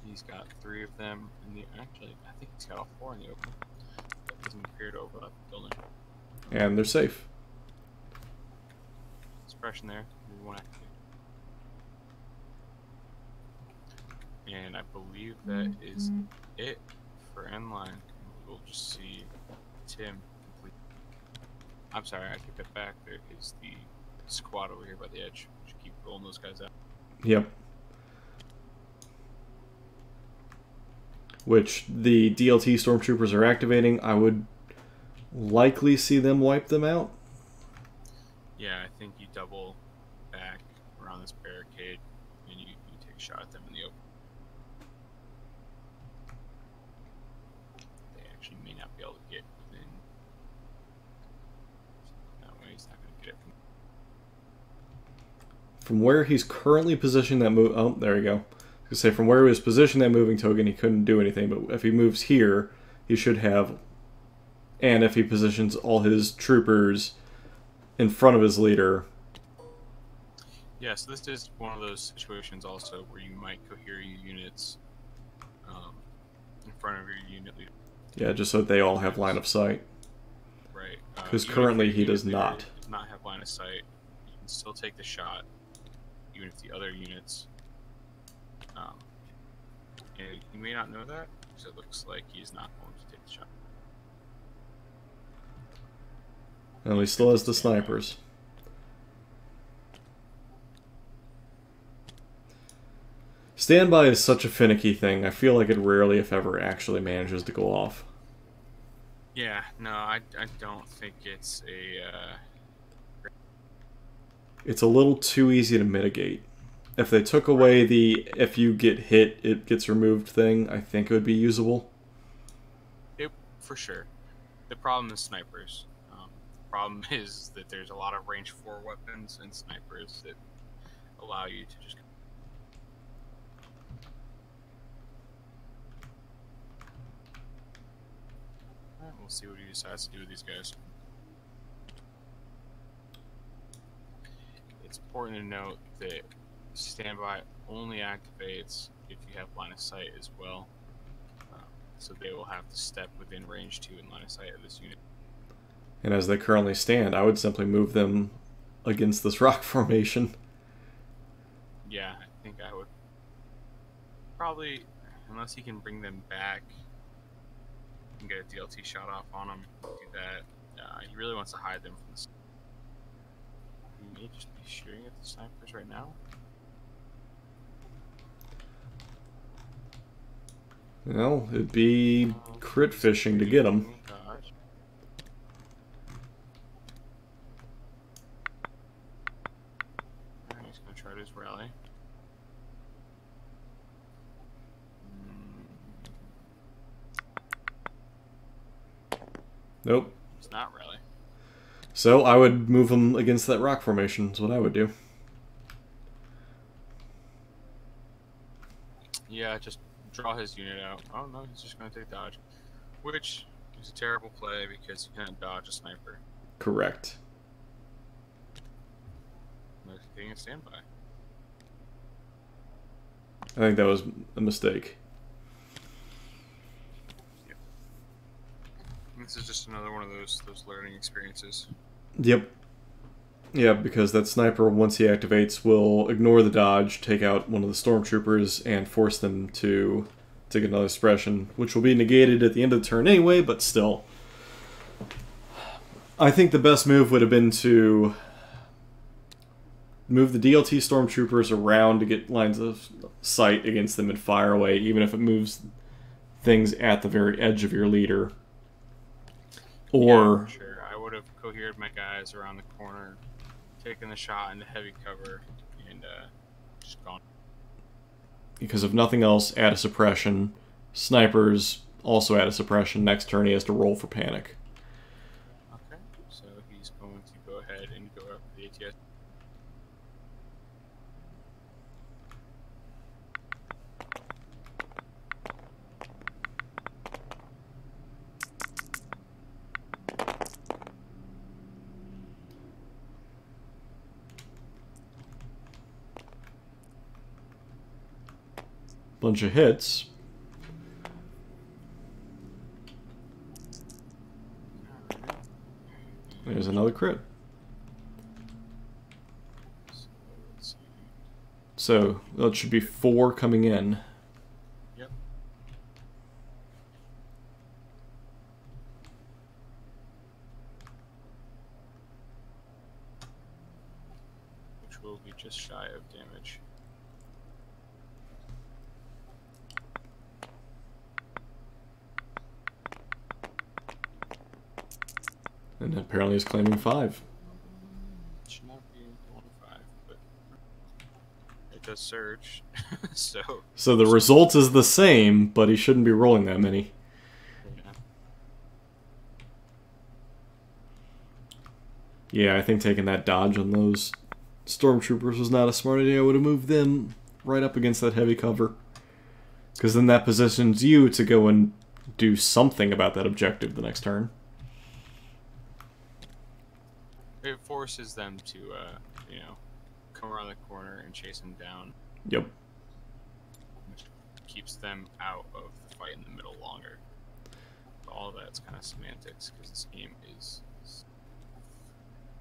He's got 3 of them in the. Actually, I think he's got all 4 in the open. That doesn't appear to overlap the building. And they're safe. Suppression there. We won't activate. And I believe that is it for NLine. We'll just see Tim complete. I'm sorry, I take that back. There is the squad over here by the edge. We should keep rolling those guys out. Yep. Which the DLT stormtroopers are activating. I would likely see them wipe them out. Yeah, I think you double back around this barricade and you take a shot at them in the open. They actually may not be able to get within. That way he's not going to get it From where he's currently positioned that move. Oh, there we go. I was going to say, from where he was positioned that moving token, he couldn't do anything. But if he moves here, he should have. And if he positions all his troopers in front of his leader. Yeah, so this is one of those situations also where you might cohere your units in front of your unit leader. Yeah, just so that they all have line of sight. Right. Because currently he does not. Does not have line of sight. You can still take the shot, even if the other units. And you may not know that, because it looks like he's not going to take the shot. And he still has the snipers. Standby is such a finicky thing. I feel like it rarely, if ever, actually manages to go off. Yeah, no, I don't think it's a... It's a little too easy to mitigate. If they took away the if you get hit, it gets removed thing, I think it would be usable. For sure. The problem is snipers. The problem is that there's a lot of range 4 weapons and snipers that allow you to just... Alright, we'll see what he decides to do with these guys. It's important to note that standby only activates if you have line of sight as well. So they will have to step within range 2 in line of sight of this unit. And as they currently stand, I would simply move them against this rock formation. Yeah, I think I would probably, unless he can bring them back and get a DLT shot off on them, do that. He really wants to hide them from the... He may just be shooting at the snipers right now. Well, it'd be crit fishing to get them. Alright, he's going to try to his rally. Nope. It's not rally. So I would move them against that rock formation, is what I would do. Yeah, just draw his unit out. Oh no, he's just going to take dodge. Which is a terrible play because you can't dodge a sniper. Correct. No taking a standby. I think that was a mistake. Yep. This is just another one of those learning experiences. Yep. Yeah, because that sniper, once he activates, will ignore the dodge, take out one of the stormtroopers, and force them to take another suppression, which will be negated at the end of the turn anyway, but still. I think the best move would have been to move the DLT stormtroopers around to get lines of sight against them and fire away, even if it moves things at the very edge of your leader. Or... Yeah, sure. I would have cohered my guys around the corner, taken the shot into heavy cover, and just gone. Because if nothing else, add a suppression. Snipers also add a suppression. Next turn he has to roll for panic. Okay, so he's going to go ahead and go up the ATS. Bunch of hits. There's another crit. So that should be 4 coming in. Yep. Which will be just shy of damage. And apparently he's claiming 5. Should not be 1-5, but it does surge. So the result is the same, but he shouldn't be rolling that many. Yeah, I think taking that dodge on those stormtroopers was not a smart idea. I would have moved them right up against that heavy cover. Because then that positions you to go and do something about that objective the next turn. It forces them to, you know, come around the corner and chase him down. Yep. Which keeps them out of the fight in the middle longer. But all that's kind of semantics, because this game is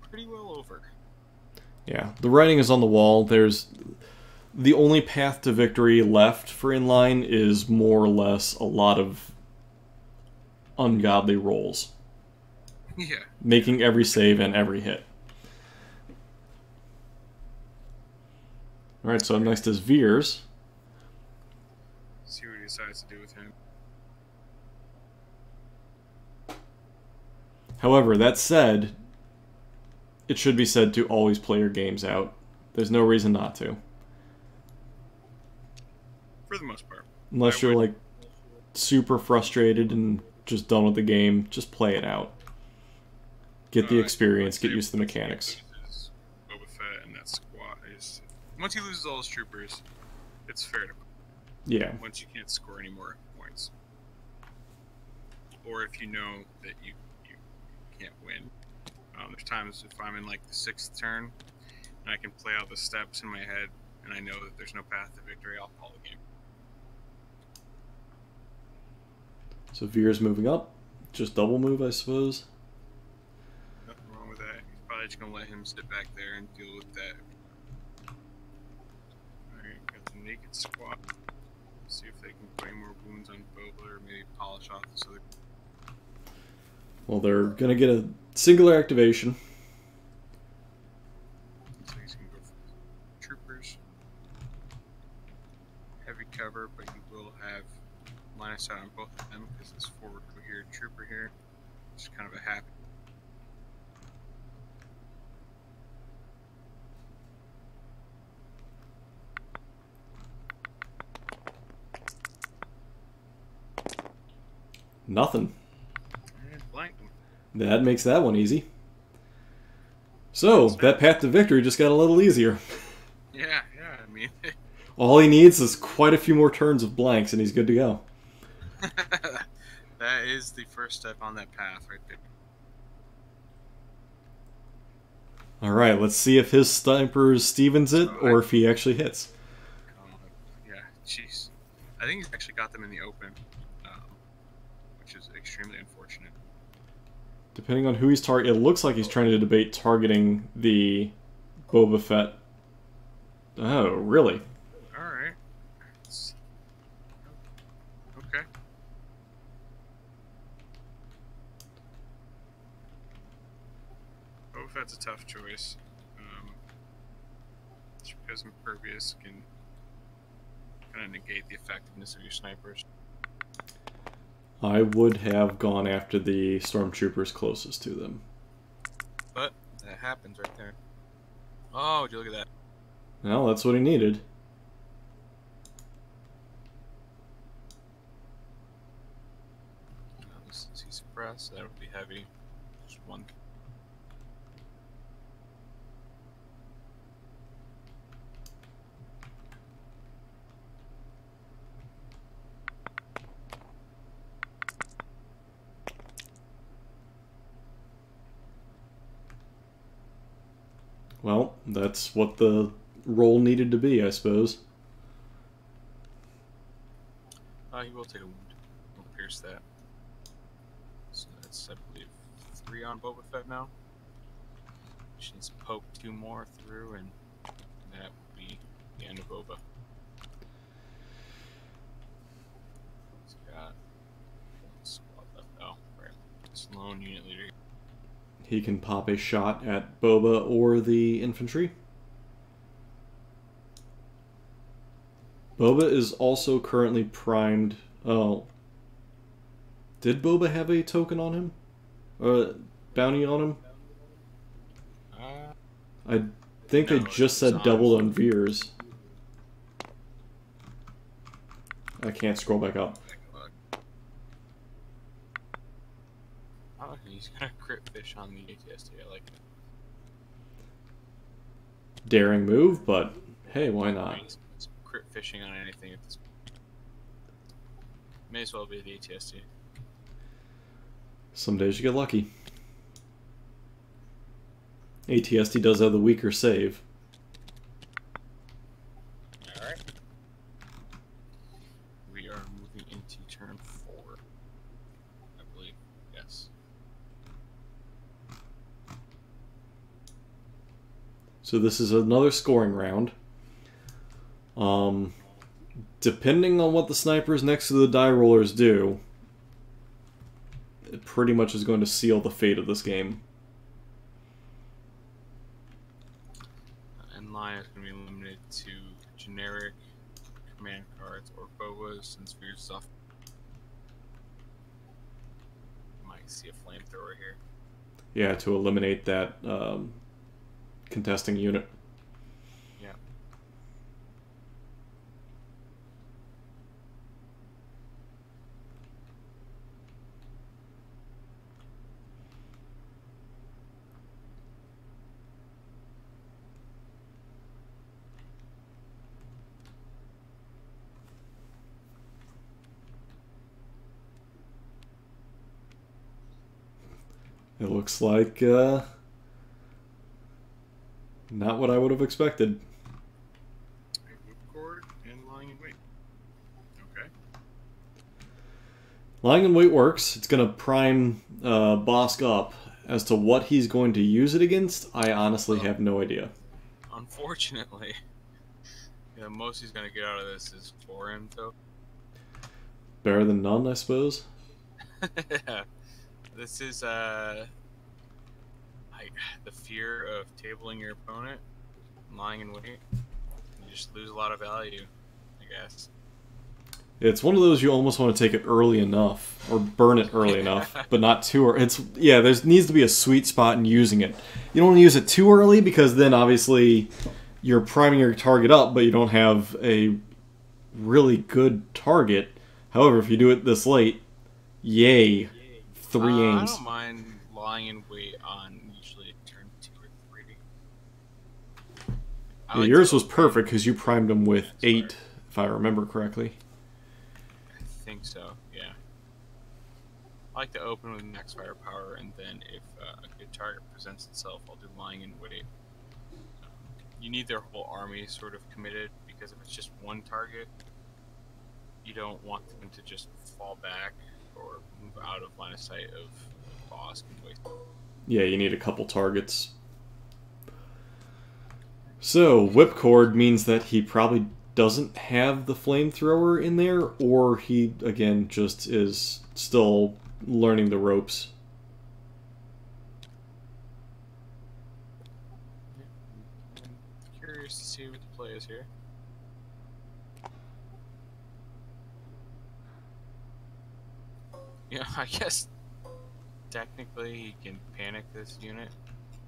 pretty well over. Yeah, the writing is on the wall. There's the only path to victory left for Inline is more or less a lot of ungodly rolls. Yeah. Making every save and every hit. Alright, so next is Veers. See what he decides to do with him. However, that said, it should be said to always play your games out. There's no reason not to. For the most part. Unless you're like super frustrated and just done with the game, just play it out. Get the experience, get used to the mechanics. Boba Fett and that squad is... Once he loses all his troopers, it's fair to... Yeah. Once you can't score any more points. Or if you know that you can't win. There's times if I'm in like the 6th turn, and I can play out the steps in my head, and I know that there's no path to victory, I'll call the game. So Veer's moving up. Just double move, I suppose. Nothing wrong with that. He's probably just going to let him sit back there and deal with that. Alright, got the naked squad. See if they can put any more wounds on Boba or maybe polish off this other. Well, they're going to get a singular activation. So he's going to go for troopers. Heavy cover, but he will have line of sight on both of them because this forward coherent trooper here is kind of a happy. Nothing. And blank. That makes that one easy. So, that path to victory just got a little easier. Yeah, I mean... All he needs is quite a few more turns of blanks and he's good to go. That is the first step on that path right there. Alright, let's see if his sniper Stevens it or if he actually hits. Yeah, jeez. I think he's actually got them in the open, which is extremely unfortunate. Depending on who he's targeting, it looks like he's trying to debate targeting the Boba Fett. Oh, really? Alright. Okay. Boba Fett's a tough choice. Just because Impervious can kind of negate the effectiveness of your snipers. I would have gone after the stormtroopers closest to them. But that happens right there. Oh, would you look at that? Well, that's what he needed. This is he suppressed. That would be heavy. Just one. Well, that's what the role needed to be, I suppose. He will take a wound. We'll pierce that. So that's, I believe, 3 on Boba Fett now. She needs to poke 2 more through, and that would be the end of Boba. He's got 1 squad left. Oh, right. This lone unit leader. He can pop a shot at Boba or the infantry. Boba is also currently primed. Oh. Did Boba have a token on him? Or bounty on him? I think No, they just said doubled on Veers. I can't scroll back up. Oh, he's gonna crit fish on the ATST. I like it. Daring move, but hey, why not? He's crit fishing on anything at this point. May as well be the ATST. Some days you get lucky. ATST does have the weaker save. Alright. We are moving into turn 4. I believe. Yes. So this is another scoring round. Depending on what the snipers next to the die rollers do, it pretty much is going to seal the fate of this game. NLine is going to be limited to generic command cards or Bobas since we're soft. You might see a flamethrower here. Yeah, to eliminate that contesting unit. Yeah. It looks like not what I would have expected. Whipcord and lying in wait. Okay. Lying in wait works. It's going to prime Bosk up. As to what he's going to use it against, I honestly have no idea. Unfortunately, the most he's going to get out of this is 4 info. Better than none, I suppose. This is like the fear of tabling your opponent, lying in wait. You just lose a lot of value, I guess. It's one of those you almost want to take it early enough, or burn it early enough, but not too early. There needs to be a sweet spot in using it. You don't want to use it too early because then obviously you're priming your target up, but you don't have a really good target. However, if you do it this late, yay, 3 aims. I don't mind lying in wait on usually turn 2 or 3. Yeah, yours was perfect because you primed him with 8, if I remember correctly. I think so, yeah. I like to open with max firepower, and then if a good target presents itself, I'll do lying in wait. You need their whole army sort of committed, because if it's just one target, you don't want them to just fall back or move out of line of sight of boss can waste. Yeah, you need a couple targets. So, whipcord means that he probably doesn't have the flamethrower in there, or he, again, just is still learning the ropes. I'm curious to see what the play is here. Yeah, I guess technically he can panic this unit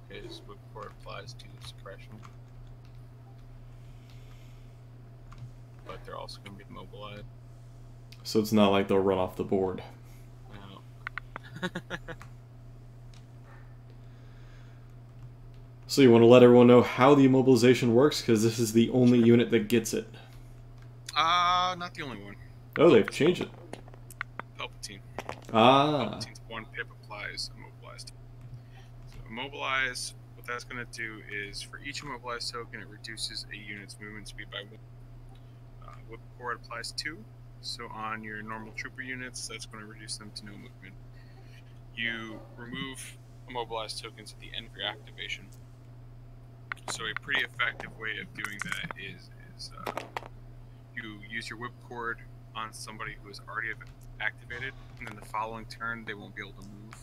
because whipcord applies to suppression. But they're also going to be immobilized. So it's not like they'll run off the board. No. So you want to let everyone know how the immobilization works, because this is the only unit that gets it. Not the only one. Oh, they've changed it. Palpatine. Ah. Palpatine's one pip applies immobilized. So immobilize, what that's going to do is for each immobilized token, it reduces a unit's movement speed by 1. Whipcord applies 2. So on your normal trooper units, that's going to reduce them to no movement. You remove immobilized tokens at the end of your activation. So a pretty effective way of doing that is you use your whipcord on somebody who is already activated, and then the following turn they won't be able to move.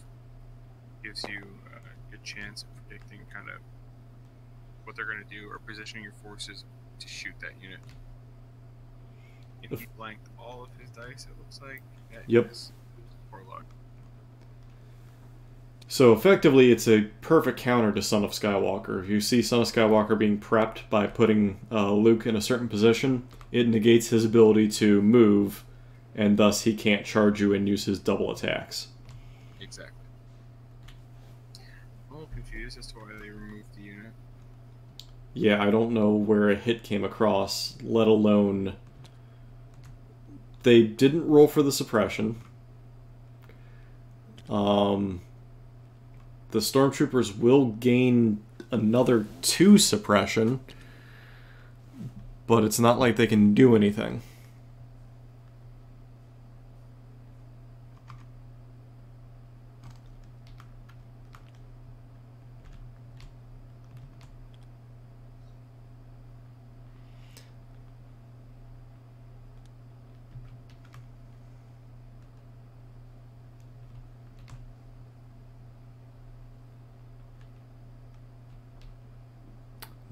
Gives you a good chance of predicting kind of what they're going to do or positioning your forces to shoot that unit. And he blanked all of his dice, it looks like. Yep. Poor luck. So effectively, it's a perfect counter to Son of Skywalker. If you see Son of Skywalker being prepped by putting Luke in a certain position, it negates his ability to move, and thus he can't charge you and use his double attacks. Exactly. I'm a little confused as to why they removed the unit. Yeah, I don't know where a hit came across, let alone... They didn't roll for the suppression. The Stormtroopers will gain another 2 suppression, but it's not like they can do anything.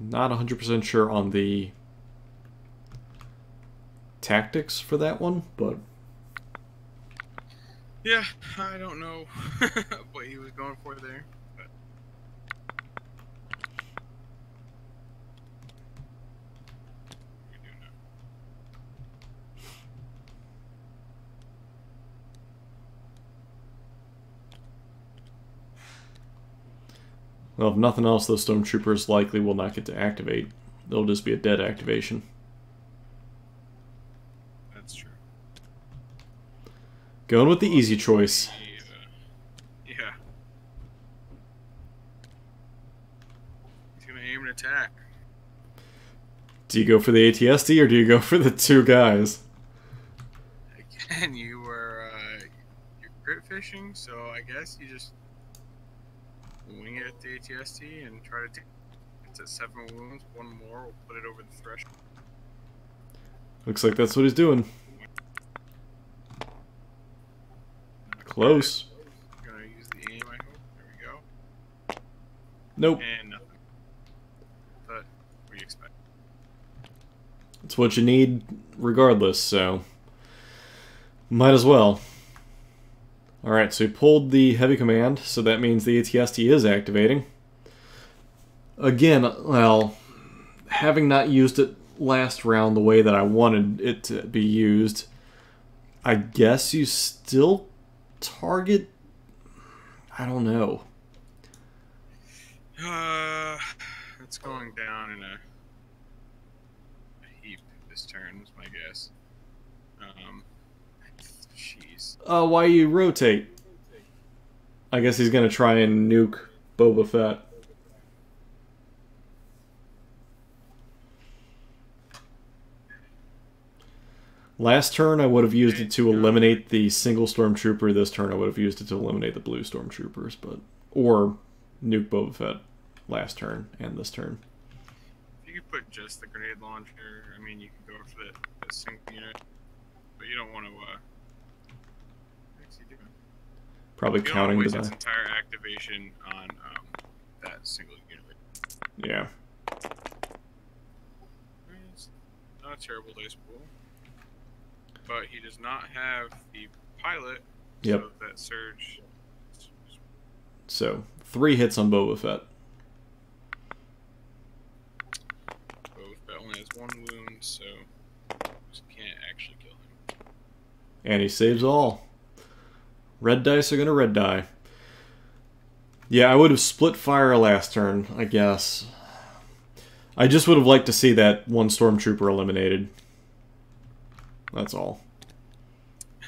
Not 100% sure on the tactics for that one, but... Yeah, I don't know what he was going for there. But... Well, if nothing else, those Stormtroopers likely will not get to activate. They'll just be a dead activation. That's true. Going with the easy choice. Yeah. He's gonna aim and attack. Do you go for the ATSD or do you go for the 2 guys? Again, you're crit fishing, so I guess you just wing it at the ATST and try to take it's at 7 wounds. 1 more will put it over the threshold. Looks like that's what he's doing. Close. Gonna use the aim, I hope. There we go. Nope. And nothing. But what do you expect? It's what you need regardless, so... Might as well. Alright, so he pulled the heavy command, so that means the ATST is activating. Again, well, having not used it last round the way that I wanted it to be used, I guess you still target... I don't know. It's going down in a heap this turn, is my guess. Jeez. Why you rotate? I guess he's gonna try and nuke Boba Fett. Last turn, I would have used it to eliminate the single Stormtrooper. This turn, I would have used it to eliminate the blue Stormtroopers, or nuke Boba Fett last turn and this turn. If you could put just the grenade launcher, I mean, you could go for the single unit, but you don't want to. What's he doing? Probably counting the waste its entire activation on that single unit. Yeah. It's not a terrible dice pool. But he does not have the pilot, yep. So that surge. So 3 hits on Boba Fett. Boba Fett only has 1 wound, so just can't actually kill him. And he saves all. Red dice are gonna red die. Yeah, I would have split fire last turn, I guess. I just would have liked to see that 1 Stormtrooper eliminated. That's all.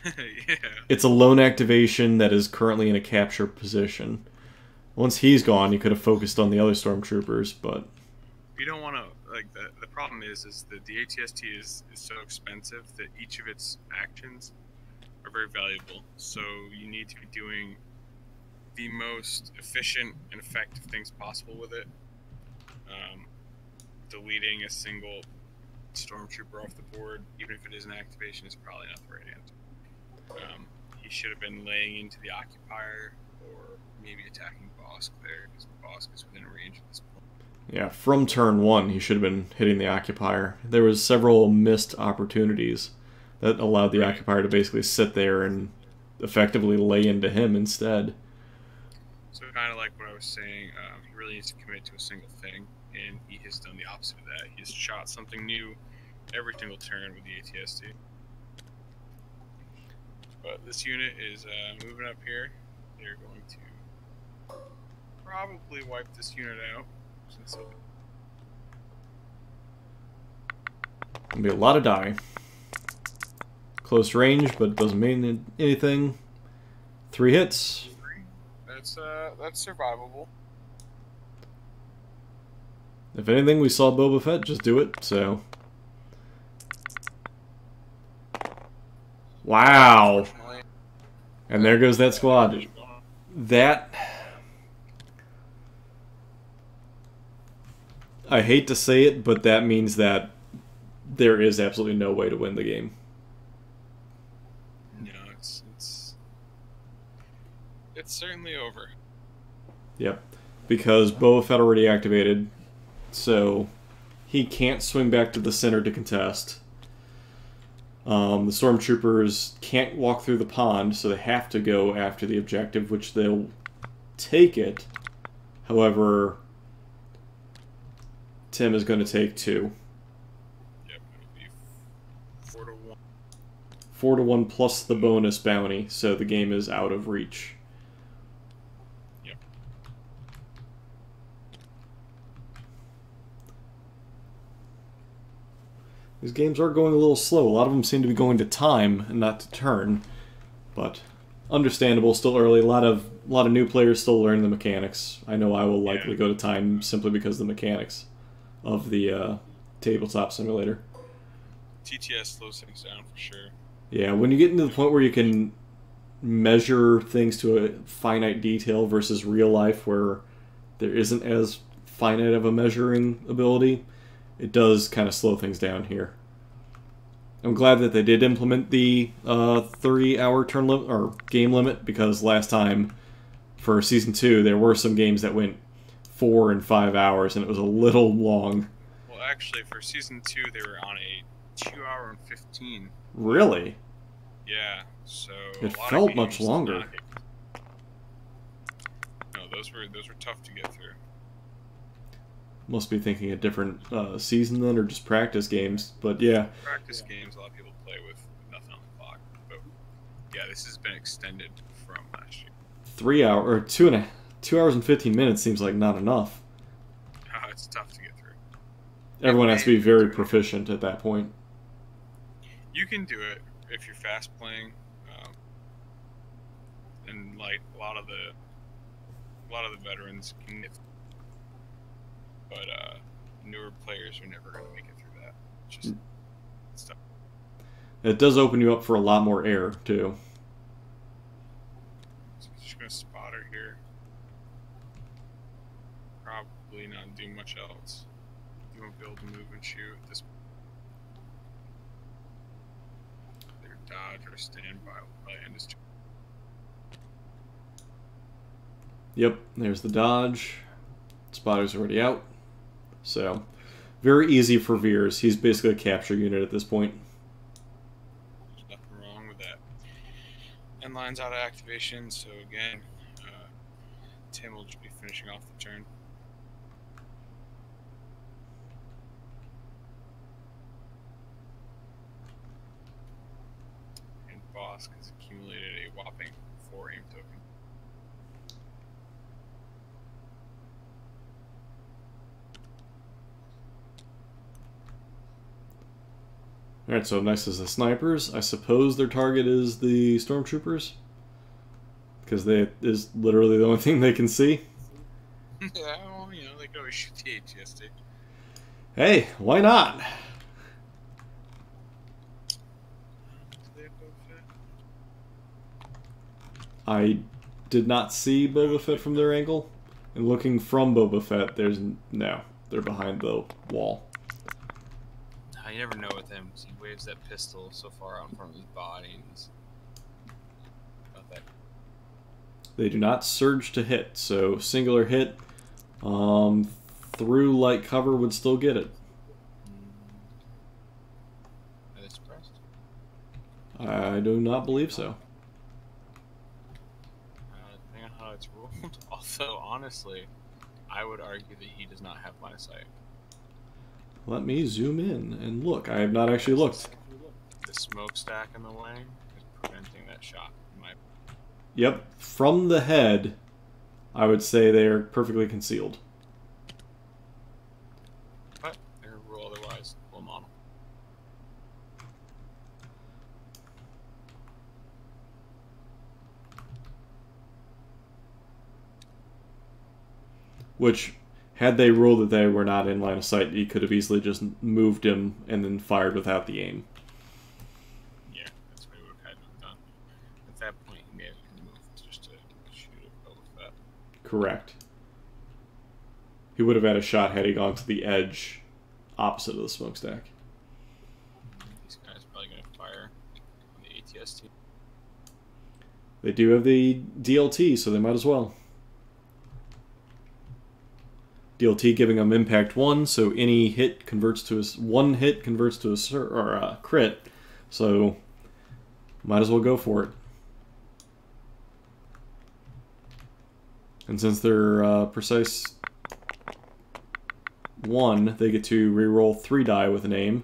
Yeah. It's a lone activation that is currently in a capture position. Once he's gone, you could have focused on the other Stormtroopers, but... You don't want to... Like, the problem is that the ATST is so expensive that each of its actions are very valuable. So you need to be doing the most efficient and effective things possible with it. Deleting a single Stormtrooper off the board, even if it is an activation, is probably not the right answer. He should have been laying into the Occupier, or maybe attacking Bosk there, because Bosk is within range at this point. Yeah, from turn 1, he should have been hitting the Occupier. There was several missed opportunities that allowed the Occupier to basically sit there and effectively lay into him instead. So kind of like what I was saying, he really needs to commit to a single thing, and he has done the opposite of that. He's shot something new every single turn with the ATST. But this unit is moving up here. They're going to probably wipe this unit out. Since it'll be a lot of die. Close range, but it doesn't mean anything. 3 hits. That's survivable. If anything, we saw Boba Fett just do it, so... Wow! And there goes that squad. That... I hate to say it, but that means that there is absolutely no way to win the game. No, it's certainly over. Yep. Because Boba Fett already activated, so he can't swing back to the center to contest. The Stormtroopers can't walk through the pond, so they have to go after the objective, which they'll take it. However, Tim is going to take 2. Yep, it'll be 4 to 1. 4 to 1 plus the bonus bounty, so the game is out of reach. Yep. These games are going a little slow. A lot of them seem to be going to time and not to turn, but understandable. Still early. A lot of new players still learning the mechanics. I know I will likely go to time simply because of the mechanics of the tabletop simulator. TTS slows things down for sure. Yeah, when you get into the point where you can measure things to a finite detail versus real life where there isn't as finite of a measuring ability, it does kind of slow things down here. I'm glad that they did implement the 3-hour turn limit or game limit, because last time for Season 2 there were some games that went 4 and 5 hours and it was a little long. Well, actually, for Season 2 they were on a 2-hour and 15. Really? Yeah, so it felt much longer. No, those were tough to get through. Must be thinking a different season then, or just practice games. But yeah, practice games a lot of people play with nothing on the clock. But yeah, this has been extended from last year. 3 hour or 2 hours and 15 minutes seems like not enough. It's tough to get through. Everyone has to be very proficient at that point. You can do it if you're fast playing, and like a lot of the veterans can get. But newer players are never going to make it through that. It's just it's tough. It does open you up for a lot more air, too. So I'm just going to spot her here. Probably not do much else. You won't be able to move and shoot at this point. Either dodge or stand by end his turn. Yep, there's the dodge. Spotter's already out. So, very easy for Veers. He's basically a capture unit at this point. There's nothing wrong with that. NLine's out of activation, so again, Tim will just be finishing off the turn. And Bosk has accumulated a whopping 4 aim tokens. Alright, so next is the snipers. I suppose their target is the stormtroopers? Because they is literally the only thing they can see. Yeah, well, you know, they could always shoot the ATST. Hey, why not? Do they have Boba Fett? I did not see Boba Fett from their angle. And looking from Boba Fett, there's no. They're behind the wall. You never know with him. He waves that pistol so far out in front of his body, and he's about that. They do not surge to hit, so singular hit through light cover would still get it. Are they suppressed? I do not believe so. Depending on how it's ruled. Also, honestly, I would argue that he does not have line of sight. Let me zoom in and look. I have not actually looked. The smokestack in the way is preventing that shot. Yep, from the head, I would say they are perfectly concealed. But their rule otherwise, full model. Which, had they ruled that they were not in line of sight, you could have easily just moved him and then fired without the aim. Yeah, that's what he would have had to have done. At that point, he may have moved just to shoot at Boba Fett. Correct. He would have had a shot had he gone to the edge opposite of the smokestack. These guys are probably going to fire on the ATST. They do have the DLT, so they might as well. DLT giving them impact 1, so any hit converts to a one hit converts to a crit. So might as well go for it. And since they're precise 1, they get to reroll 3 die with an aim.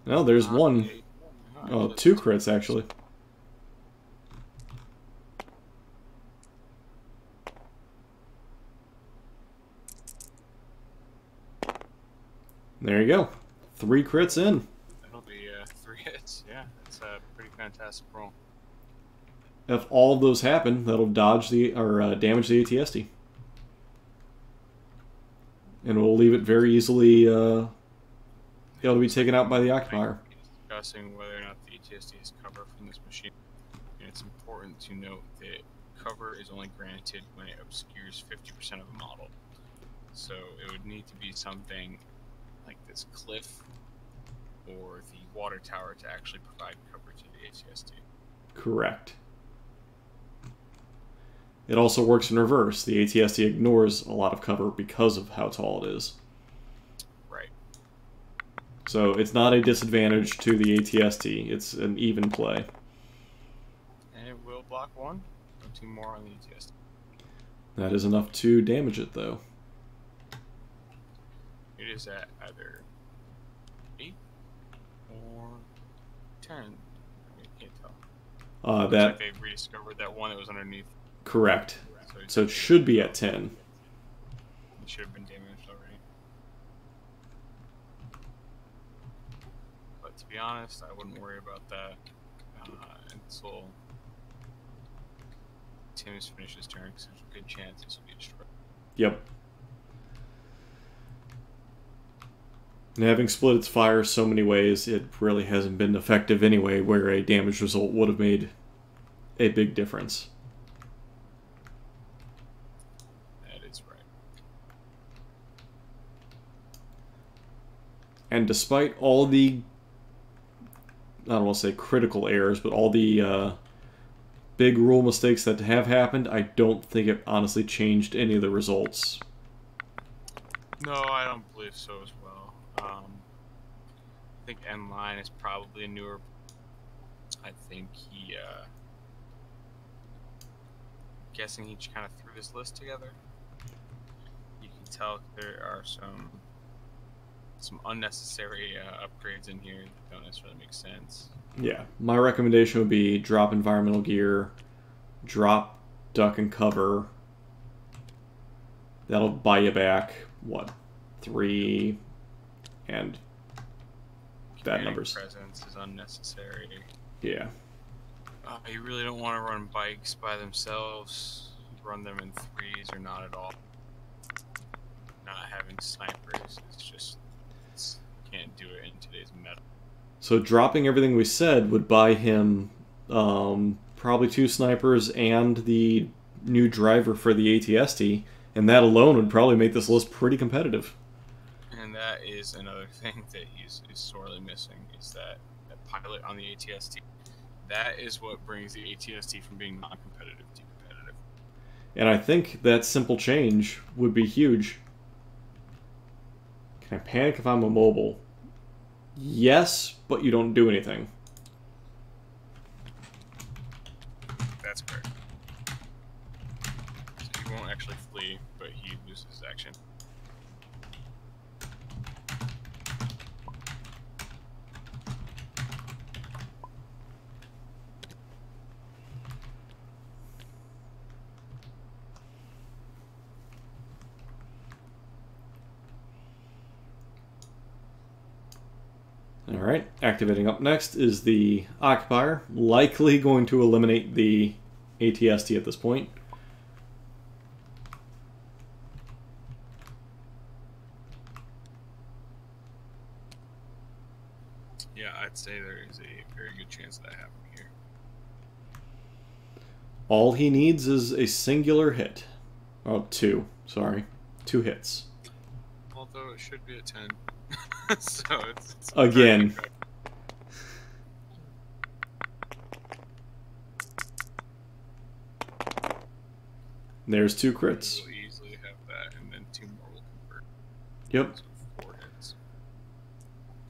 No, there's one. Oh, 2 crits actually. There you go. 3 crits in. That'll be 3 hits. Yeah, that's a pretty fantastic roll. If all of those happen, that'll dodge the or damage the ATST, and we'll leave it very easily able to be taken out by the occupier. Discussing whether or not the ATST is cover from this machine, and it's important to note that cover is only granted when it obscures 50% of a model. So it would need to be something like this cliff or the water tower to actually provide cover to the ATST. Correct. It also works in reverse. The ATST ignores a lot of cover because of how tall it is. Right. So it's not a disadvantage to the ATST. It's an even play. And it will block 1, no 2 more on the ATST. That is enough to damage it, though. It is at either 8 or 10. I can't tell. That like they rediscovered that one that was underneath. Correct. So it should be at 10. It should have been damaged already. But to be honest, I wouldn't worry about that until Tim's finished his turn, because there's a good chance this will be destroyed. Yep. And having split its fire so many ways, it really hasn't been effective anyway, where a damage result would have made a big difference. That is right. And despite all the, I don't want to say critical errors, but all the big rule mistakes that have happened, I don't think it honestly changed any of the results. No, I don't believe so as well. I think NLine is probably a newer. I think he, guessing he kind of threw this list together. You can tell there are some unnecessary upgrades in here that don't necessarily make sense. Yeah, my recommendation would be drop environmental gear, drop duck and cover. That'll buy you back, what, 3 and that numbers. Presence is unnecessary. Yeah. You really don't want to run bikes by themselves. Run them in 3s or not at all. Not having snipers is just can't do it in today's meta. So dropping everything we said would buy him probably 2 snipers and the new driver for the ATST, and that alone would probably make this list pretty competitive. And that is another thing that he's sorely missing, is that pilot on the ATST. That is what brings the ATST from being non-competitive to competitive. And I think that simple change would be huge. Can I panic if I'm a mobile? Yes, but you don't do anything. That's correct. So he won't actually flee, but he loses action. Alright, activating up next is the Occupier, likely going to eliminate the ATST at this point. Yeah, I'd say there is a very good chance of that happening here. All he needs is a singular hit. Oh, 2. Sorry. 2 hits. Although it should be at 10. So it's Again. There's 2 crits. We'll easily have that, and then 2 more will convert. Yep. So 4 hits.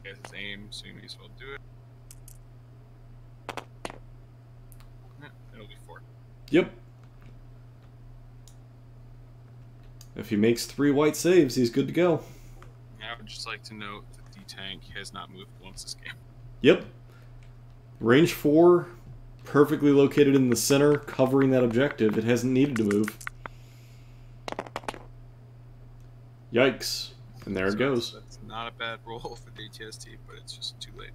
He has his aim, so he may as well do it. Yeah, it'll be 4. Yep. If he makes 3 white saves, he's good to go. I would just like to note that the tank has not moved once this game. Yep. Range 4, perfectly located in the center, covering that objective. It hasn't needed to move. Yikes. And there it goes. That's not a bad roll for the ATST, but it's just too late.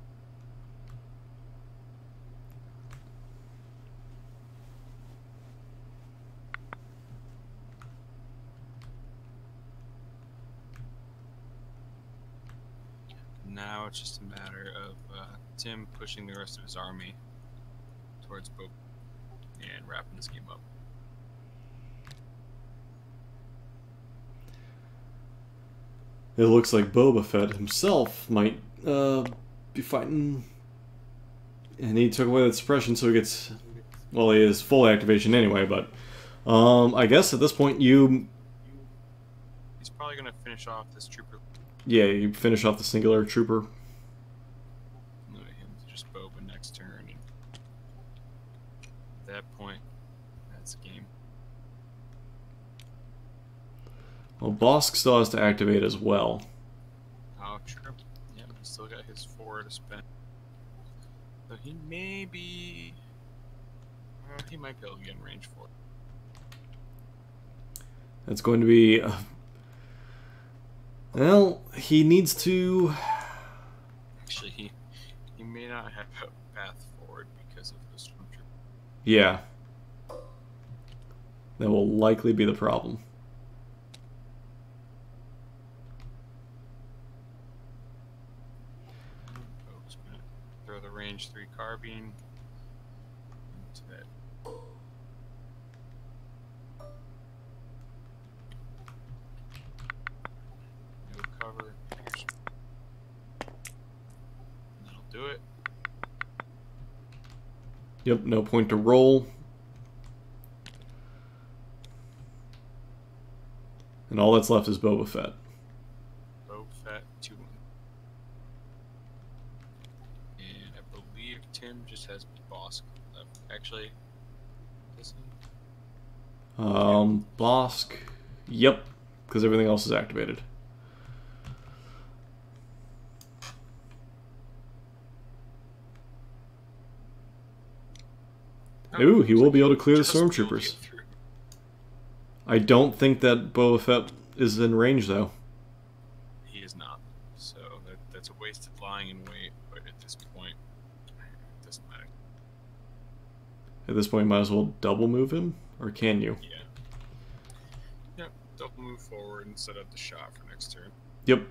Now it's just a matter of Tim pushing the rest of his army towards Boba and wrapping this game up. It looks like Boba Fett himself might be fighting. And he took away that suppression, so he gets... Well, he has full activation anyway, but... I guess at this point you... He's probably going to finish off this trooper. Yeah, you finish off the singular trooper. Let him just Boba next turn. And at that point, that's the game. Well, Bosk still has to activate as well. Oh, true. Yeah, he's still got his 4 to spend. So he may be... he might be able to get in range 4. That's going to be... well, he needs to... Actually, he may not have a path forward because of the stormtrooper. Yeah. That will likely be the problem. carbine. Into that. No cover. That'll do it. Yep, no point to roll. And all that's left is Boba Fett. Boba Fett 2-1. And I believe Tim just has Bosk left. Actually, does he? Bosk. Yep, because everything else is activated. Ooh, he will be able to clear the stormtroopers. I don't think that Boba Fett is in range, though. He is not. So that's a wasted lying in wait, but at this point, it doesn't matter. At this point, might as well double move him? Or can you? Yeah. Yep, double move forward and set up the shot for next turn. Yep.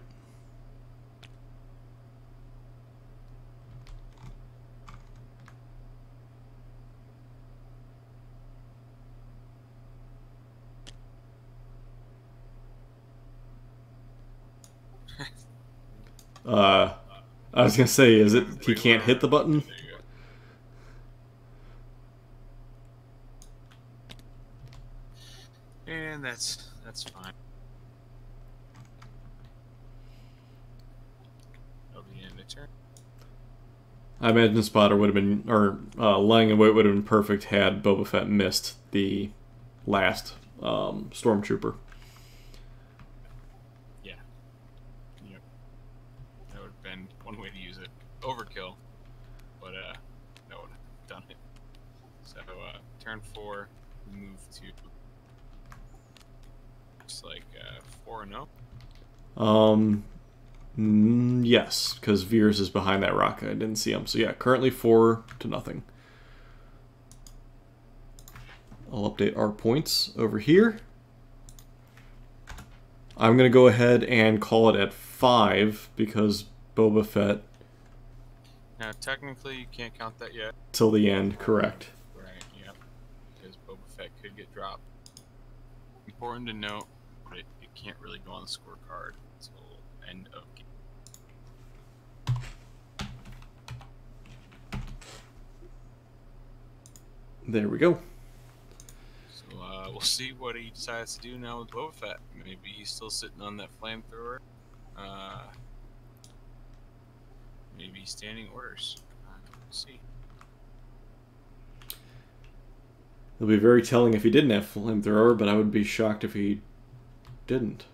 I was gonna say, is it he can't hit the button? There you go. And that's fine. That'll be the end of turn. I imagine Spotter would have been, or lying in wait would have been perfect had Boba Fett missed the last stormtrooper. Yeah. Yep. That would have been one way to use it. Overkill, but that would have done it. So turn 4, we move to looks like 4-0. Yes, because Veers is behind that rock. I didn't see him. So yeah, currently 4-0. I'll update our points over here. I'm going to go ahead and call it at 5 because Boba Fett... Now, technically, you can't count that yet. Till the end, correct. Right, yep. Because Boba Fett could get dropped. Important to note, but it can't really go on the scorecard until end of game. There we go. So we'll see what he decides to do now with Boba Fett. Maybe he's still sitting on that flamethrower. Maybe standing orders. We'll see. It'll be very telling if he didn't have flamethrower, but I would be shocked if he didn't.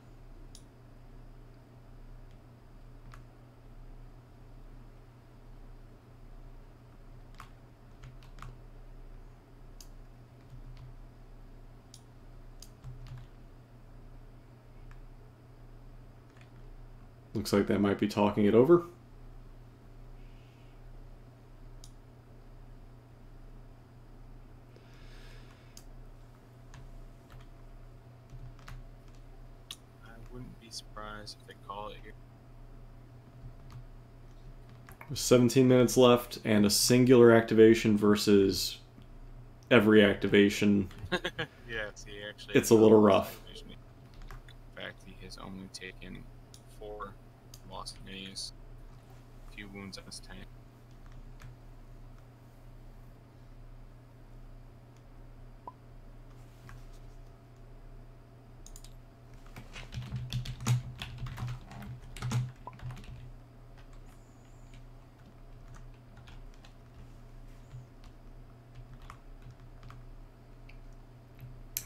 Looks like that might be talking it over. I wouldn't be surprised if they call it here. With 17 minutes left and a singular activation versus every activation. Yeah, see, actually, it's a little rough. In fact, he has only taken 4 lost minis, a few wounds on his tank.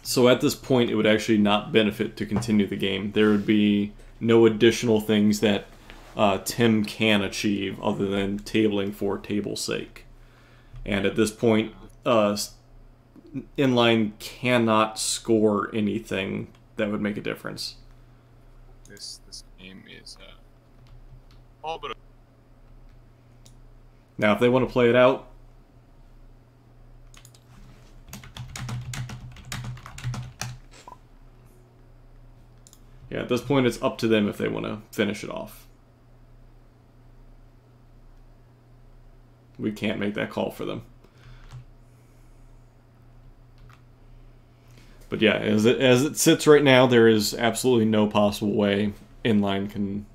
So at this point, it would actually not benefit to continue the game. There would be no additional things that Tim can achieve other than tabling for table's sake. And at this point, NLine cannot score anything that would make a difference. This game is all but. Now, if they want to play it out, yeah, at this point, it's up to them if they want to finish it off. we can't make that call for them. But yeah, as it sits right now, there is absolutely no possible way Inline can,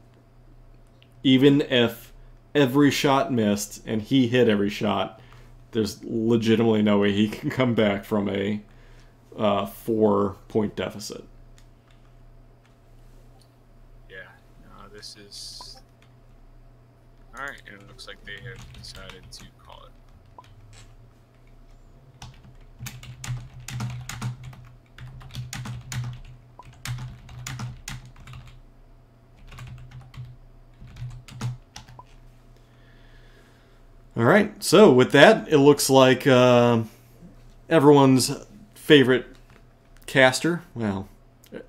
even if every shot missed and he hit every shot, there's legitimately no way he can come back from a 4-point deficit. Yeah, no, this is... Alright, and it looks like they have decided to call it. All right, so with that, it looks like everyone's favorite caster, well,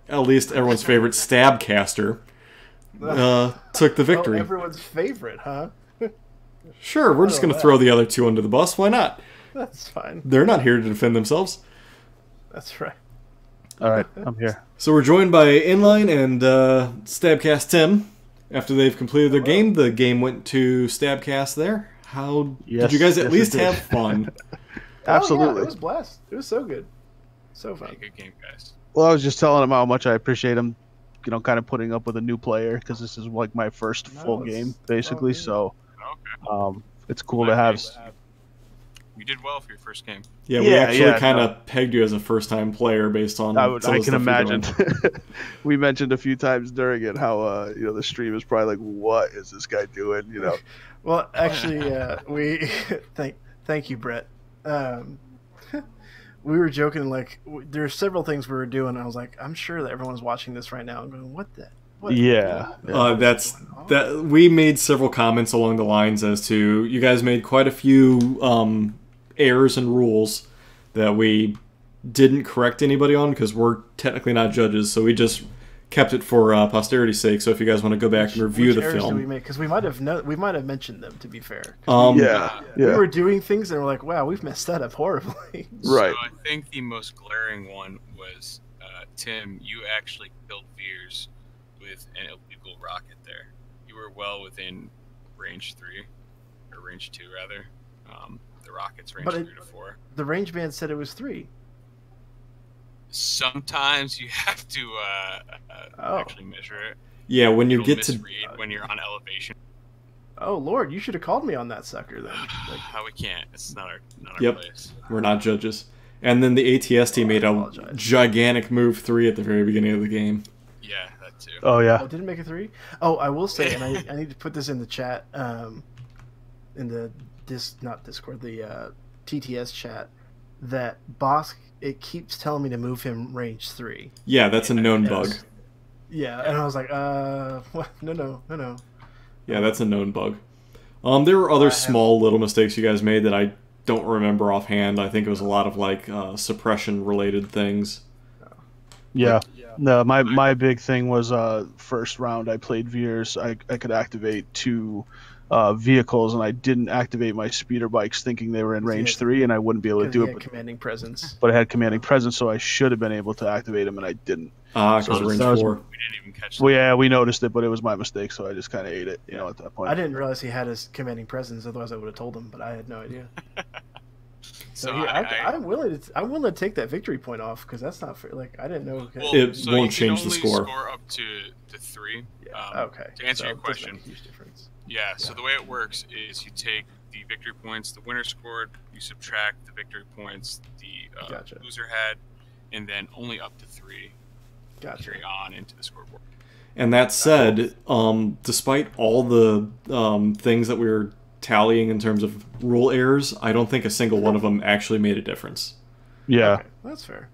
at least everyone's favorite stab caster, took the victory. Oh, everyone's favorite, huh? Sure, we're just going to throw the other two under the bus. Why not? That's fine. They're not here to defend themselves. That's right. All right, I'm here. So we're joined by Inline and STABcastTim. After they've completed their game, the game went to STABcast there. How did you guys at least have fun? Absolutely. Oh, yeah, it was a blast. It was so good. So fun. Good game, guys. Well, I was just telling him how much I appreciate him, kind of putting up with a new player, because this is like my first full game, basically. So it's cool to have. You did well for your first game. Yeah, we actually kind of pegged you as a first-time player based on. I can imagine. We mentioned a few times during it how the stream is probably like, what is this guy doing? Well, actually, we thank you, Brett. We were joking, like, there are several things we were doing. I was like, I'm sure that everyone's watching this right now and going, what the? That we made several comments along the lines as to, you guys made quite a few errors and rules that we didn't correct anybody on because we're technically not judges, so we just kept it for posterity's sake. So if you guys want to go back and review the film, did we make? Because we might have mentioned them, to be fair. We were doing things and we're like, wow, we've messed that up horribly. Right. So I think the most glaring one was Tim. You actually killed Veers with an illegal rocket there. You were well within range 3, or range 2 rather. The rocket's range 3 to 4. The range band said it was 3. Sometimes you have to actually measure it. Yeah, when you It'll get to misread when you're on elevation. Oh Lord, you should have called me on that sucker then. How we can't? It's not our place. We're not judges. And then the ATST made a gigantic move 3 at the very beginning of the game. Yeah, that too. Oh yeah. Oh, did it make a 3? Oh, I will say, and I need to put this in the chat, in the not Discord, the TTS chat, that Bosk, it keeps telling me to move him range 3. Yeah, that's a known bug. Yeah, and I was like, what? No. Yeah, that's a known bug. There were other small little mistakes you guys made that I don't remember offhand. I think it was a lot of like suppression related things. Yeah. No, my big thing was first round I played Veers. I could activate 2 vehicles, and I didn't activate my speeder bikes thinking they were in range 3, and I wouldn't be able to do it. Commanding presence. But I had commanding presence, so I should have been able to activate them, and I didn't. Because range 4. We didn't even catch that. Well, yeah, we noticed it, but it was my mistake, so I just kind of ate it, at that point. I didn't realize he had his commanding presence, otherwise I would have told him, but I had no idea. So I'm willing to take that victory point off, because that's not fair. Like, I didn't know. Well, it so won't change the score. Score up to 3. Yeah. Okay. To answer your question. Make a huge difference. Yeah, so the way it works is you take the victory points the winner scored, you subtract the victory points the loser had, and then only up to 3 carry on into the scoreboard. And that said, despite all the things that we were tallying in terms of rule errors, I don't think a single one of them actually made a difference. Yeah. Okay. That's fair.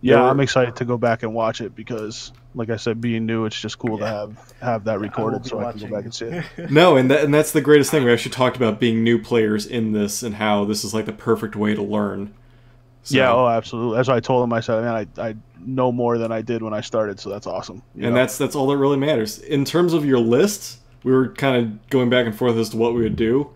Yeah, I'm excited to go back and watch it because, like I said, being new, it's just cool to have that recorded so I can go back and see it. No, and that's the greatest thing. We actually talked about being new players in this and how this is like the perfect way to learn. So, yeah, absolutely. That's what I told him. I said, man, I know more than I did when I started, so that's awesome. And that's all that really matters. In terms of your list, we were kind of going back and forth as to what we would do.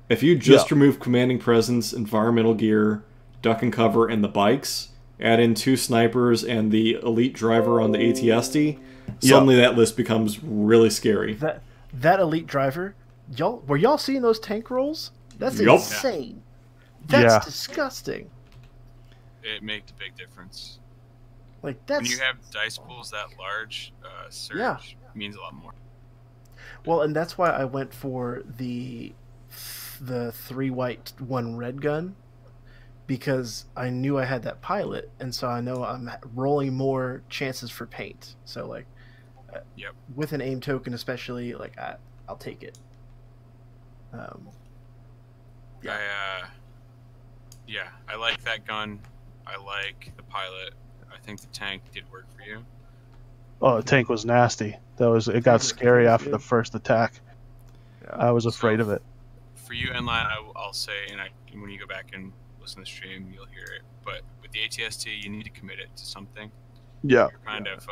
If you just remove commanding presence, environmental gear, duck and cover, and the bikes, add in 2 snipers and the elite driver on the ATSD, suddenly that list becomes really scary. That elite driver, were y'all seeing those tank rolls? That's Yup. insane. That's Yeah. disgusting. It makes a big difference. Like When that's you have dice pools that large, surge Yeah. means a lot more. well, and that's why I went for the 3 white 1 red gun, because I knew I had that pilot, and so I know I'm rolling more chances for paint. So like, Yep. with an aim token especially, like I'll take it. Yeah. I like that gun. I like the pilot. I think the tank did work for you. Oh, the tank was nasty. It got scary after the first attack. Yeah. I was afraid of it. For you, NLine, I'll say, and when you go back and listen to the stream, you'll hear it. But with the ATST, you need to commit it to something. Yeah. You're kind of,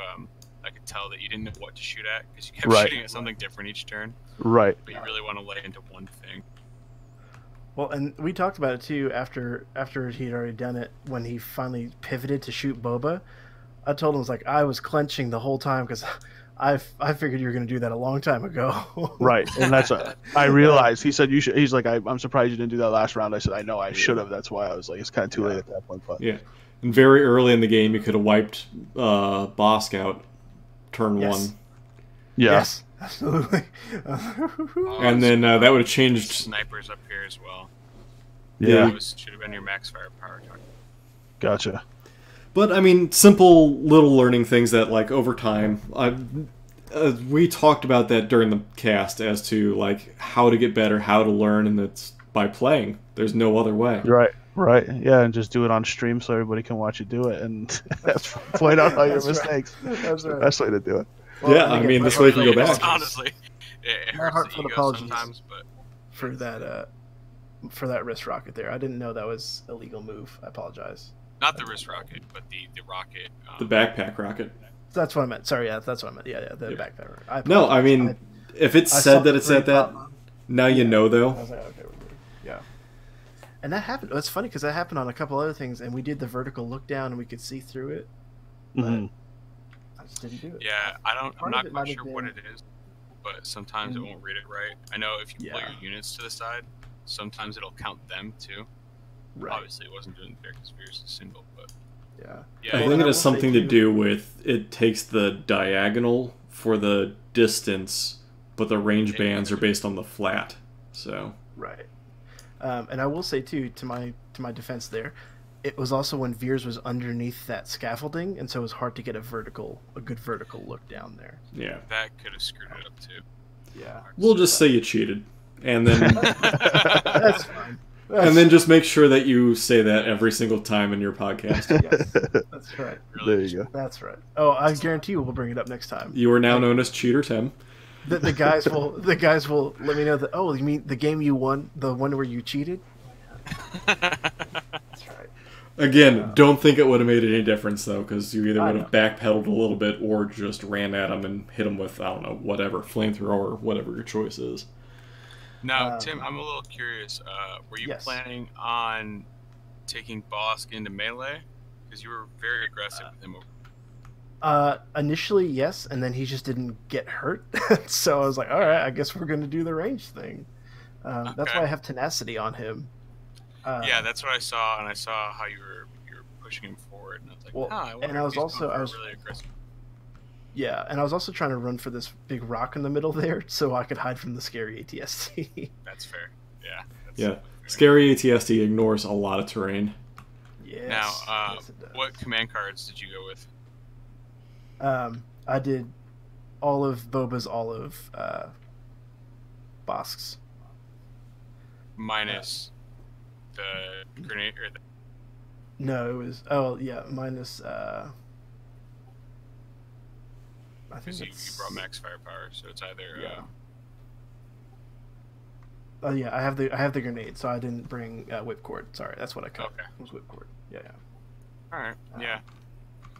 I could tell that you didn't know what to shoot at because you kept Right. shooting at something different each turn. Right. But you really want to lay into one thing. Well, and we talked about it too after he'd already done it, when he finally pivoted to shoot Boba. I told him, I was clenching the whole time because I figured you were going to do that a long time ago. Right. And I realized, he said you should, he's like, I'm surprised you didn't do that last round. I said, I know I should have. That's why I was like, it's kind of too late at that point. But Yeah. And very early in the game, you could have wiped Bosk out turn Yes. 1. yeah. Yes, absolutely. And then that would have changed. Snipers up here as well. Yeah. Those should have been your max firepower target. Gotcha. But, I mean, simple little learning things that, like, over time, we talked about that during the cast as to, like, how to get better, how to learn, and it's by playing. There's no other way. Right. Yeah. And just do it on stream so everybody can watch you do it and point out all your That's right. mistakes. That's That's the right. best way to do it. Well, Yeah, and I again, mean, my this way you can go heartfelt back. apologies Honestly, it My hurts heartfelt the ego apologies. sometimes, but for that wrist rocket there. I didn't know that was a legal move. I apologize. not the wrist rocket, but the rocket. The backpack rocket. That's what I meant. Sorry, yeah, that's what I meant. Yeah, the Yeah. backpack. No, I mean, if it's I said saw that the it's at three that, pop. now you know, I though. was like, okay, we're good. Yeah. And that happened. It's funny because that happened on a couple other things, and we did the vertical look down, and we could see through it. But Mhm. I just didn't do it. Yeah, I'm Part of not it quite might have sure what been- it is, but sometimes it won't read it right. I know if you pull Yeah. your units to the side, sometimes it'll count them too. Right. Obviously, it wasn't doing there because Veers is single, but Yeah. yeah, I Well, think and it I has will say, something to too- do with it takes the diagonal for the distance, but the range bands are based on the flat. So Right. And I will say too, to my defense there, it was also when Veers was underneath that scaffolding, and so it was hard to get a good vertical look down there. yeah, that could have screwed it up too. Yeah. we'll just say you cheated, and then That's fine. and then just make sure that you say that every single time in your podcast. Yes, that's right. Really There you go. That's right. Oh, I guarantee you we'll bring it up next time. You are now known as Cheater Tim. The guys will let me know that. Oh, you mean the game you won, the one where you cheated? That's right. Again, don't think it would have made any difference though, because you either I would have backpedaled a little bit or just ran at him and hit him with, I don't know, whatever flamethrower or whatever your choice is. Now, Tim, I'm a little curious. Were you Yes. planning on taking Bosk into melee? Because you were very aggressive with him. Initially, yes, and then he just didn't get hurt. So I was like, all right, I guess we're going to do the range thing. That's Okay. why I have tenacity on him. Yeah, that's what I saw, and I saw how you were pushing him forward, and I was like, Well, I wonder and I if was he's also- going I for was- a really aggressive. Yeah, and I was also trying to run for this big rock in the middle there, so I could hide from the scary ATST. That's fair. Yeah. That's Yeah, fair. scary ATST ignores a lot of terrain. Yes. Now, yes, it does. what command cards did you go with? I did all of Boba's olive Bosks. Minus the grenade or the No, it was minus I think because you it's brought max firepower, so it's either Yeah. Oh yeah, I have the grenade, so I didn't bring whipcord. Sorry, that's what I cut. Okay. It was whipcord. Yeah. all right, yeah.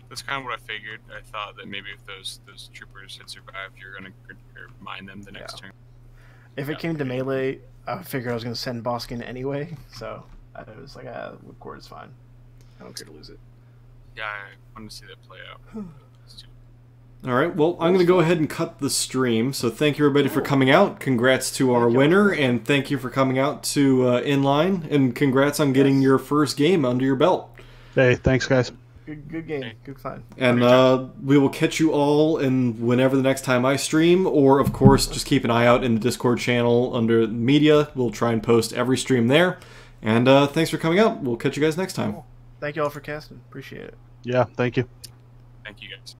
That's kind of what I figured. I thought that maybe if those troopers had survived, you're gonna mine them the next Yeah. turn. If it came to melee, I figured I was gonna send Bosk in anyway, so I was like, whipcord is fine. I don't care to lose it. Yeah, I wanted to see that play out. It's too- All right, well, I'm going to go ahead and cut the stream. So thank you, everybody, for coming out. Congrats to our winner, and thank you for coming out to Inline, and congrats on getting your first game under your belt. Hey, thanks, guys. Good game. Good fun. And we will catch you all in whenever the next time I stream, or, of course, just keep an eye out in the Discord channel under media. We'll try and post every stream there. And thanks for coming out. We'll catch you guys next time. Thank you all for casting. Appreciate it. Yeah, thank you. Thank you guys.